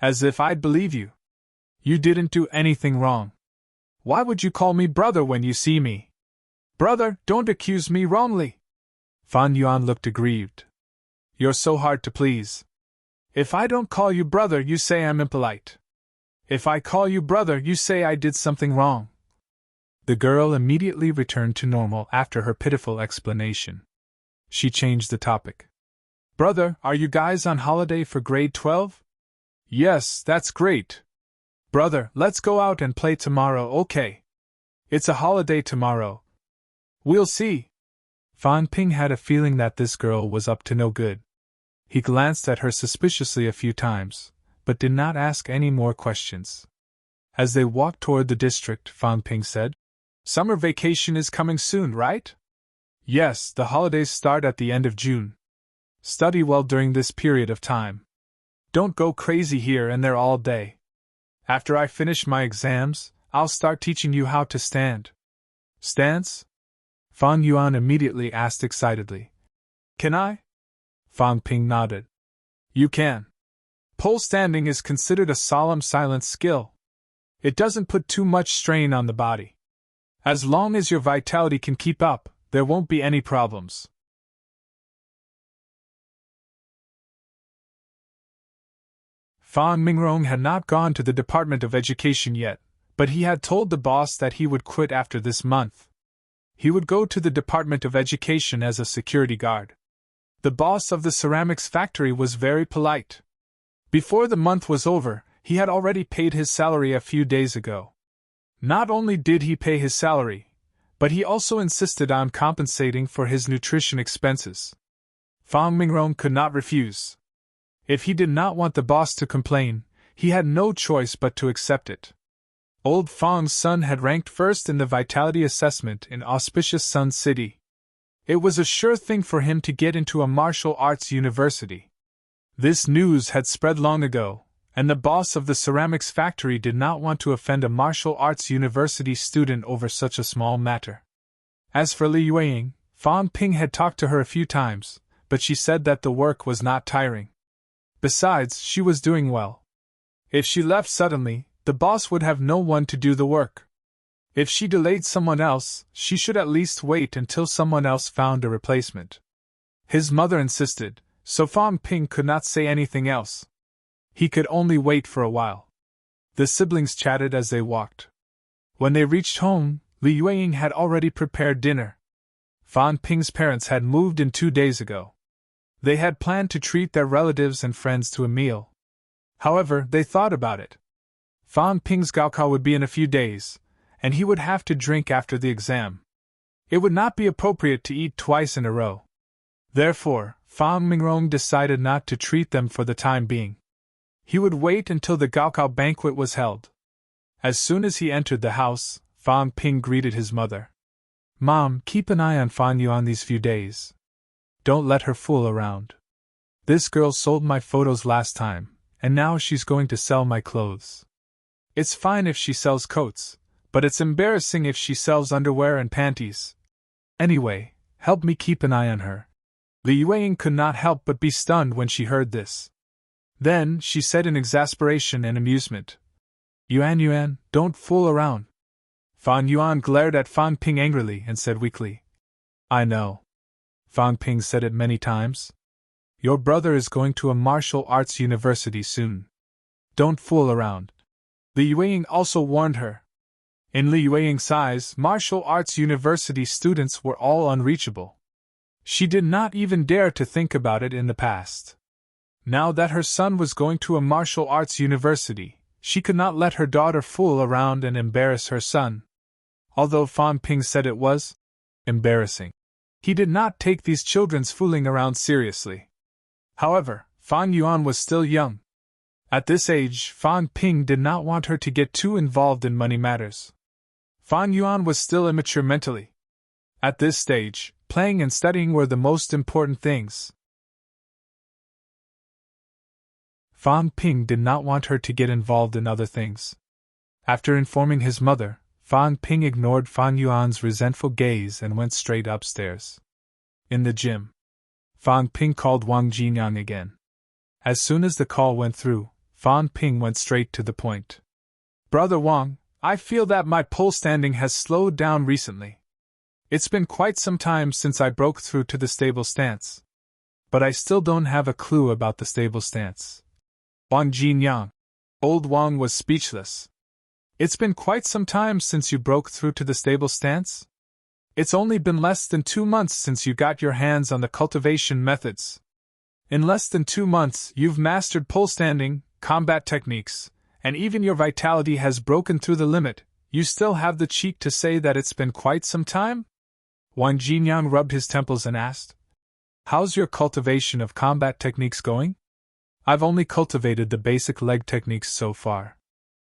"As if I'd believe you. You didn't do anything wrong. Why would you call me brother when you see me?" "Brother, don't accuse me wrongly." Fan Yuan looked aggrieved. "You're so hard to please. If I don't call you brother, you say I'm impolite. If I call you brother, you say I did something wrong." The girl immediately returned to normal after her pitiful explanation. She changed the topic. "Brother, are you guys on holiday for grade 12? "Yes, that's great." "Brother, let's go out and play tomorrow, okay? It's a holiday tomorrow." "We'll see." Fan Ping had a feeling that this girl was up to no good. He glanced at her suspiciously a few times, but did not ask any more questions. As they walked toward the district, Fan Ping said, "Summer vacation is coming soon, right?" "Yes, the holidays start at the end of June. Study well during this period of time. Don't go crazy here and there all day. After I finish my exams, I'll start teaching you how to stand." "Stance?" Fan Yuan immediately asked excitedly. "Can I?" Fan Ping nodded. "You can. Pole standing is considered a solemn silent skill. It doesn't put too much strain on the body. As long as your vitality can keep up, there won't be any problems." Fan Mingrong had not gone to the Department of Education yet, but he had told the boss that he would quit after this month. He would go to the Department of Education as a security guard. The boss of the ceramics factory was very polite. Before the month was over, he had already paid his salary a few days ago. Not only did he pay his salary, but he also insisted on compensating for his nutrition expenses. Fan Mingrong could not refuse. If he did not want the boss to complain, he had no choice but to accept it. Old Fang's son had ranked first in the vitality assessment in Auspicious Sun City. It was a sure thing for him to get into a martial arts university. This news had spread long ago, and the boss of the ceramics factory did not want to offend a martial arts university student over such a small matter. As for Li Yueying, Fan Ping had talked to her a few times, but she said that the work was not tiring. Besides, she was doing well. If she left suddenly, the boss would have no one to do the work. If she delayed someone else, she should at least wait until someone else found a replacement. His mother insisted, so Fan Ping could not say anything else. He could only wait for a while. The siblings chatted as they walked. When they reached home, Li Yueying had already prepared dinner. Fan Ping's parents had moved in 2 days ago. They had planned to treat their relatives and friends to a meal. However, they thought about it, Fan Ping's gaokao would be in a few days, and he would have to drink after the exam. It would not be appropriate to eat twice in a row. Therefore, Fan Mingrong decided not to treat them for the time being. He would wait until the gaokao banquet was held. As soon as he entered the house, Fan Ping greeted his mother. "Mom, keep an eye on Fan Yuan these few days. Don't let her fool around. This girl sold my photos last time, and now she's going to sell my clothes. It's fine if she sells coats, but it's embarrassing if she sells underwear and panties. Anyway, help me keep an eye on her." Li Yueying could not help but be stunned when she heard this. Then, she said in exasperation and amusement, Yuan, don't fool around." Fan Yuan glared at Fan Ping angrily and said weakly, "I know." Fan Ping said it many times. "Your brother is going to a martial arts university soon. Don't fool around." Li Yueying also warned her. In Li Yueying's eyes, martial arts university students were all unreachable. She did not even dare to think about it in the past. Now that her son was going to a martial arts university, she could not let her daughter fool around and embarrass her son. Although Fan Ping said it was embarrassing, he did not take these children's fooling around seriously. However, Fan Yuan was still young. At this age, Fan Ping did not want her to get too involved in money matters. Fan Yuan was still immature mentally. At this stage, playing and studying were the most important things. Fan Ping did not want her to get involved in other things. After informing his mother, Fan Ping ignored Fan Yuan's resentful gaze and went straight upstairs. In the gym, Fan Ping called Wang Jinyang again. As soon as the call went through, Fan Ping went straight to the point. "Brother Wang, I feel that my pole standing has slowed down recently. It's been quite some time since I broke through to the stable stance. But I still don't have a clue about the stable stance." Wang Jinyang. Old Wang was speechless. "It's been quite some time since you broke through to the stable stance? It's only been less than 2 months since you got your hands on the cultivation methods. In less than 2 months, you've mastered pole standing, combat techniques, and even your vitality has broken through the limit. You still have the cheek to say that it's been quite some time?" Wang Jinyang rubbed his temples and asked, "How's your cultivation of combat techniques going?" "I've only cultivated the basic leg techniques so far.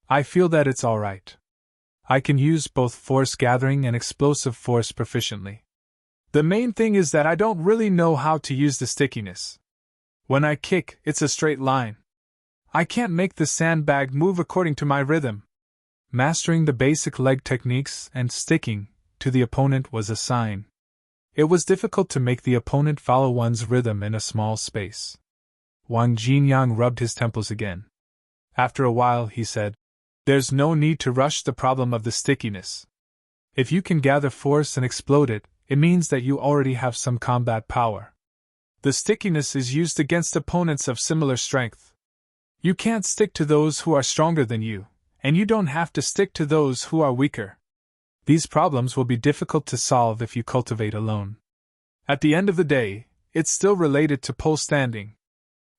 I feel that it's alright. I can use both force gathering and explosive force proficiently. The main thing is that I don't really know how to use the stickiness. When I kick, it's a straight line. I can't make the sandbag move according to my rhythm." Mastering the basic leg techniques and sticking to the opponent was a sign. It was difficult to make the opponent follow one's rhythm in a small space. Wang Jinyang rubbed his temples again. After a while, he said, "There's no need to rush the problem of the stickiness. If you can gather force and explode it, it means that you already have some combat power. The stickiness is used against opponents of similar strength. You can't stick to those who are stronger than you, and you don't have to stick to those who are weaker. These problems will be difficult to solve if you cultivate alone. At the end of the day, it's still related to pole standing.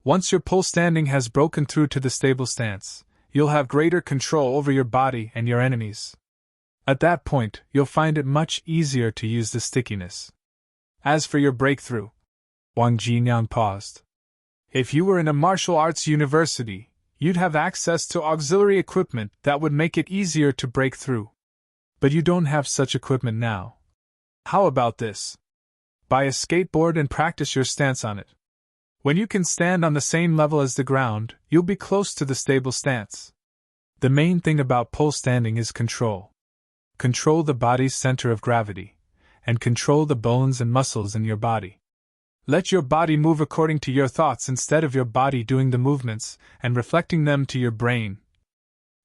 Once your pole standing has broken through to the stable stance, you'll have greater control over your body and your enemies. At that point, you'll find it much easier to use the stickiness. As for your breakthrough," Wang Jinyang paused. "If you were in a martial arts university, you'd have access to auxiliary equipment that would make it easier to break through. But you don't have such equipment now. How about this? Buy a skateboard and practice your stance on it. When you can stand on the same level as the ground, you'll be close to the stable stance. The main thing about pole standing is control. Control the body's center of gravity, and control the bones and muscles in your body. Let your body move according to your thoughts instead of your body doing the movements and reflecting them to your brain."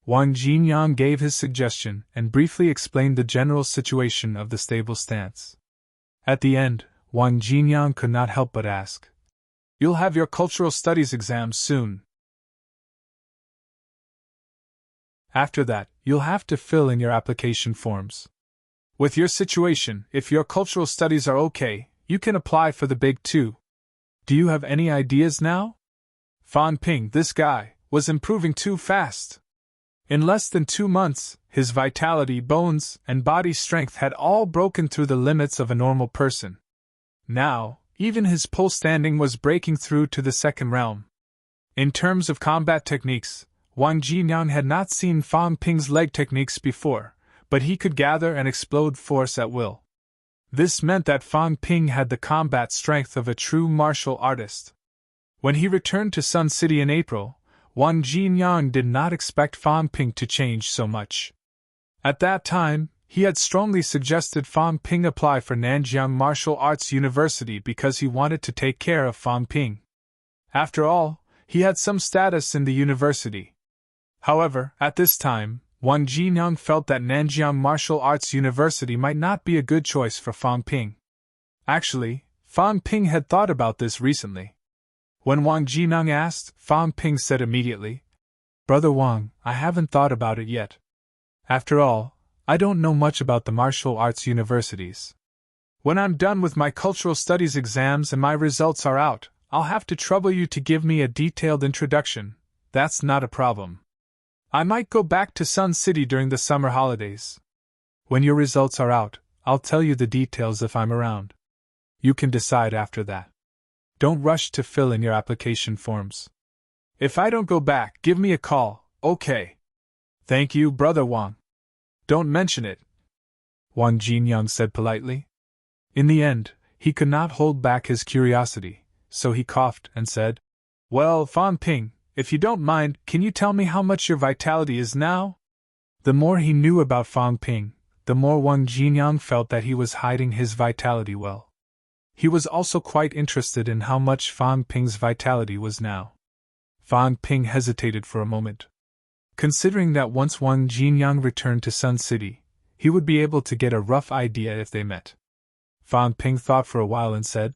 Wang Jinyang gave his suggestion and briefly explained the general situation of the stable stance. At the end, Wang Jinyang could not help but ask, "You'll have your cultural studies exams soon. After that, you'll have to fill in your application forms. With your situation, if your cultural studies are okay, you can apply for the Big 2. Do you have any ideas now?" Fan Ping, this guy, was improving too fast. In less than 2 months, his vitality, bones, and body strength had all broken through the limits of a normal person. Now, even his pole standing was breaking through to the second realm. In terms of combat techniques, Wang Jinyang had not seen Fan Ping's leg techniques before, but he could gather and explode force at will. This meant that Fan Ping had the combat strength of a true martial artist. When he returned to Sun City in April, Wang Jinyang did not expect Fan Ping to change so much. At that time, he had strongly suggested Fan Ping apply for Nanjiang Martial Arts University because he wanted to take care of Fan Ping. After all, he had some status in the university. However, at this time, Wang Jinyang felt that Nanjiang Martial Arts University might not be a good choice for Fan Ping. Actually, Fan Ping had thought about this recently. When Wang Jinyang asked, Fan Ping said immediately, "Brother Wang, I haven't thought about it yet. After all, I don't know much about the martial arts universities. When I'm done with my cultural studies exams and my results are out, I'll have to trouble you to give me a detailed introduction. That's not a problem. I might go back to Sun City during the summer holidays. When your results are out, I'll tell you the details if I'm around. You can decide after that. Don't rush to fill in your application forms. If I don't go back, give me a call, okay? Thank you, Brother Wang. Don't mention it," Wang Jinyang said politely. In the end, he could not hold back his curiosity, so he coughed and said, "Well, Fan Ping, if you don't mind, can you tell me how much your vitality is now?" The more he knew about Fan Ping, the more Wang Jinyang felt that he was hiding his vitality well. He was also quite interested in how much Fan Ping's vitality was now. Fan Ping hesitated for a moment. Considering that once Wang Jinyang returned to Sun City, he would be able to get a rough idea if they met. Fan Ping thought for a while and said,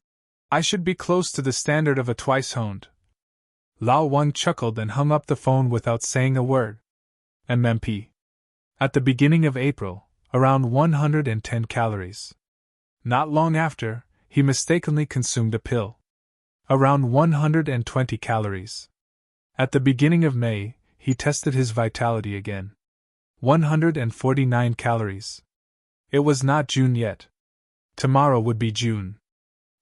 "I should be close to the standard of a twice-honed." Lao Wang chuckled and hung up the phone without saying a word. MMP. At the beginning of April, around 110 calories. Not long after, he mistakenly consumed a pill. Around 120 calories. At the beginning of May, he tested his vitality again. 149 calories. It was not June yet. Tomorrow would be June.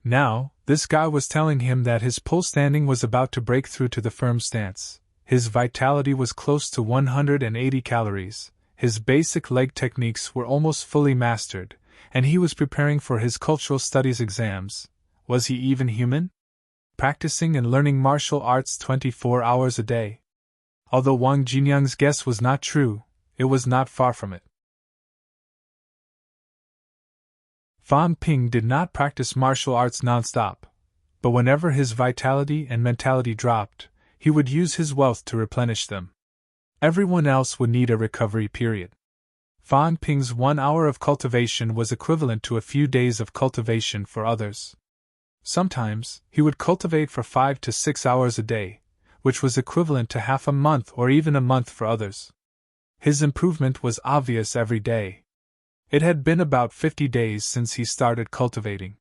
Now, this guy was telling him that his pole standing was about to break through to the firm stance. His vitality was close to 180 calories. His basic leg techniques were almost fully mastered, and he was preparing for his cultural studies exams. Was he even human? Practicing and learning martial arts 24 hours a day. Although Wang Jinyang's guess was not true, it was not far from it. Fan Ping did not practice martial arts non-stop, but whenever his vitality and mentality dropped, he would use his wealth to replenish them. Everyone else would need a recovery period. Fan Ping's 1 hour of cultivation was equivalent to a few days of cultivation for others. Sometimes, he would cultivate for 5 to 6 hours a day, which was equivalent to half a month or even a month for others. His improvement was obvious every day. It had been about 50 days since he started cultivating.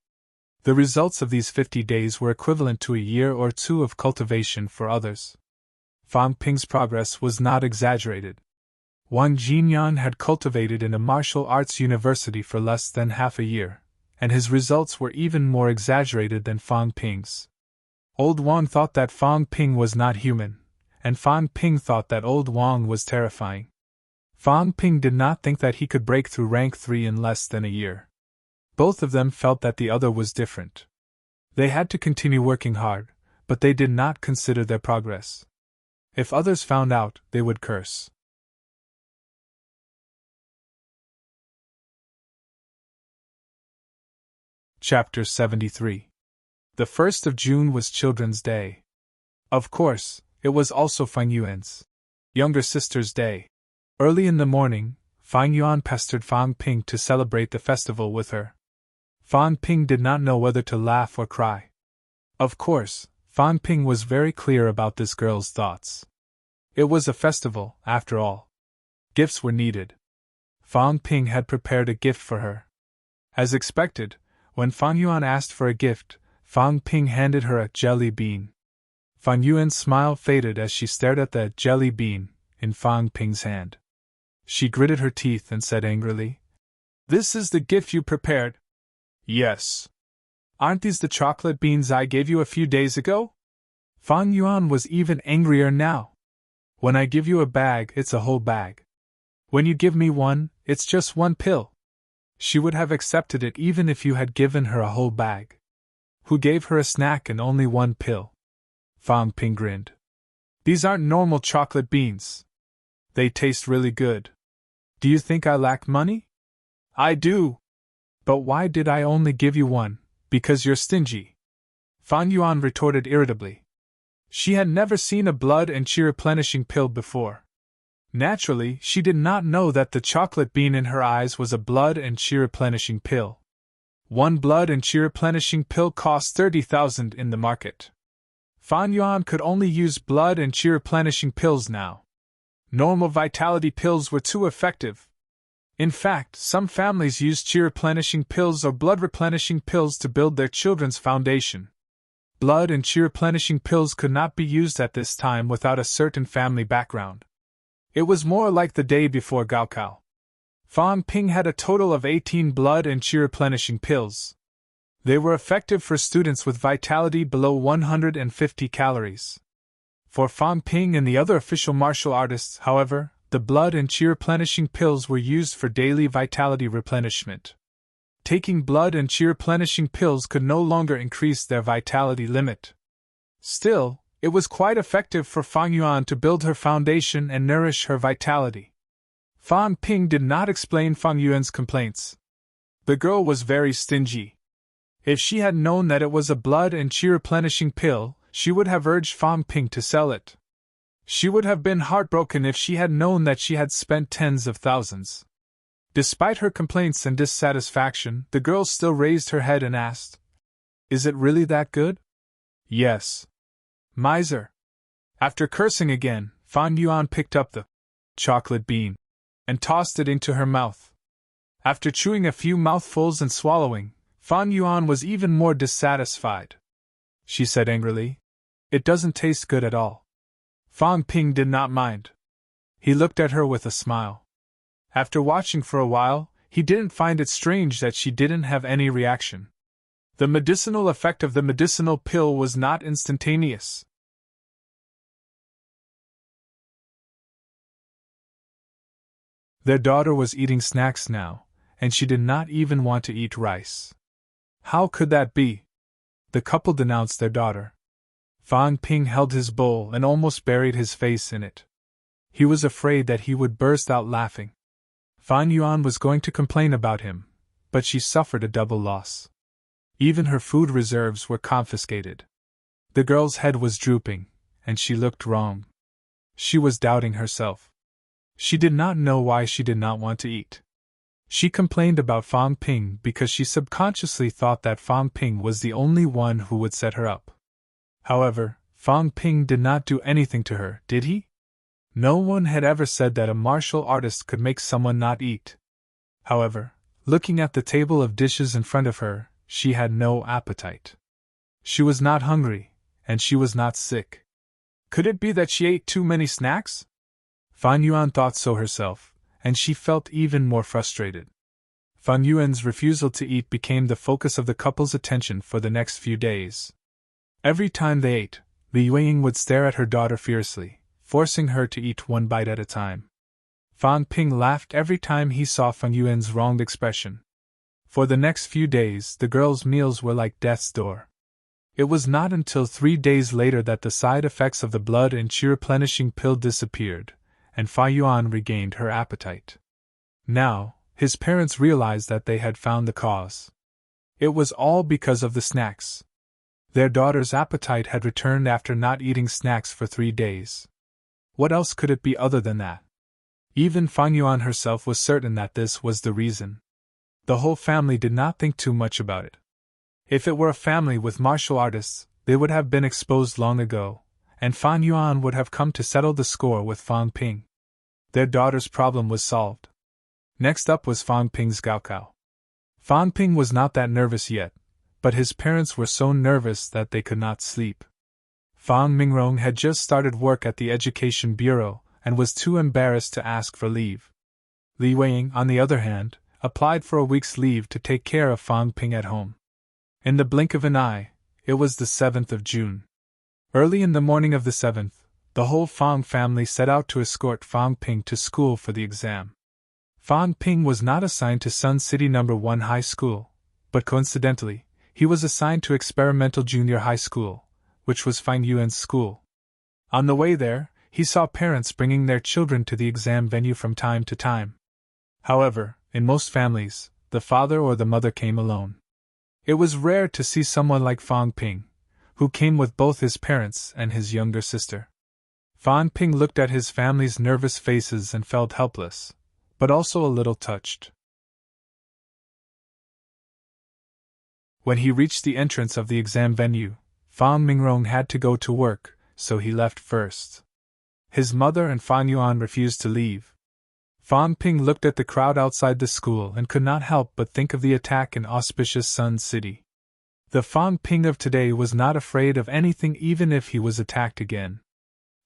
The results of these 50 days were equivalent to a year or two of cultivation for others. Fan Ping's progress was not exaggerated. Wang Jinyang had cultivated in a martial arts university for less than half a year, and his results were even more exaggerated than Fan Ping's. Old Wang thought that Fan Ping was not human, and Fan Ping thought that Old Wang was terrifying. Fan Ping did not think that he could break through rank 3 in less than a year. Both of them felt that the other was different. They had to continue working hard, but they did not consider their progress. If others found out, they would curse. Chapter 73. The 1st of June was Children's Day. Of course, it was also Fang Yuan's younger sister's day. Early in the morning, Fang Yuan pestered Fan Ping to celebrate the festival with her. Fan Ping did not know whether to laugh or cry. Of course, Fan Ping was very clear about this girl's thoughts. It was a festival, after all. Gifts were needed. Fan Ping had prepared a gift for her. As expected, when Fang Yuan asked for a gift, Fan Ping handed her a jelly bean. Fang Yuan's smile faded as she stared at the jelly bean, in Fang Ping's hand. She gritted her teeth and said angrily, "This is the gift you prepared?" "Yes." "Aren't these the chocolate beans I gave you a few days ago?" Fang Yuan was even angrier now. "When I give you a bag, it's a whole bag. When you give me one, it's just one pill." She would have accepted it even if you had given her a whole bag. Who gave her a snack and only one pill? Fang Ping grinned. "These aren't normal chocolate beans. They taste really good. Do you think I lack money?" "I do." "But why did I only give you one? Because you're stingy." Fang Yuan retorted irritably. She had never seen a blood and chi replenishing pill before. Naturally, she did not know that the chocolate bean in her eyes was a blood and chi replenishing pill. One blood and chi replenishing pill cost 30,000 in the market. Fang Yuan could only use blood and chi replenishing pills now. Normal vitality pills were too effective. In fact, some families use chi replenishing pills or blood replenishing pills to build their children's foundation. Blood and chi replenishing pills could not be used at this time without a certain family background. It was more like the day before Gaokao. Fang Ping had a total of 18 blood and chi replenishing pills. They were effective for students with vitality below 150 calories. For Fang Ping and the other official martial artists, however, the blood and chi replenishing pills were used for daily vitality replenishment. Taking blood and chi replenishing pills could no longer increase their vitality limit. Still, it was quite effective for Fang Yuan to build her foundation and nourish her vitality. Fang Ping did not explain Fang Yuan's complaints. The girl was very stingy. If she had known that it was a blood and chi replenishing pill, she would have urged Fang Ping to sell it. She would have been heartbroken if she had known that she had spent tens of thousands. Despite her complaints and dissatisfaction, the girl still raised her head and asked, "Is it really that good?" "Yes." "Miser." After cursing again, Fang Yuan picked up the chocolate bean and tossed it into her mouth. After chewing a few mouthfuls and swallowing, Fang Yuan was even more dissatisfied. She said angrily, "It doesn't taste good at all." Fang Ping did not mind. He looked at her with a smile. After watching for a while, he didn't find it strange that she didn't have any reaction. The medicinal effect of the medicinal pill was not instantaneous. Their daughter was eating snacks now, and she did not even want to eat rice. How could that be? The couple denounced their daughter. Fang Ping held his bowl and almost buried his face in it. He was afraid that he would burst out laughing. Fang Yuan was going to complain about him, but she suffered a double loss. Even her food reserves were confiscated. The girl's head was drooping, and she looked wrong. She was doubting herself. She did not know why she did not want to eat. She complained about Fang Ping because she subconsciously thought that Fang Ping was the only one who would set her up. However, Fang Ping did not do anything to her, did he? No one had ever said that a martial artist could make someone not eat. However, looking at the table of dishes in front of her, she had no appetite. She was not hungry, and she was not sick. Could it be that she ate too many snacks? Fang Yuan thought so herself, and she felt even more frustrated. Fang Yuan's refusal to eat became the focus of the couple's attention for the next few days. Every time they ate, Li Yueying would stare at her daughter fiercely, forcing her to eat one bite at a time. Fang Ping laughed every time he saw Fang Yuan's wronged expression. For the next few days, the girl's meals were like death's door. It was not until 3 days later that the side effects of the blood and chi replenishing pill disappeared, and Fang Yuan regained her appetite. Now, his parents realized that they had found the cause. It was all because of the snacks. Their daughter's appetite had returned after not eating snacks for 3 days. What else could it be other than that? Even Fang Yuan herself was certain that this was the reason. The whole family did not think too much about it. If it were a family with martial artists, they would have been exposed long ago, and Fang Yuan would have come to settle the score with Fang Ping. Their daughter's problem was solved. Next up was Fang Ping's Gaokao. Fang Ping was not that nervous yet, but his parents were so nervous that they could not sleep. Fang Mingrong had just started work at the Education Bureau, and was too embarrassed to ask for leave. Li Weiing, on the other hand, applied for a week's leave to take care of Fang Ping at home. In the blink of an eye, it was the 7th of June. Early in the morning of the 7th, the whole Fang family set out to escort Fang Ping to school for the exam. Fang Ping was not assigned to Sun City No. 1 High School, but coincidentally, he was assigned to Experimental Junior High School, which was Fang Yuan's school. On the way there, he saw parents bringing their children to the exam venue from time to time. However, in most families, the father or the mother came alone. It was rare to see someone like Fang Ping, who came with both his parents and his younger sister. Fang Ping looked at his family's nervous faces and felt helpless, but also a little touched. When he reached the entrance of the exam venue, Fang Mingrong had to go to work, so he left first. His mother and Fang Yuan refused to leave. Fang Ping looked at the crowd outside the school and could not help but think of the attack in auspicious Sun City. The Fang Ping of today was not afraid of anything even if he was attacked again.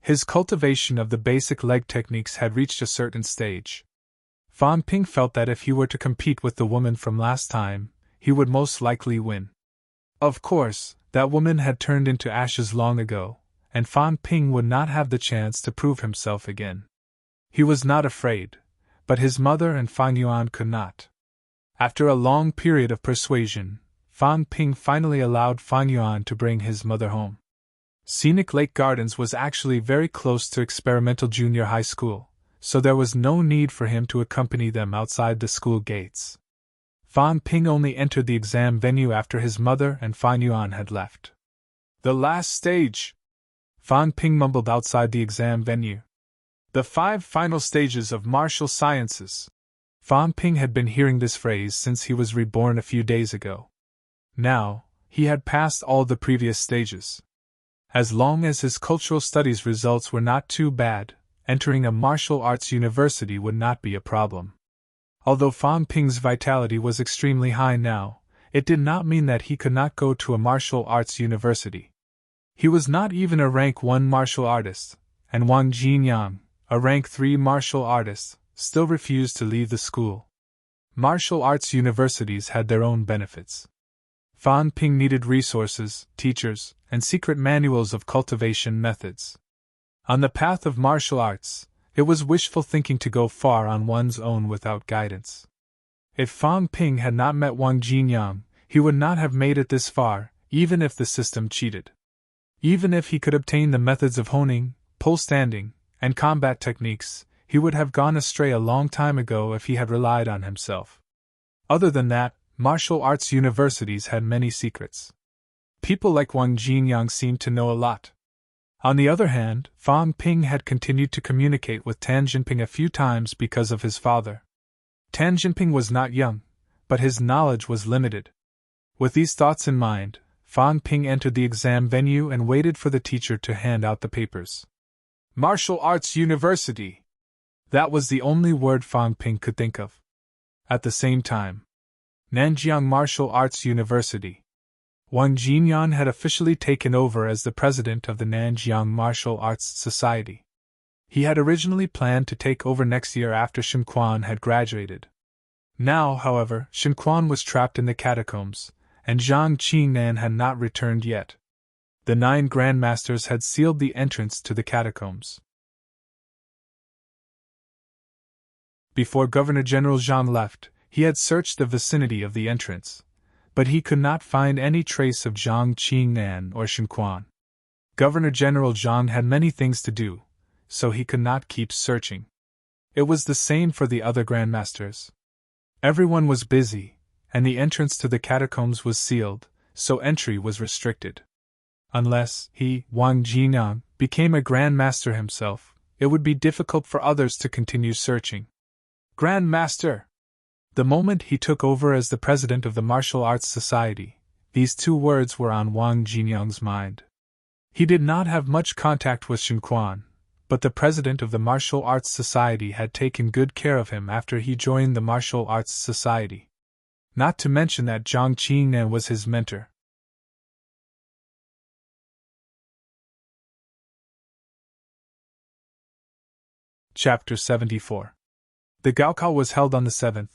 His cultivation of the basic leg techniques had reached a certain stage. Fang Ping felt that if he were to compete with the woman from last time, he would most likely win. Of course, that woman had turned into ashes long ago, and Fang Ping would not have the chance to prove himself again. He was not afraid, but his mother and Fang Yuan could not. After a long period of persuasion, Fang Ping finally allowed Fang Yuan to bring his mother home. Scenic Lake Gardens was actually very close to Experimental Junior High School, so there was no need for him to accompany them outside the school gates. Fang Ping only entered the exam venue after his mother and Fang Yuan had left. The last stage! Fang Ping mumbled outside the exam venue. The 5 final stages of martial sciences. Fang Ping had been hearing this phrase since he was reborn a few days ago. Now, he had passed all the previous stages. As long as his cultural studies results were not too bad, entering a martial arts university would not be a problem. Although Fang Ping's vitality was extremely high now, it did not mean that he could not go to a martial arts university. He was not even a rank 1 martial artist, and Wang Jinyang, a rank 3 martial artist, still refused to leave the school. Martial arts universities had their own benefits. Fang Ping needed resources, teachers, and secret manuals of cultivation methods. On the path of martial arts, it was wishful thinking to go far on one's own without guidance. If Fang Ping had not met Wang Jinyang, he would not have made it this far, even if the system cheated. Even if he could obtain the methods of honing, pole standing, and combat techniques, he would have gone astray a long time ago if he had relied on himself. Other than that, martial arts universities had many secrets. People like Wang Jinyang seemed to know a lot. On the other hand, Fang Ping had continued to communicate with Tan Jinping a few times because of his father. Tan Jinping was not young, but his knowledge was limited. With these thoughts in mind, Fang Ping entered the exam venue and waited for the teacher to hand out the papers. Martial Arts University! That was the only word Fang Ping could think of. At the same time, Nanjiang Martial Arts University. Wang Jinyan had officially taken over as the president of the Nanjiang Martial Arts Society. He had originally planned to take over next year after Shen Quan had graduated. Now, however, Shen Quan was trapped in the catacombs, and Zhang Qingnan had not returned yet. The 9 grandmasters had sealed the entrance to the catacombs. Before Governor-General Zhang left, he had searched the vicinity of the entrance, but he could not find any trace of Zhang Qingnan or Shen Quan. Governor-General Zhang had many things to do, so he could not keep searching. It was the same for the other grandmasters. Everyone was busy, and the entrance to the catacombs was sealed, so entry was restricted. Unless he, Wang Jinyang, became a grandmaster himself, it would be difficult for others to continue searching. Grandmaster! The moment he took over as the president of the Martial Arts Society, these 2 words were on Wang Jinyang's mind. He did not have much contact with Shen Quan, but the president of the Martial Arts Society had taken good care of him after he joined the Martial Arts Society. Not to mention that Zhang Qingnan was his mentor. Chapter 74. The Gaokao was held on the 7th.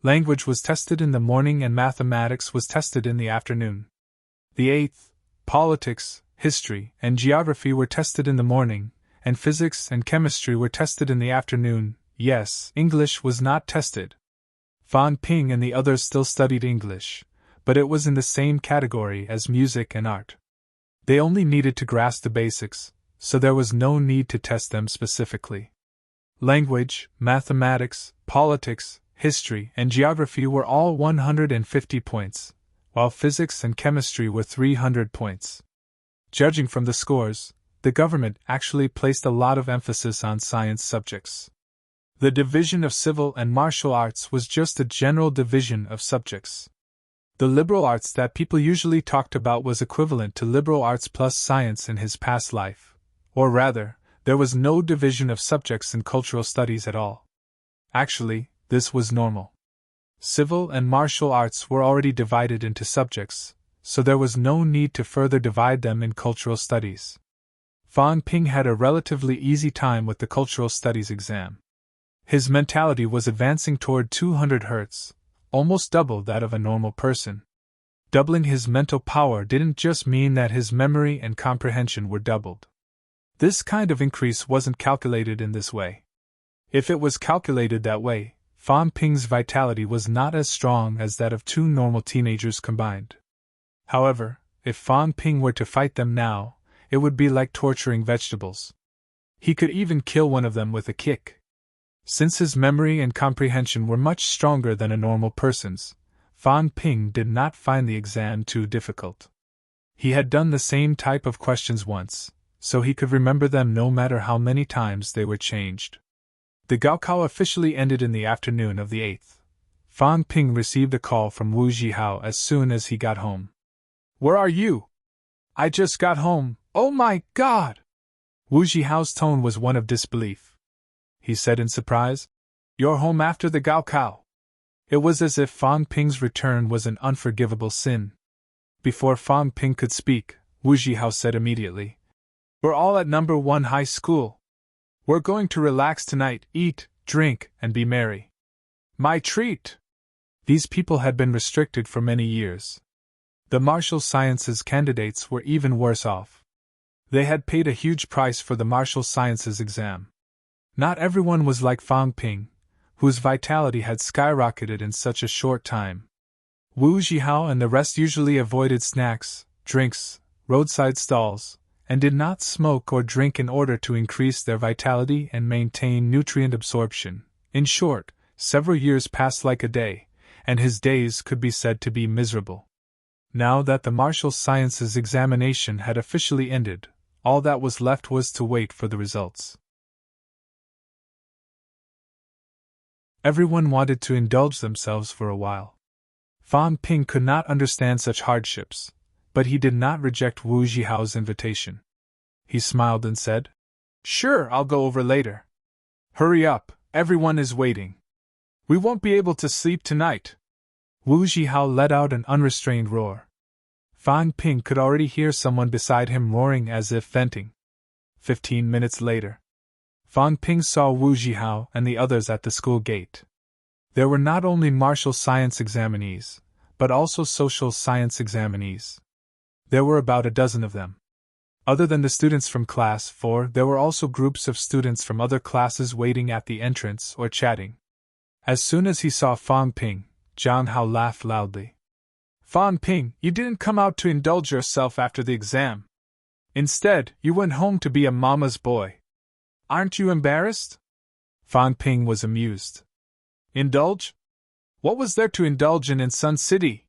Language was tested in the morning and mathematics was tested in the afternoon. The 8th, politics, history, and geography were tested in the morning, and physics and chemistry were tested in the afternoon. Yes, English was not tested. Fan Ping and the others still studied English, but it was in the same category as music and art. They only needed to grasp the basics, so there was no need to test them specifically. Language, mathematics, politics, history, and geography were all 150 points, while physics and chemistry were 300 points. Judging from the scores, the government actually placed a lot of emphasis on science subjects. The division of civil and martial arts was just a general division of subjects. The liberal arts that people usually talked about was equivalent to liberal arts plus science in his past life, or rather, there was no division of subjects in cultural studies at all. Actually, this was normal. Civil and martial arts were already divided into subjects, so there was no need to further divide them in cultural studies. Fan Ping had a relatively easy time with the cultural studies exam. His mentality was advancing toward 200 Hz, almost double that of a normal person. Doubling his mental power didn't just mean that his memory and comprehension were doubled. This kind of increase wasn't calculated in this way. If it was calculated that way, Fan Ping's vitality was not as strong as that of two normal teenagers combined. However, if Fan Ping were to fight them now, it would be like torturing vegetables. He could even kill one of them with a kick. Since his memory and comprehension were much stronger than a normal person's, Fan Ping did not find the exam too difficult. He had done the same type of questions once, so he could remember them no matter how many times they were changed. The Gaokao officially ended in the afternoon of the 8th. Fan Ping received a call from Wu Zhihao as soon as he got home. "Where are you?" "I just got home. Oh my God!" Wu Zhihao's tone was one of disbelief. He said in surprise, "You're home after the Gaokao?" It was as if Fan Ping's return was an unforgivable sin. Before Fan Ping could speak, Wu Zhihao said immediately, "We're all at number 1 high school. We're going to relax tonight, eat, drink, and be merry." My treat! These people had been restricted for many years. The martial sciences candidates were even worse off. They had paid a huge price for the martial sciences exam. Not everyone was like Fan Ping, whose vitality had skyrocketed in such a short time. Wu Zhihao and the rest usually avoided snacks, drinks, roadside stalls, and did not smoke or drink in order to increase their vitality and maintain nutrient absorption. In short, several years passed like a day, and his days could be said to be miserable. Now that the martial sciences examination had officially ended, all that was left was to wait for the results. Everyone wanted to indulge themselves for a while. Fan Ping could not understand such hardships, but he did not reject Wu Zhihao's invitation. He smiled and said, "Sure, I'll go over later. Hurry up, everyone is waiting. We won't be able to sleep tonight." Wu Zhihao let out an unrestrained roar. Fan Ping could already hear someone beside him roaring as if venting. 15 minutes later, Fan Ping saw Wu Zhihao and the others at the school gate. There were not only martial science examinees, but also social science examinees. There were about a dozen of them. Other than the students from Class 4, there were also groups of students from other classes waiting at the entrance or chatting. As soon as he saw Fan Ping, Zhang Hao laughed loudly. "Fan Ping, you didn't come out to indulge yourself after the exam. Instead, you went home to be a mama's boy. Aren't you embarrassed?" Fan Ping was amused. "Indulge? What was there to indulge in Sun City?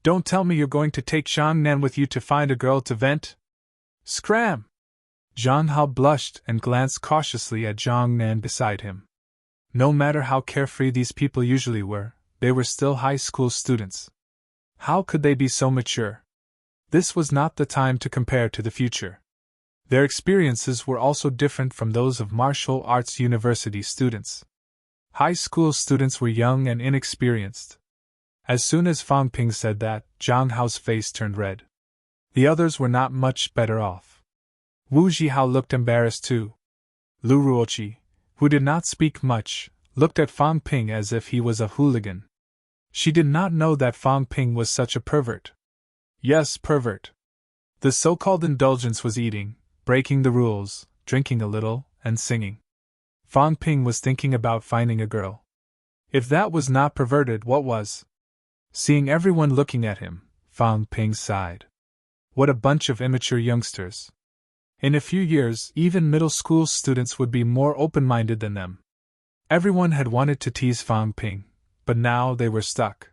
Don't tell me you're going to take Zhang Nan with you to find a girl to vent? Scram!" Zhang Hao blushed and glanced cautiously at Zhang Nan beside him. No matter how carefree these people usually were, they were still high school students. How could they be so mature? This was not the time to compare to the future. Their experiences were also different from those of martial arts university students. High school students were young and inexperienced. As soon as Fan Ping said that, Zhang Hao's face turned red. The others were not much better off. Wu Zhihao looked embarrassed too. Lu Ruoqi, who did not speak much, looked at Fang Ping as if he was a hooligan. She did not know that Fang Ping was such a pervert. Yes, pervert. The so-called indulgence was eating, breaking the rules, drinking a little, and singing. Fang Ping was thinking about finding a girl. If that was not perverted, what was? Seeing everyone looking at him, Fang Ping sighed. What a bunch of immature youngsters. In a few years, even middle school students would be more open-minded than them. Everyone had wanted to tease Fang Ping, but now they were stuck.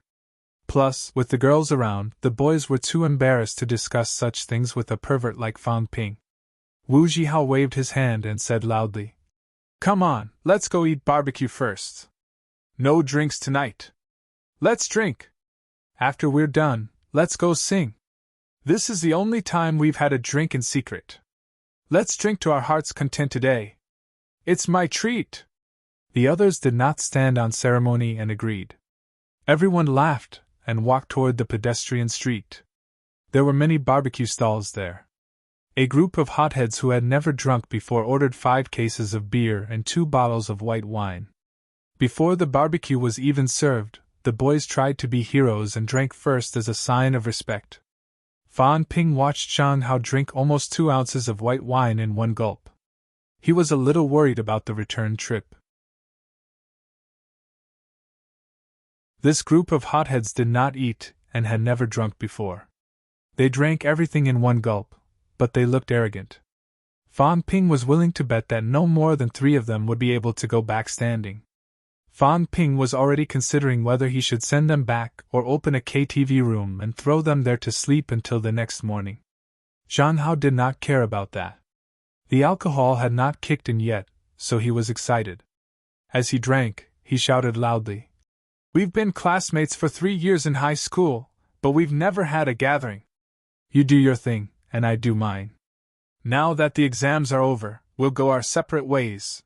Plus, with the girls around, the boys were too embarrassed to discuss such things with a pervert like Fang Ping. Wu Zhihao waved his hand and said loudly, "Come on, let's go eat barbecue first. No drinks tonight. Let's drink. After we're done, let's go sing. This is the only time we've had a drink in secret. Let's drink to our heart's content today. It's my treat." The others did not stand on ceremony and agreed. Everyone laughed and walked toward the pedestrian street. There were many barbecue stalls there. A group of hotheads who had never drunk before ordered 5 cases of beer and 2 bottles of white wine. Before the barbecue was even served, the boys tried to be heroes and drank first as a sign of respect. Fang Ping watched Zhang Hao drink almost 2 ounces of white wine in one gulp. He was a little worried about the return trip. This group of hotheads did not eat and had never drunk before. They drank everything in one gulp, but they looked arrogant. Fang Ping was willing to bet that no more than 3 of them would be able to go back standing. Fang Ping was already considering whether he should send them back or open a KTV room and throw them there to sleep until the next morning. Zhang Hao did not care about that. The alcohol had not kicked in yet, so he was excited. As he drank, he shouted loudly, "We've been classmates for 3 years in high school, but we've never had a gathering. You do your thing, and I do mine. Now that the exams are over, we'll go our separate ways.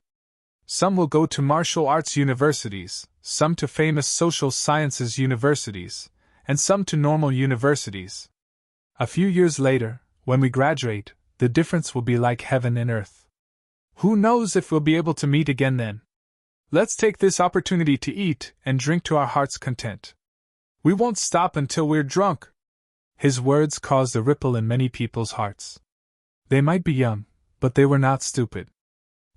Some will go to martial arts universities, some to famous social sciences universities, and some to normal universities. A few years later, when we graduate, the difference will be like heaven and earth. Who knows if we'll be able to meet again then? Let's take this opportunity to eat and drink to our heart's content. We won't stop until we're drunk." His words caused a ripple in many people's hearts. They might be young, but they were not stupid.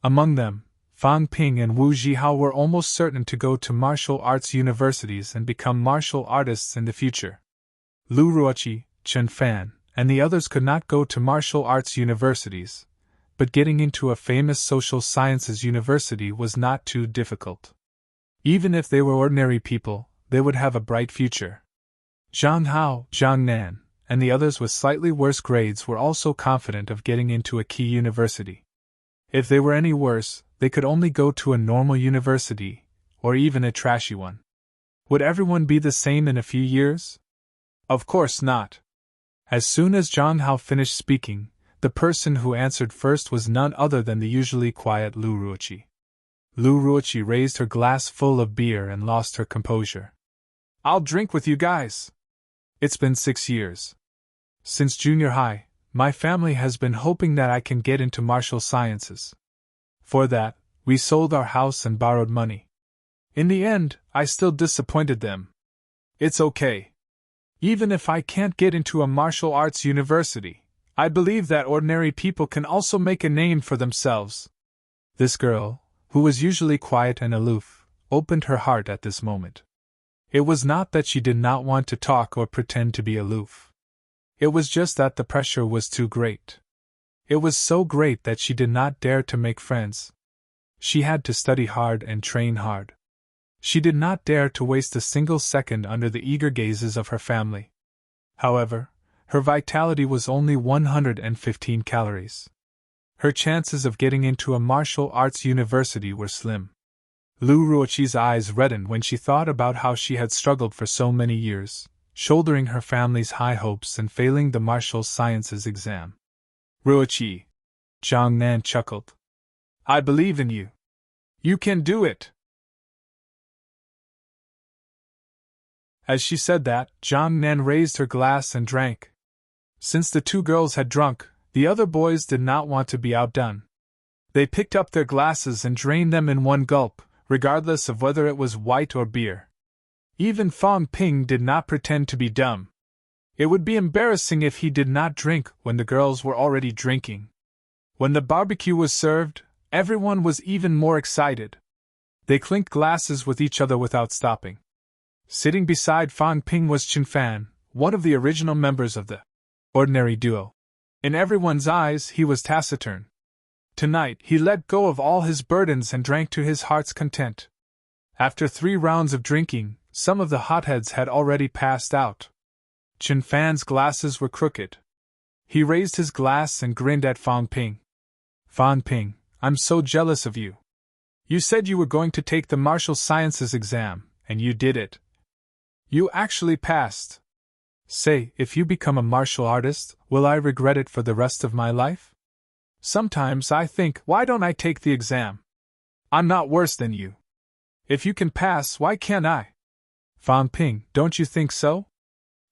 Among them, Fang Ping and Wu Zhihao were almost certain to go to martial arts universities and become martial artists in the future. Lu Ruoqi, Chen Fan, and the others could not go to martial arts universities, but getting into a famous social sciences university was not too difficult. Even if they were ordinary people, they would have a bright future. Zhang Hao, Zhang Nan, and the others with slightly worse grades were also confident of getting into a key university. If they were any worse, they could only go to a normal university, or even a trashy one. Would everyone be the same in a few years? Of course not. As soon as Zhang Hao finished speaking, the person who answered first was none other than the usually quiet Lu Ruoqi. Lu Ruoqi raised her glass full of beer and lost her composure. "I'll drink with you guys. It's been 6 years. Since junior high, my family has been hoping that I can get into martial sciences. For that, we sold our house and borrowed money. In the end, I still disappointed them. It's okay. Even if I can't get into a martial arts university, I believe that ordinary people can also make a name for themselves." This girl, who was usually quiet and aloof, opened her heart at this moment. It was not that she did not want to talk or pretend to be aloof. It was just that the pressure was too great. It was so great that she did not dare to make friends. She had to study hard and train hard. She did not dare to waste a single second under the eager gazes of her family. However, her vitality was only 115 calories. Her chances of getting into a martial arts university were slim. Lu Ruoqi's eyes reddened when she thought about how she had struggled for so many years, shouldering her family's high hopes and failing the martial sciences exam. "Ruoqi," Zhang Nan chuckled. "I believe in you. You can do it." As she said that, Zhang Nan raised her glass and drank. Since the 2 girls had drunk, the other boys did not want to be outdone. They picked up their glasses and drained them in one gulp, regardless of whether it was white or beer. Even Fang Ping did not pretend to be dumb. It would be embarrassing if he did not drink when the girls were already drinking. When the barbecue was served, everyone was even more excited. They clinked glasses with each other without stopping. Sitting beside Fang Ping was Chen Fan, one of the original members of the ordinary duo. In everyone's eyes, he was taciturn. Tonight, he let go of all his burdens and drank to his heart's content. After 3 rounds of drinking, some of the hotheads had already passed out. Chen Fan's glasses were crooked. He raised his glass and grinned at Fang Ping. Fang Ping, I'm so jealous of you. You said you were going to take the martial sciences exam, and you did it. You actually passed. Say, if you become a martial artist, will I regret it for the rest of my life? Sometimes I think, why don't I take the exam? I'm not worse than you. If you can pass, why can't I? Fang Ping, don't you think so?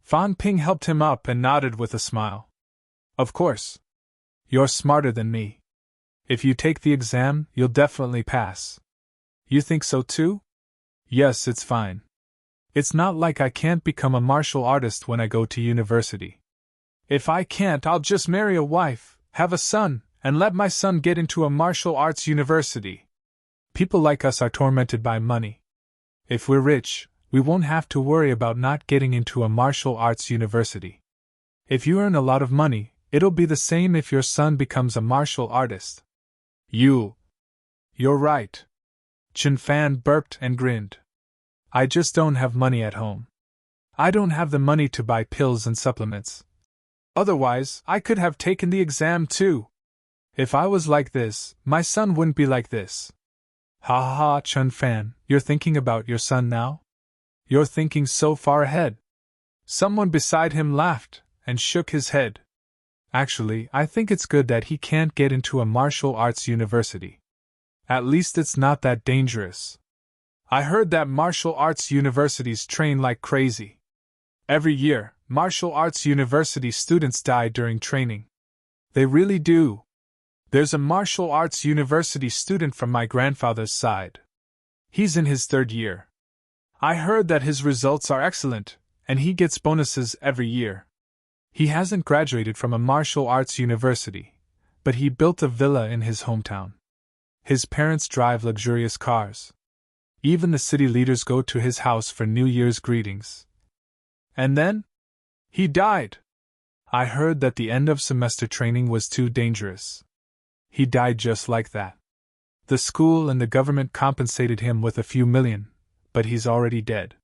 Fang Ping helped him up and nodded with a smile. Of course. You're smarter than me. If you take the exam, you'll definitely pass. You think so too? Yes, it's fine. It's not like I can't become a martial artist when I go to university. If I can't, I'll just marry a wife, have a son, and let my son get into a martial arts university. People like us are tormented by money. If we're rich, we won't have to worry about not getting into a martial arts university. If you earn a lot of money, it'll be the same if your son becomes a martial artist. You're right. Chen Fan burped and grinned. I just don't have money at home. I don't have the money to buy pills and supplements. Otherwise, I could have taken the exam too. If I was like this, my son wouldn't be like this. Ha ha ha, Chen Fan, you're thinking about your son now? You're thinking so far ahead. Someone beside him laughed and shook his head. Actually, I think it's good that he can't get into a martial arts university. At least it's not that dangerous. I heard that martial arts universities train like crazy. Every year, martial arts university students die during training. They really do. There's a martial arts university student from my grandfather's side. He's in his 3rd year. I heard that his results are excellent, and he gets bonuses every year. He hasn't graduated from a martial arts university, but he built a villa in his hometown. His parents drive luxurious cars. Even the city leaders go to his house for New Year's greetings. And then? He died. I heard that the end of semester training was too dangerous. He died just like that. The school and the government compensated him with a few million, but he's already dead.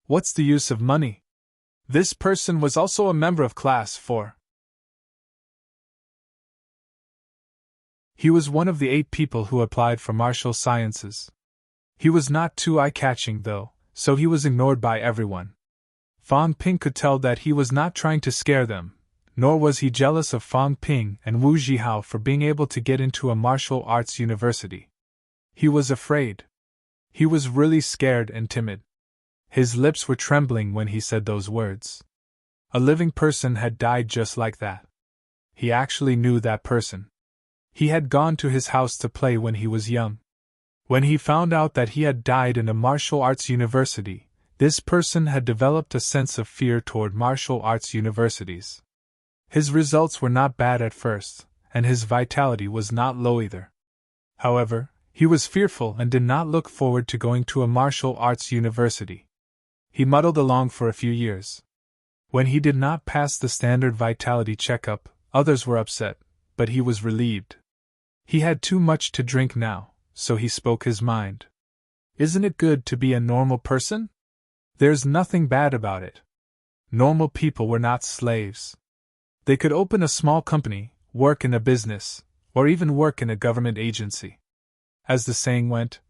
What's the use of money? This person was also a member of Class 4. He was one of the 8 people who applied for martial sciences. He was not too eye-catching, though, so he was ignored by everyone. Fang Ping could tell that he was not trying to scare them, nor was he jealous of Fang Ping and Wu Zhihao for being able to get into a martial arts university. He was afraid. He was really scared and timid. His lips were trembling when he said those words. A living person had died just like that. He actually knew that person. He had gone to his house to play when he was young. When he found out that he had died in a martial arts university, this person had developed a sense of fear toward martial arts universities. His results were not bad at first, and his vitality was not low either. However, he was fearful and did not look forward to going to a martial arts university. He muddled along for a few years. When he did not pass the standard vitality checkup, others were upset, but he was relieved. He had too much to drink now, so he spoke his mind. Isn't it good to be a normal person? There's nothing bad about it. Normal people were not slaves. They could open a small company, work in a business, or even work in a government agency. As the saying went,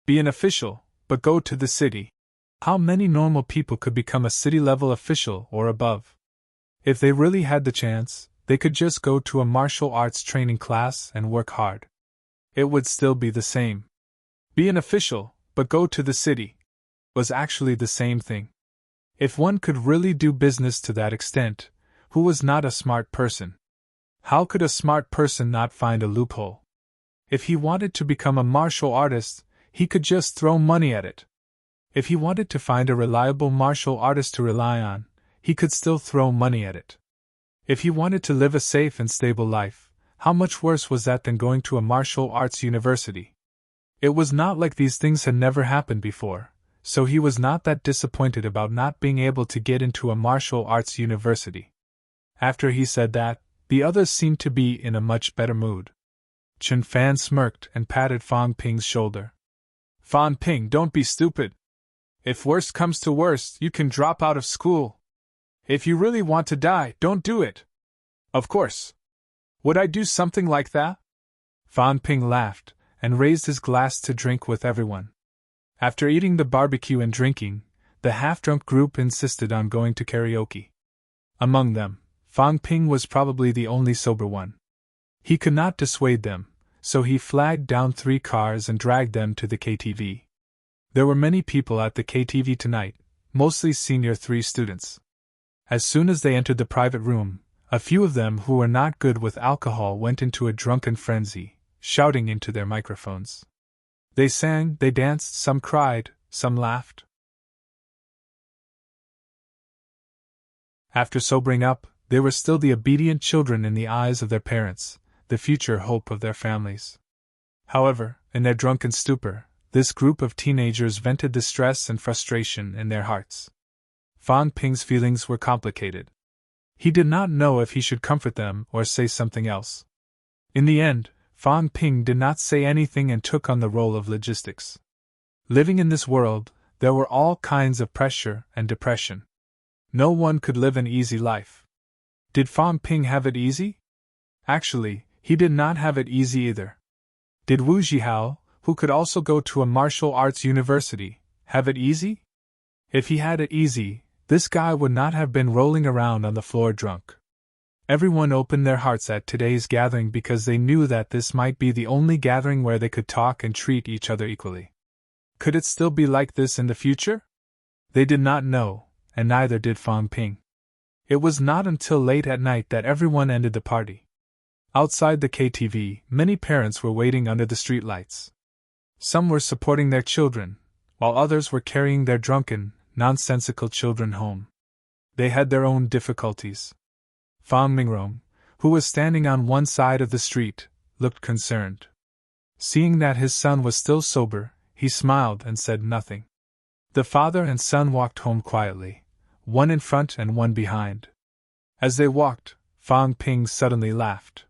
be an official, but go to the city. How many normal people could become a city-level official or above? If they really had the chance, they could just go to a martial arts training class and work hard. It would still be the same. Be an official, but go to the city, was actually the same thing. If one could really do business to that extent, who was not a smart person? How could a smart person not find a loophole? If he wanted to become a martial artist, he could just throw money at it. If he wanted to find a reliable martial artist to rely on, he could still throw money at it. If he wanted to live a safe and stable life, how much worse was that than going to a martial arts university? It was not like these things had never happened before, so he was not that disappointed about not being able to get into a martial arts university. After he said that, the others seemed to be in a much better mood. Chen Fan smirked and patted Fang Ping's shoulder. Fan Ping, don't be stupid. If worst comes to worst, you can drop out of school. If you really want to die, don't do it. Of course. Would I do something like that? Fan Ping laughed and raised his glass to drink with everyone. After eating the barbecue and drinking, the half-drunk group insisted on going to karaoke. Among them, Fang Ping was probably the only sober one. He could not dissuade them, so he flagged down 3 cars and dragged them to the KTV. There were many people at the KTV tonight, mostly senior 3 students. As soon as they entered the private room, a few of them who were not good with alcohol went into a drunken frenzy, shouting into their microphones. They sang, they danced, some cried, some laughed. After sobering up, they were still the obedient children in the eyes of their parents, the future hope of their families. However, in their drunken stupor, this group of teenagers vented the stress and frustration in their hearts. Fang Ping's feelings were complicated. He did not know if he should comfort them or say something else. In the end, Fang Ping did not say anything and took on the role of logistics. Living in this world, there were all kinds of pressure and depression. No one could live an easy life. Did Fang Ping have it easy? Actually, he did not have it easy either. Did Wu Zhihao, who could also go to a martial arts university, have it easy? If he had it easy, this guy would not have been rolling around on the floor drunk. Everyone opened their hearts at today's gathering because they knew that this might be the only gathering where they could talk and treat each other equally. Could it still be like this in the future? They did not know, and neither did Fang Ping. It was not until late at night that everyone ended the party. Outside the KTV, many parents were waiting under the streetlights. Some were supporting their children, while others were carrying their drunken, nonsensical children home. They had their own difficulties. Fang Mingrong, who was standing on one side of the street, looked concerned. Seeing that his son was still sober, he smiled and said nothing. The father and son walked home quietly, one in front and one behind. As they walked, Fang Ping suddenly laughed.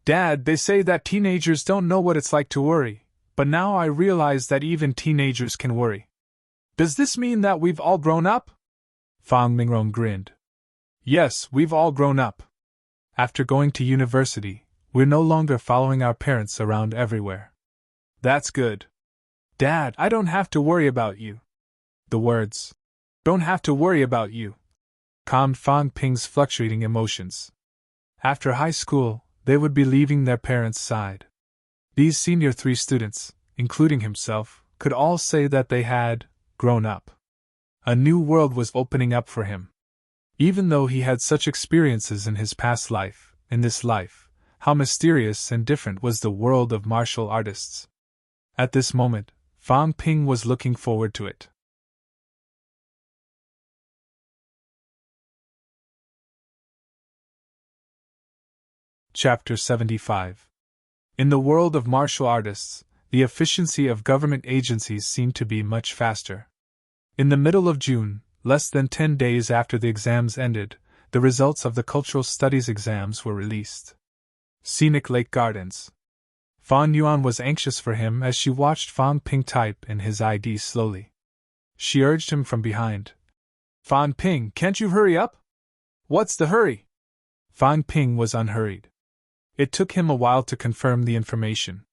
Dad, they say that teenagers don't know what it's like to worry, but now I realize that even teenagers can worry. Does this mean that we've all grown up? Fang Mingrong grinned. Yes, we've all grown up. After going to university, we're no longer following our parents around everywhere. That's good. Dad, I don't have to worry about you. The words, don't have to worry about you, calmed Fang Ping's fluctuating emotions. After high school, they would be leaving their parents' side. These senior 3 students, including himself, could all say that they had grown up. A new world was opening up for him. Even though he had such experiences in his past life, in this life, how mysterious and different was the world of martial artists. At this moment, Fang Ping was looking forward to it. Chapter 75. In the world of martial artists, the efficiency of government agencies seemed to be much faster. In the middle of June, less than 10 days after the exams ended, the results of the cultural studies exams were released. Scenic Lake Gardens. Fan Yuan was anxious for him as she watched Fang Ping type in his ID slowly. She urged him from behind. Fan Ping, can't you hurry up? What's the hurry? Fang Ping was unhurried. It took him a while to confirm the information.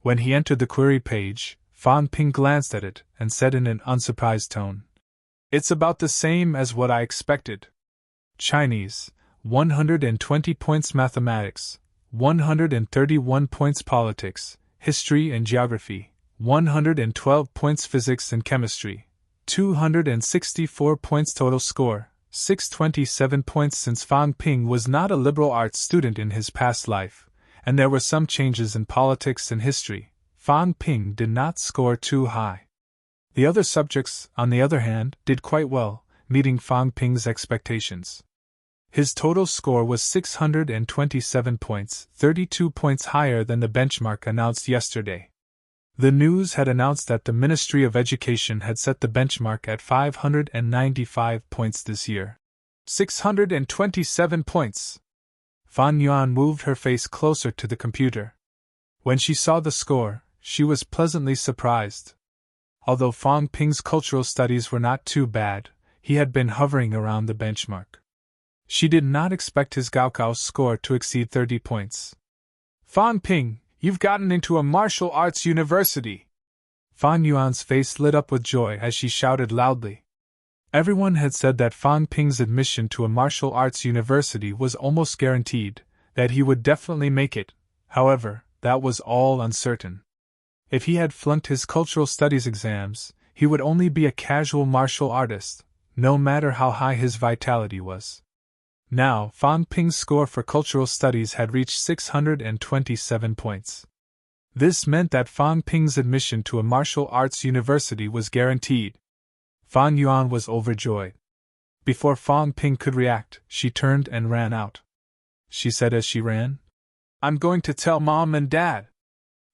When he entered the query page, Fang Ping glanced at it and said in an unsurprised tone, It's about the same as what I expected. Chinese, 120 points mathematics, 131 points politics, history and geography, 112 points physics and chemistry, 264 points total score, 627 points. Since Fang Ping was not a liberal arts student in his past life, and there were some changes in politics and history, Fan Ping did not score too high. The other subjects, on the other hand, did quite well, meeting Fan Ping's expectations. His total score was 627 points, 32 points higher than the benchmark announced yesterday. The news had announced that the Ministry of Education had set the benchmark at 595 points this year. 627 points! Fan Yuan moved her face closer to the computer. When she saw the score, she was pleasantly surprised. Although Fan Ping's cultural studies were not too bad, he had been hovering around the benchmark. She did not expect his Gaokao score to exceed 30 points. Fan Ping, you've gotten into a martial arts university! Fan Yuan's face lit up with joy as she shouted loudly. Everyone had said that Fan Ping's admission to a martial arts university was almost guaranteed, that he would definitely make it. However, that was all uncertain. If he had flunked his cultural studies exams, he would only be a casual martial artist, no matter how high his vitality was. Now, Fan Ping's score for cultural studies had reached 627 points. This meant that Fan Ping's admission to a martial arts university was guaranteed. Fan Yuan was overjoyed. Before Fan Ping could react, she turned and ran out. She said as she ran, "I'm going to tell Mom and Dad."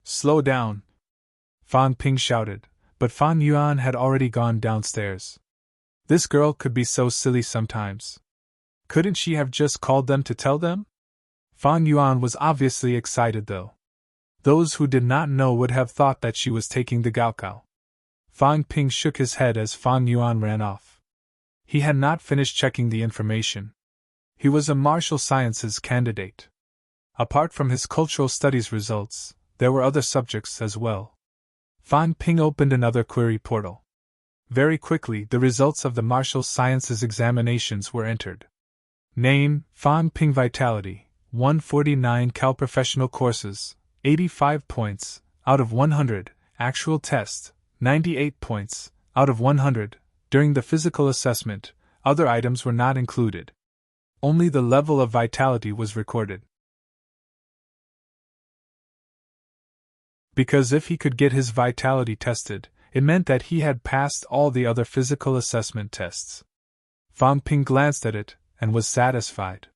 "Slow down," Fan Ping shouted, but Fan Yuan had already gone downstairs. This girl could be so silly sometimes. Couldn't she have just called them to tell them? Fan Yuan was obviously excited though. Those who did not know would have thought that she was taking the Gaokao. Fan Ping shook his head as Fan Yuan ran off. He had not finished checking the information. He was a martial sciences candidate. Apart from his cultural studies results, there were other subjects as well. Fan Ping opened another query portal. Very quickly, the results of the martial sciences examinations were entered. Name, Fan Ping Vitality, 149 Cal Professional Courses, 85 points, out of 100, Actual Test, 98 points, out of 100, during the physical assessment, other items were not included. Only the level of vitality was recorded. Because if he could get his vitality tested, it meant that he had passed all the other physical assessment tests. Fan Ping glanced at it, and was satisfied.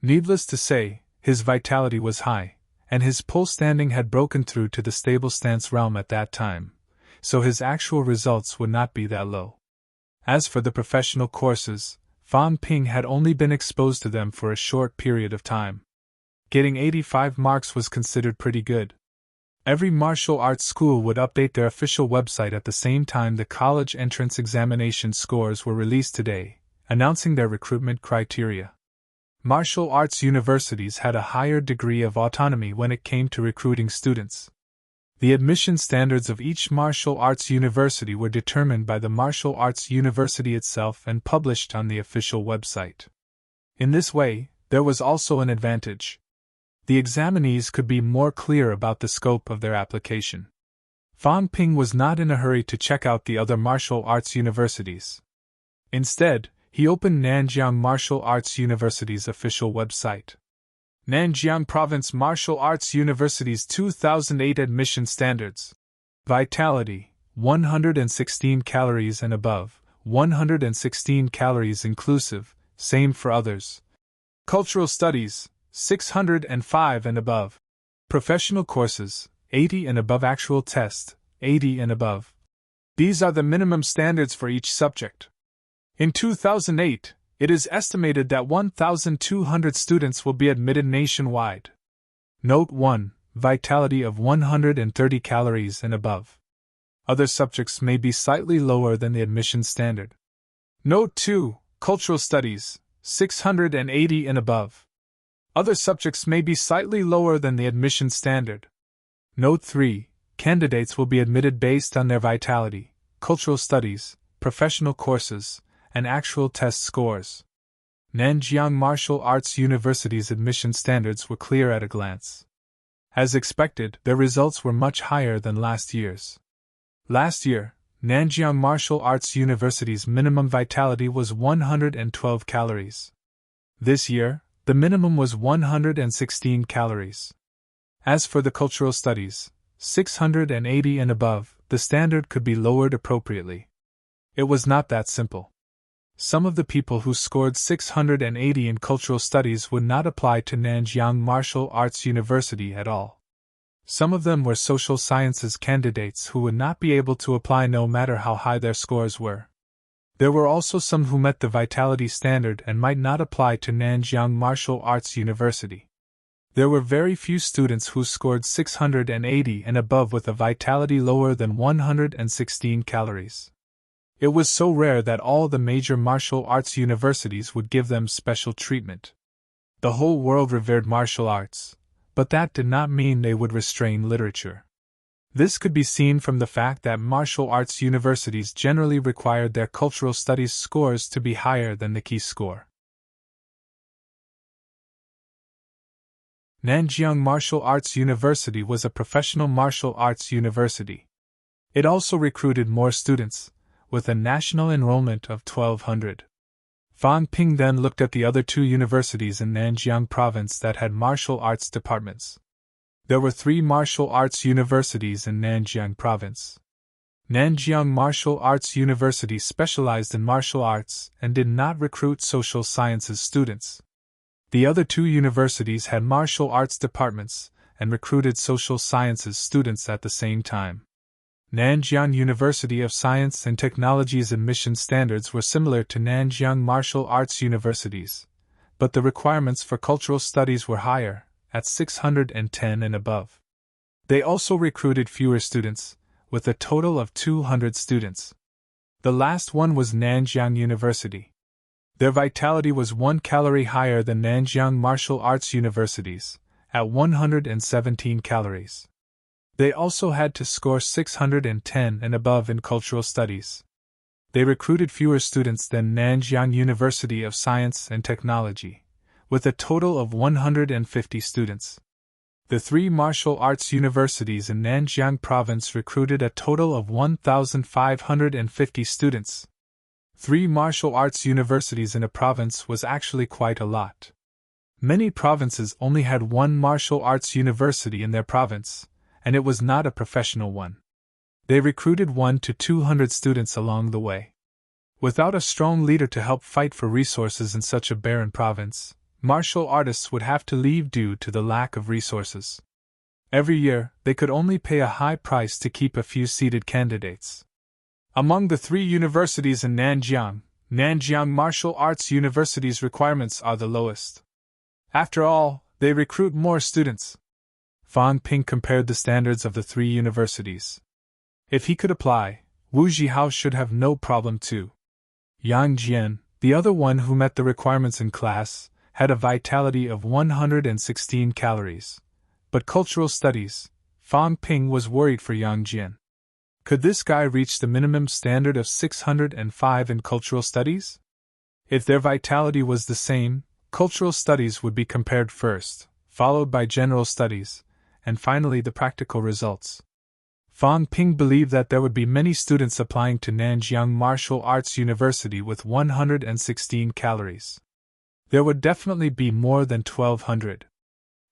Needless to say, his vitality was high, and his pole standing had broken through to the stable stance realm at that time, so his actual results would not be that low. As for the professional courses, Fan Ping had only been exposed to them for a short period of time. Getting 85 marks was considered pretty good. Every martial arts school would update their official website at the same time the college entrance examination scores were released today, announcing their recruitment criteria. Martial arts universities had a higher degree of autonomy when it came to recruiting students. The admission standards of each martial arts university were determined by the martial arts university itself and published on the official website. In this way, there was also an advantage. The examinees could be more clear about the scope of their application. Fan Ping was not in a hurry to check out the other martial arts universities. Instead, he opened Nanjiang Martial Arts University's official website. Nanjiang Province Martial Arts University's 2008 admission standards. Vitality, 116 calories and above, 116 calories inclusive, same for others. Cultural studies, 605 and above. Professional courses, 80 and above. Actual test, 80 and above. These are the minimum standards for each subject. In 2008, it is estimated that 1,200 students will be admitted nationwide. Note 1. Vitality of 130 calories and above. Other subjects may be slightly lower than the admission standard. Note 2. Cultural studies, 680 and above. Other subjects may be slightly lower than the admission standard. Note 3. Candidates will be admitted based on their vitality, cultural studies, professional courses, and actual test scores. Nanjiang Martial Arts University's admission standards were clear at a glance. As expected, their results were much higher than last year's. Last year, Nanjiang Martial Arts University's minimum vitality was 112 calories. This year, the minimum was 116 calories. As for the cultural studies, 680 and above, the standard could be lowered appropriately. It was not that simple. Some of the people who scored 680 in cultural studies would not apply to Nanjiang Martial Arts University at all. Some of them were social sciences candidates who would not be able to apply no matter how high their scores were. There were also some who met the vitality standard and might not apply to Nanjiang Martial Arts University. There were very few students who scored 680 and above with a vitality lower than 116 calories. It was so rare that all the major martial arts universities would give them special treatment. The whole world revered martial arts, but that did not mean they would restrain literature. This could be seen from the fact that martial arts universities generally required their cultural studies scores to be higher than the key score. Nanjiang Martial Arts University was a professional martial arts university. It also recruited more students, with a national enrollment of 1,200. Fan Ping then looked at the other two universities in Nanjiang province that had martial arts departments. There were 3 martial arts universities in Nanjiang province. Nanjiang Martial Arts University specialized in martial arts and did not recruit social sciences students. The other 2 universities had martial arts departments and recruited social sciences students at the same time. Nanjiang University of Science and Technology's admission standards were similar to Nanjiang Martial Arts Universities, but the requirements for cultural studies were higher, at 610 and above. They also recruited fewer students, with a total of 200 students. The last one was Nanjiang University. Their vitality was 1 calorie higher than Nanjiang Martial Arts Universities, at 117 calories. They also had to score 610 and above in cultural studies. They recruited fewer students than Nanjiang University of Science and Technology, with a total of 150 students. The 3 martial arts universities in Nanjiang province recruited a total of 1,550 students. 3 martial arts universities in a province was actually quite a lot. Many provinces only had 1 martial arts university in their province, and it was not a professional one. They recruited 1 to 200 students along the way. Without a strong leader to help fight for resources in such a barren province, martial artists would have to leave due to the lack of resources. Every year, they could only pay a high price to keep a few seated candidates. Among the 3 universities in Nanjiang, Nanjiang Martial Arts University's requirements are the lowest. After all, they recruit more students. Fan Ping compared the standards of the 3 universities. If he could apply, Wu Zhihao should have no problem too. Yang Jian, the other one who met the requirements in class, had a vitality of 116 calories. But cultural studies, Fan Ping was worried for Yang Jian. Could this guy reach the minimum standard of 605 in cultural studies? If their vitality was the same, cultural studies would be compared first, followed by general studies, and finally the practical results. Fan Ping believed that there would be many students applying to Nanjiang Martial Arts University with 116 calories. There would definitely be more than 1,200.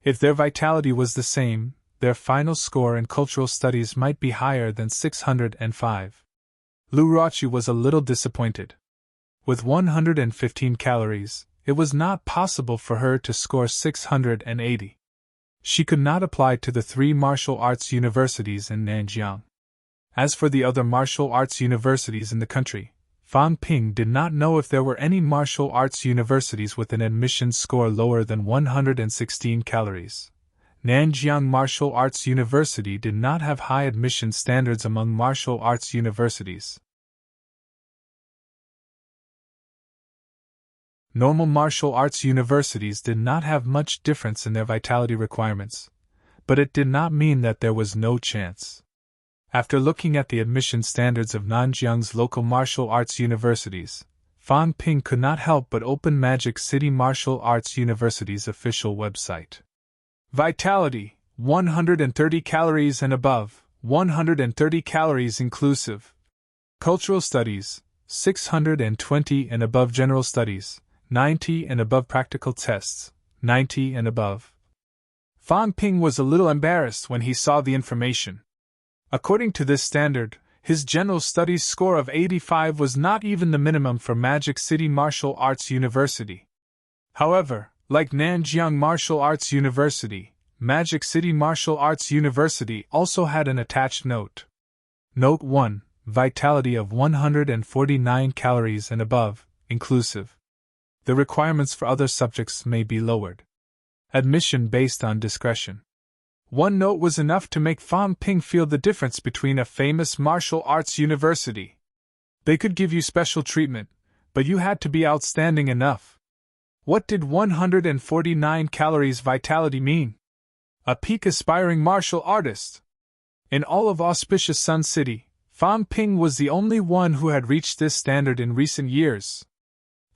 If their vitality was the same, their final score in cultural studies might be higher than 605. Lu Ruoqi was a little disappointed. With 115 calories, it was not possible for her to score 680. She could not apply to the 3 martial arts universities in Nanjiang. As for the other martial arts universities in the country, Fan Ping did not know if there were any martial arts universities with an admission score lower than 116 calories. Nanjiang Martial Arts University did not have high admission standards among martial arts universities. Normal martial arts universities did not have much difference in their vitality requirements, but it did not mean that there was no chance. After looking at the admission standards of Nanjiang's local martial arts universities, Fan Ping could not help but open Magic City Martial Arts University's official website. Vitality, 130 calories and above, 130 calories inclusive. Cultural studies, 620 and above. General studies, 90 and above. Practical tests, 90 and above. Fan Ping was a little embarrassed when he saw the information. According to this standard, his general studies score of 85 was not even the minimum for Magic City Martial Arts University. However, like Nanjiang Martial Arts University, Magic City Martial Arts University also had an attached note. Note 1, vitality of 149 calories and above, inclusive. The requirements for other subjects may be lowered. Admission based on discretion. One note was enough to make Fan Ping feel the difference between a famous martial arts university. They could give you special treatment, but you had to be outstanding enough. What did 149 calories vitality mean? A peak aspiring martial artist. In all of auspicious Sun City, Fan Ping was the only one who had reached this standard in recent years.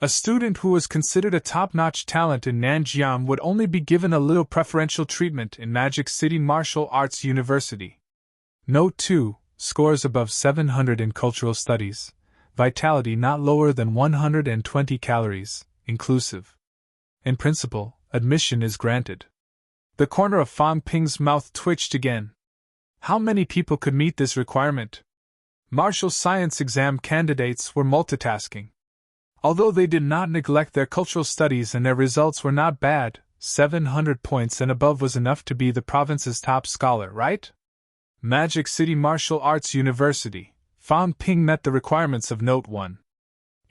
A student who was considered a top-notch talent in Nanjiang would only be given a little preferential treatment in Magic City Martial Arts University. Note 2, scores above 700 in cultural studies, vitality not lower than 120 calories, inclusive. In principle, admission is granted. The corner of Fan Ping's mouth twitched again. How many people could meet this requirement? Martial science exam candidates were multitasking. Although they did not neglect their cultural studies and their results were not bad, 700 points and above was enough to be the province's top scholar, right? Magic City Martial Arts University, Fan Ping met the requirements of Note 1.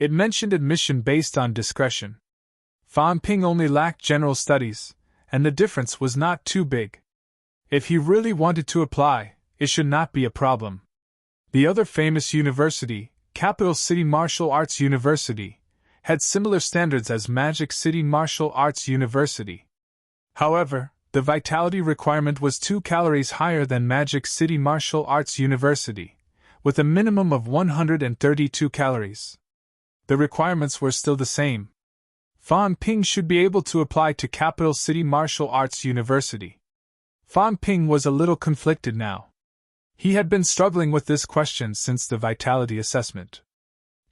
It mentioned admission based on discretion. Fan Ping only lacked general studies, and the difference was not too big. If he really wanted to apply, it should not be a problem. The other famous university, Capital City Martial Arts University, had similar standards as Magic City Martial Arts University. However, the vitality requirement was 2 calories higher than Magic City Martial Arts University, with a minimum of 132 calories. The requirements were still the same. Fan Ping should be able to apply to Capital City Martial Arts University. Fan Ping was a little conflicted now. He had been struggling with this question since the vitality assessment.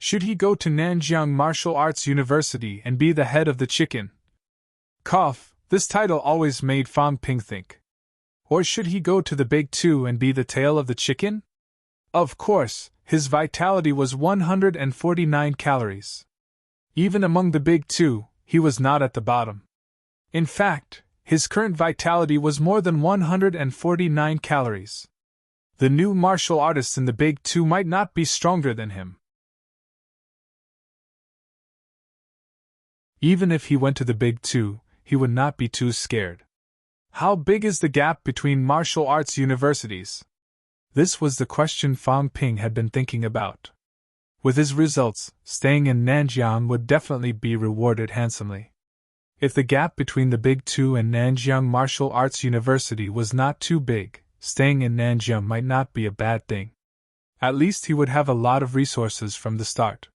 Should he go to Nanjiang Martial Arts University and be the head of the chicken? Cough, this title always made Fan Ping think. Or should he go to the Big Two and be the tail of the chicken? Of course, his vitality was 149 calories. Even among the Big Two, he was not at the bottom. In fact, his current vitality was more than 149 calories. The new martial artists in the Big Two might not be stronger than him. Even if he went to the Big Two, he would not be too scared. How big is the gap between martial arts universities? This was the question Fan Ping had been thinking about. With his results, staying in Nanjiang would definitely be rewarded handsomely. If the gap between the Big Two and Nanjiang Martial Arts University was not too big, staying in Nanjiang might not be a bad thing. At least he would have a lot of resources from the start.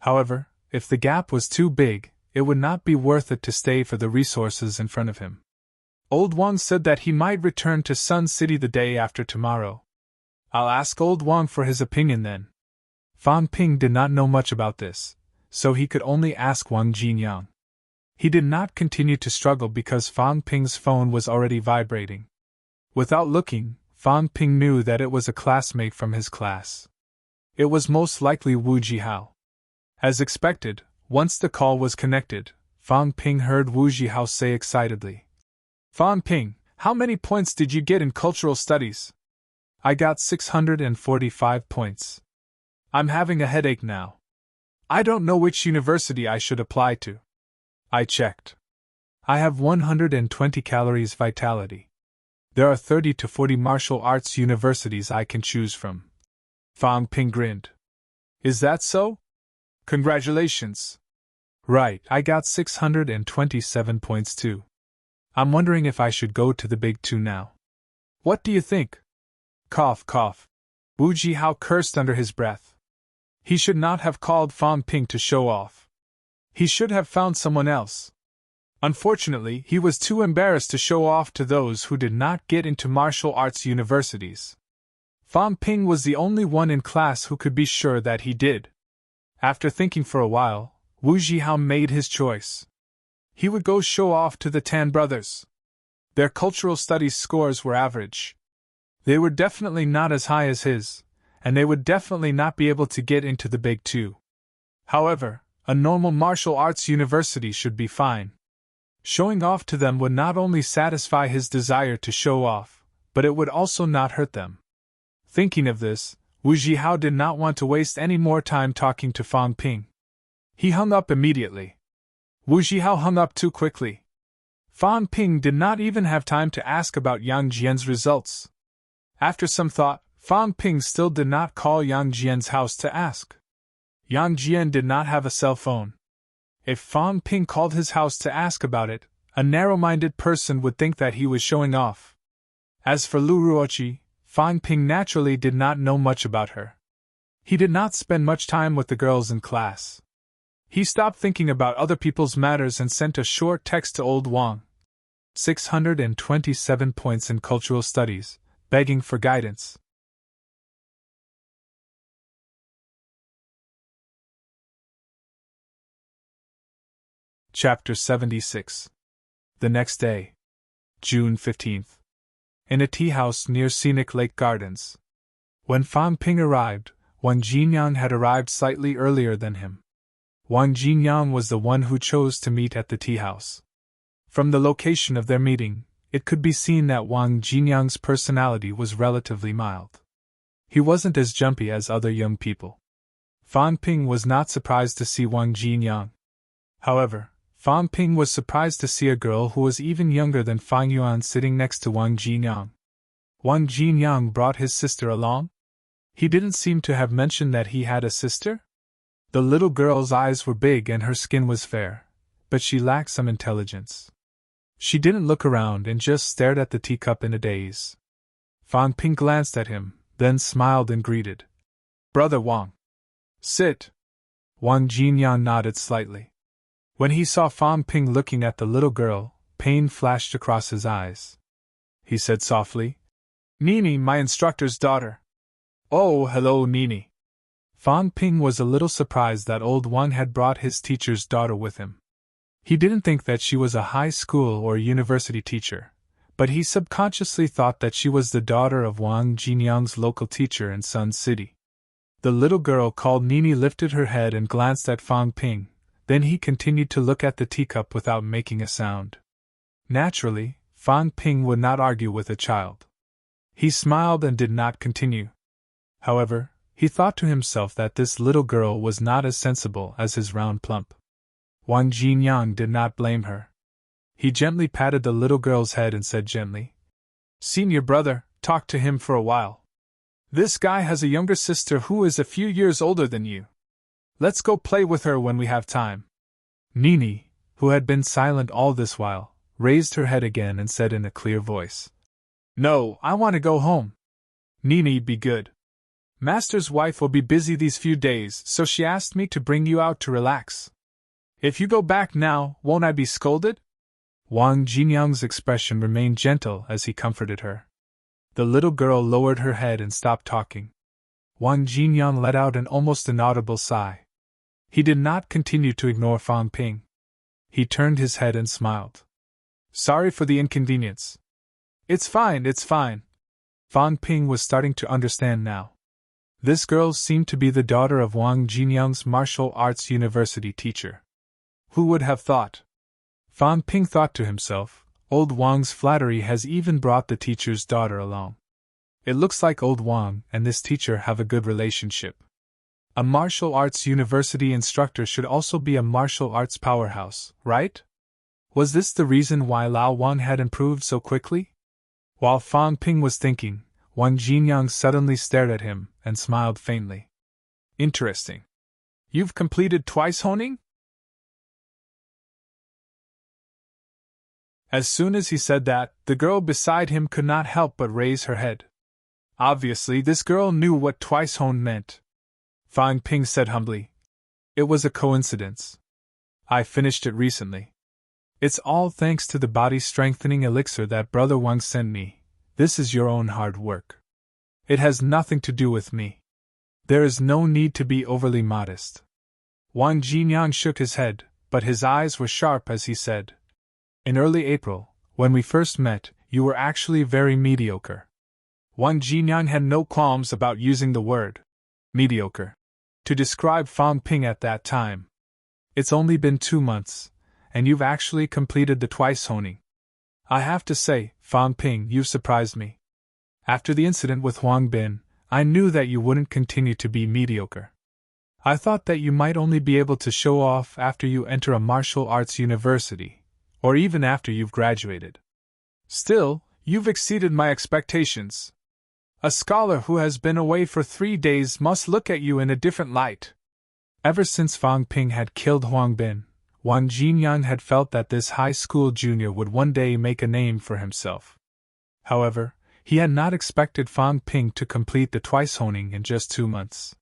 However, if the gap was too big, it would not be worth it to stay for the resources in front of him. Old Wang said that he might return to Sun City the day after tomorrow. I'll ask Old Wang for his opinion then. Fan Ping did not know much about this, so he could only ask Wang Jinyang. He did not continue to struggle because Fan Ping's phone was already vibrating. Without looking, Fan Ping knew that it was a classmate from his class. It was most likely Wu Jihao. As expected, once the call was connected, Fan Ping heard Wu Jihao say excitedly, "Fan Ping, how many points did you get in cultural studies?" "I got 645 points. I'm having a headache now. I don't know which university I should apply to." I checked. I have 120 calories vitality. There are 30 to 40 martial arts universities I can choose from. Fan Ping grinned. Is that so? Congratulations. Right, I got 627 points too. I'm wondering if I should go to the Big Two now. What do you think? Cough, cough. Wu Jihao cursed under his breath. He should not have called Fan Ping to show off. He should have found someone else. Unfortunately, he was too embarrassed to show off to those who did not get into martial arts universities. Fan Ping was the only one in class who could be sure that he did. After thinking for a while, Wu Jihao made his choice. He would go show off to the Tan brothers. Their cultural studies scores were average. They were definitely not as high as his, and they would definitely not be able to get into the Big Two. However, a normal martial arts university should be fine. Showing off to them would not only satisfy his desire to show off, but it would also not hurt them. Thinking of this, Wu Zhihao did not want to waste any more time talking to Fang Ping. He hung up immediately. Wu Zhihao hung up too quickly. Fang Ping did not even have time to ask about Yang Jian's results. After some thought, Fang Ping still did not call Yang Jian's house to ask. Yang Jian did not have a cell phone. If Fang Ping called his house to ask about it, a narrow-minded person would think that he was showing off. As for Lu Ruoqi, Fang Ping naturally did not know much about her. He did not spend much time with the girls in class. He stopped thinking about other people's matters and sent a short text to old Wang. 627 points in cultural studies, begging for guidance. Chapter 76. The next day. June 15th. In a tea house near Scenic Lake Gardens. When Fang Ping arrived, Wang Jinyang had arrived slightly earlier than him. Wang Jinyang was the one who chose to meet at the tea house. From the location of their meeting, it could be seen that Wang Jinyang's personality was relatively mild. He wasn't as jumpy as other young people. Fang Ping was not surprised to see Wang Jinyang. However, Fang Ping was surprised to see a girl who was even younger than Fang Yuan sitting next to Wang Jinyang. Wang Jinyang brought his sister along? He didn't seem to have mentioned that he had a sister? The little girl's eyes were big and her skin was fair, but she lacked some intelligence. She didn't look around and just stared at the teacup in a daze. Fang Ping glanced at him, then smiled and greeted. "Brother Wang." "Sit." Wang Jinyang nodded slightly. When he saw Fang Ping looking at the little girl, pain flashed across his eyes. He said softly, "Nini, my instructor's daughter." "Oh, hello, Nini." Fang Ping was a little surprised that old Wang had brought his teacher's daughter with him. He didn't think that she was a high school or university teacher, but he subconsciously thought that she was the daughter of Wang Jinyang's local teacher in Sun City. The little girl called Nini lifted her head and glanced at Fang Ping, then he continued to look at the teacup without making a sound. Naturally, Fang Ping would not argue with a child. He smiled and did not continue. However, he thought to himself that this little girl was not as sensible as his round plump. Wang Jinyang did not blame her. He gently patted the little girl's head and said gently, "Senior brother, talk to him for a while. This guy has a younger sister who is a few years older than you. Let's go play with her when we have time." Nini, who had been silent all this while, raised her head again and said in a clear voice, "No, I want to go home." "Nini, be good. Master's wife will be busy these few days, so she asked me to bring you out to relax. If you go back now, won't I be scolded?" Wang Jinyang's expression remained gentle as he comforted her. The little girl lowered her head and stopped talking. Wang Jinyang let out an almost inaudible sigh. He did not continue to ignore Fang Ping. He turned his head and smiled. "Sorry for the inconvenience." It's fine. Fang Ping was starting to understand now. This girl seemed to be the daughter of Wang Jinyang's martial arts university teacher. Who would have thought? Fang Ping thought to himself, old Wang's flattery has even brought the teacher's daughter along. It looks like old Wang and this teacher have a good relationship. A martial arts university instructor should also be a martial arts powerhouse, right? Was this the reason why Lao Wang had improved so quickly? While Fang Ping was thinking, Wang Jinyang suddenly stared at him and smiled faintly. "Interesting. You've completed twice honing?" As soon as he said that, the girl beside him could not help but raise her head. Obviously, this girl knew what twice honed meant. Fang Ping said humbly, "It was a coincidence. I finished it recently. It's all thanks to the body-strengthening elixir that Brother Wang sent me. This is your own hard work. It has nothing to do with me. There is no need to be overly modest." Wang Jinyang shook his head, but his eyes were sharp as he said, "In early April, When we first met, you were actually very mediocre. Wang Jinyang had no qualms about using the word mediocre to describe Fang Ping at that time. It's only been 2 months, and you've actually completed the twice honing. I have to say, Fang Ping, you've surprised me. After the incident with Huang Bin, I knew that you wouldn't continue to be mediocre. I thought that you might only be able to show off after you enter a martial arts university, or even after you've graduated. Still, you've exceeded my expectations. A scholar who has been away for 3 days must look at you in a different light. Ever since Fang Ping had killed Huang Bin, Wang Jinyang had felt that this high school junior would one day make a name for himself. However, he had not expected Fang Ping to complete the twice honing in just 2 months.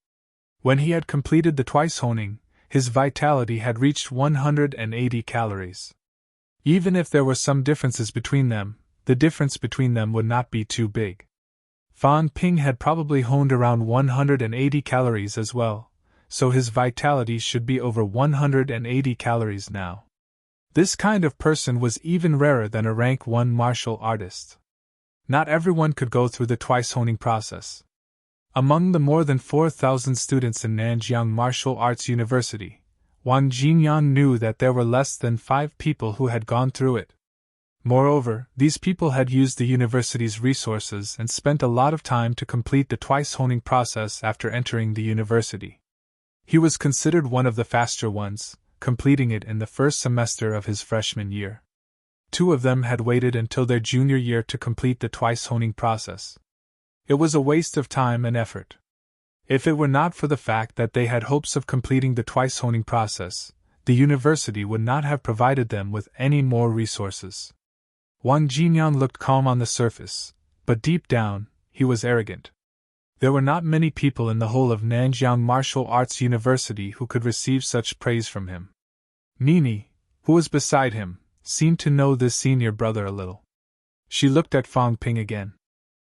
When he had completed the twice honing, his vitality had reached 180 calories. Even if there were some differences between them, the difference between them would not be too big. Fang Ping had probably honed around 180 calories as well, so his vitality should be over 180 calories now. This kind of person was even rarer than a rank 1 martial artist. Not everyone could go through the twice honing process. Among the more than 4,000 students in Nanjiang Martial Arts University, Wang Jinyang knew that there were less than 5 people who had gone through it. Moreover, these people had used the university's resources and spent a lot of time to complete the twice honing process after entering the university. He was considered one of the faster ones, completing it in the first semester of his freshman year. 2 of them had waited until their junior year to complete the twice honing process. It was a waste of time and effort. If it were not for the fact that they had hopes of completing the twice honing process, the university would not have provided them with any more resources. Wang Jinyang looked calm on the surface, but deep down, he was arrogant. There were not many people in the whole of Nanjiang Martial Arts University who could receive such praise from him. Nini, who was beside him, seemed to know this senior brother a little. She looked at Fang Ping again.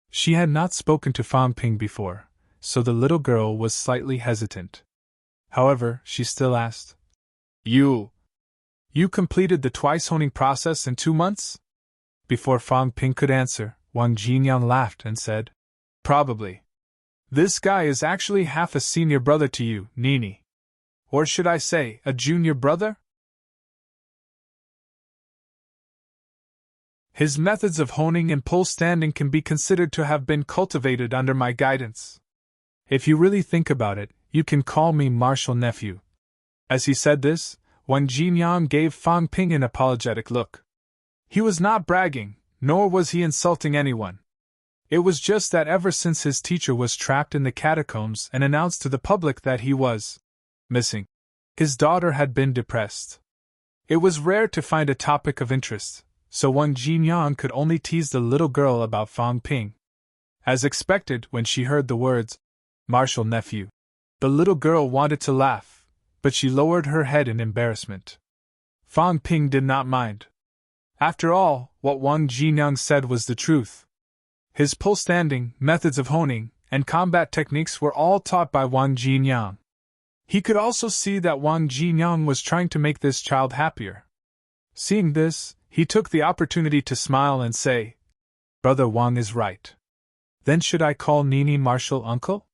She had not spoken to Fang Ping before, so the little girl was slightly hesitant. However, she still asked, You completed the twice honing process in 2 months? Before Fang Ping could answer, Wang Jinyang laughed and said, Probably. This guy is actually half a senior brother to you, Nini. Or should I say, a junior brother? His methods of honing and pole standing can be considered to have been cultivated under my guidance. If you really think about it, you can call me martial nephew. As he said this, Wang Jinyang gave Fang Ping an apologetic look. He was not bragging, nor was he insulting anyone. It was just that ever since his teacher was trapped in the catacombs and announced to the public that he was missing, his daughter had been depressed. It was rare to find a topic of interest, so Wang Jinyang could only tease the little girl about Fang Ping. As expected, when she heard the words, martial nephew, the little girl wanted to laugh, but she lowered her head in embarrassment. Fang Ping did not mind. After all, what Wang Jinyang said was the truth. His pole standing, methods of honing, and combat techniques were all taught by Wang Jinyang. He could also see that Wang Jinyang was trying to make this child happier. Seeing this, he took the opportunity to smile and say, Brother Wang is right. Then should I call Nini martial uncle?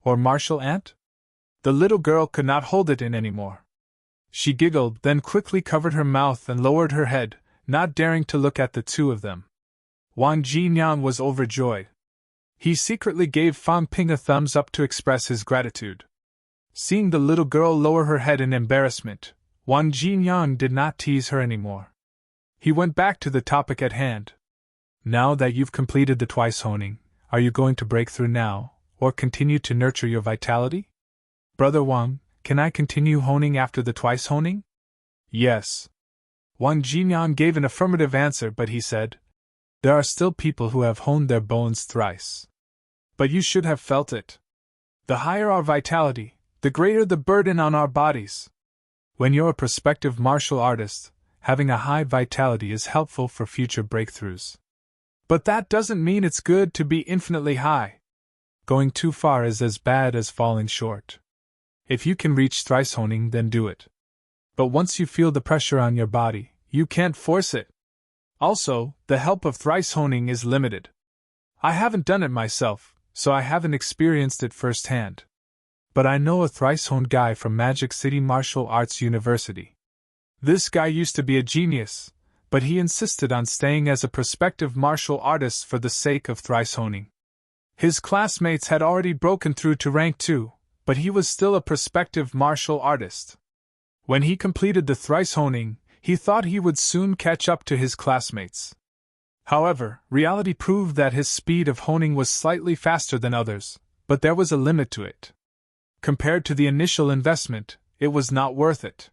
Or martial aunt? The little girl could not hold it in anymore. She giggled, then quickly covered her mouth and lowered her head, not daring to look at the 2 of them. Wang Jinyang was overjoyed. He secretly gave Fang Ping a thumbs up to express his gratitude. Seeing the little girl lower her head in embarrassment, Wang Jinyang did not tease her anymore. He went back to the topic at hand. Now that you've completed the twice honing, are you going to break through now, or continue to nurture your vitality? Brother Wang, can I continue honing after the twice honing? Yes. Wang Jinyang gave an affirmative answer, but he said, There are still people who have honed their bones thrice. But you should have felt it. The higher our vitality, the greater the burden on our bodies. When you're a prospective martial artist, having a high vitality is helpful for future breakthroughs. But that doesn't mean it's good to be infinitely high. Going too far is as bad as falling short. If you can reach thrice honing, then do it. But once you feel the pressure on your body, you can't force it. Also, the help of thrice honing is limited. I haven't done it myself, so I haven't experienced it firsthand. But I know a thrice honed guy from Magic City Martial Arts University. This guy used to be a genius, but he insisted on staying as a prospective martial artist for the sake of thrice honing. His classmates had already broken through to rank 2, but he was still a prospective martial artist. When he completed the thrice honing, he thought he would soon catch up to his classmates. However, reality proved that his speed of honing was slightly faster than others, but there was a limit to it. Compared to the initial investment, it was not worth it.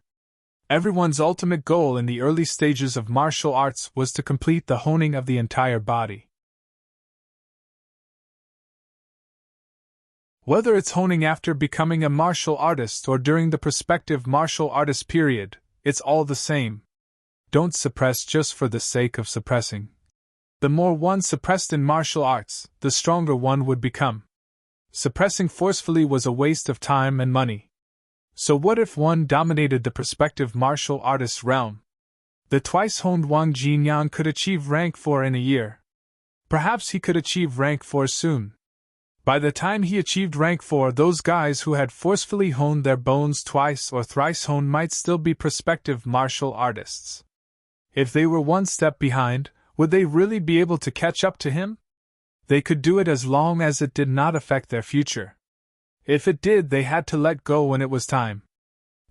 Everyone's ultimate goal in the early stages of martial arts was to complete the honing of the entire body. Whether it's honing after becoming a martial artist or during the prospective martial artist period, it's all the same. Don't suppress just for the sake of suppressing. The more one suppressed in martial arts, the stronger one would become. Suppressing forcefully was a waste of time and money. So what if one dominated the prospective martial artist's realm? The twice-honed Wang Jinyang could achieve rank 4 in a year. Perhaps he could achieve rank 4 soon. By the time he achieved rank 4, those guys who had forcefully honed their bones twice or thrice honed might still be prospective martial artists. If they were one step behind, would they really be able to catch up to him? They could do it as long as it did not affect their future. If it did, they had to let go when it was time.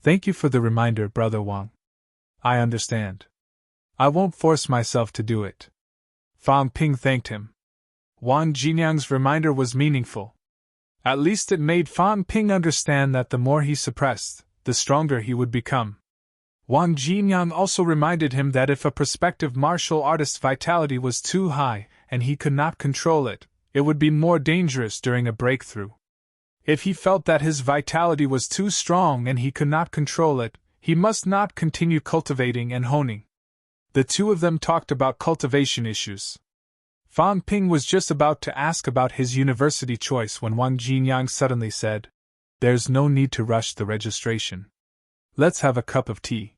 Thank you for the reminder, Brother Wang. I understand. I won't force myself to do it. Fang Ping thanked him. Wang Jinyang's reminder was meaningful. At least it made Fang Ping understand that the more he suppressed, the stronger he would become. Wang Jinyang also reminded him that if a prospective martial artist's vitality was too high and he could not control it, it would be more dangerous during a breakthrough. If he felt that his vitality was too strong and he could not control it, he must not continue cultivating and honing. The two of them talked about cultivation issues. Fang Ping was just about to ask about his university choice when Wang Jinyang suddenly said, "There's no need to rush the registration. Let's have a cup of tea.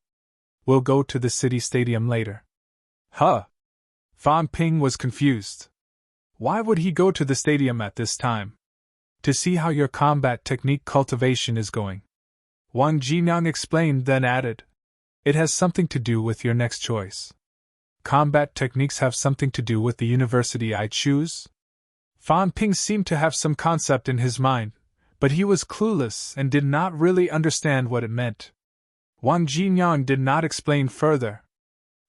We'll go to the city stadium later." Huh? Fang Ping was confused. Why would he go to the stadium at this time? To see how your combat technique cultivation is going. Wang Jinyang explained, then added, "It has something to do with your next choice." Combat techniques have something to do with the university I choose? Fang Ping seemed to have some concept in his mind, but he was clueless and did not really understand what it meant. Wang Jinyang did not explain further.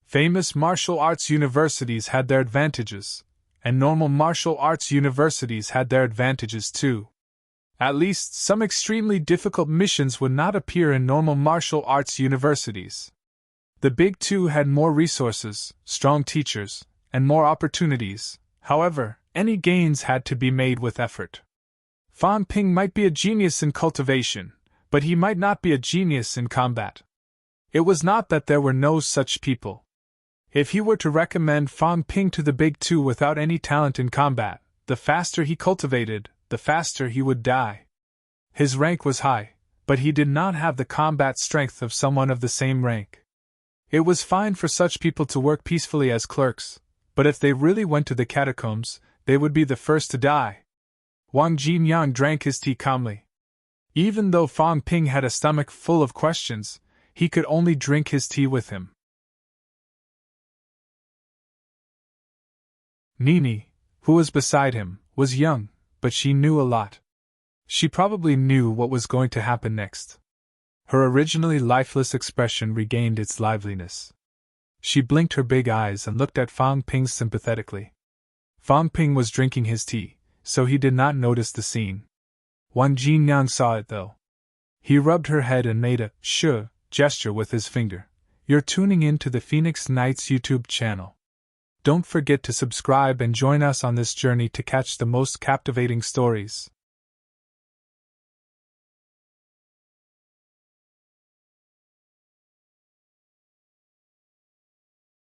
Famous martial arts universities had their advantages, and normal martial arts universities had their advantages too. At least, some extremely difficult missions would not appear in normal martial arts universities. The Big Two had more resources, strong teachers, and more opportunities. However, any gains had to be made with effort. Fang Ping might be a genius in cultivation, but he might not be a genius in combat. It was not that there were no such people. If he were to recommend Fang Ping to the Big Two without any talent in combat, the faster he cultivated, the faster he would die. His rank was high, but he did not have the combat strength of someone of the same rank. It was fine for such people to work peacefully as clerks, but if they really went to the catacombs, they would be the first to die. Wang Jinyang drank his tea calmly. Even though Fang Ping had a stomach full of questions, he could only drink his tea with him. Nini, who was beside him, was young, but she knew a lot. She probably knew what was going to happen next. Her originally lifeless expression regained its liveliness. She blinked her big eyes and looked at Fang Ping sympathetically. Fang Ping was drinking his tea, so he did not notice the scene. Wang Jinyang saw it though. He rubbed her head and made a "sure" gesture with his finger. You're tuning in to the Phoenix Nights YouTube channel. Don't forget to subscribe and join us on this journey to catch the most captivating stories.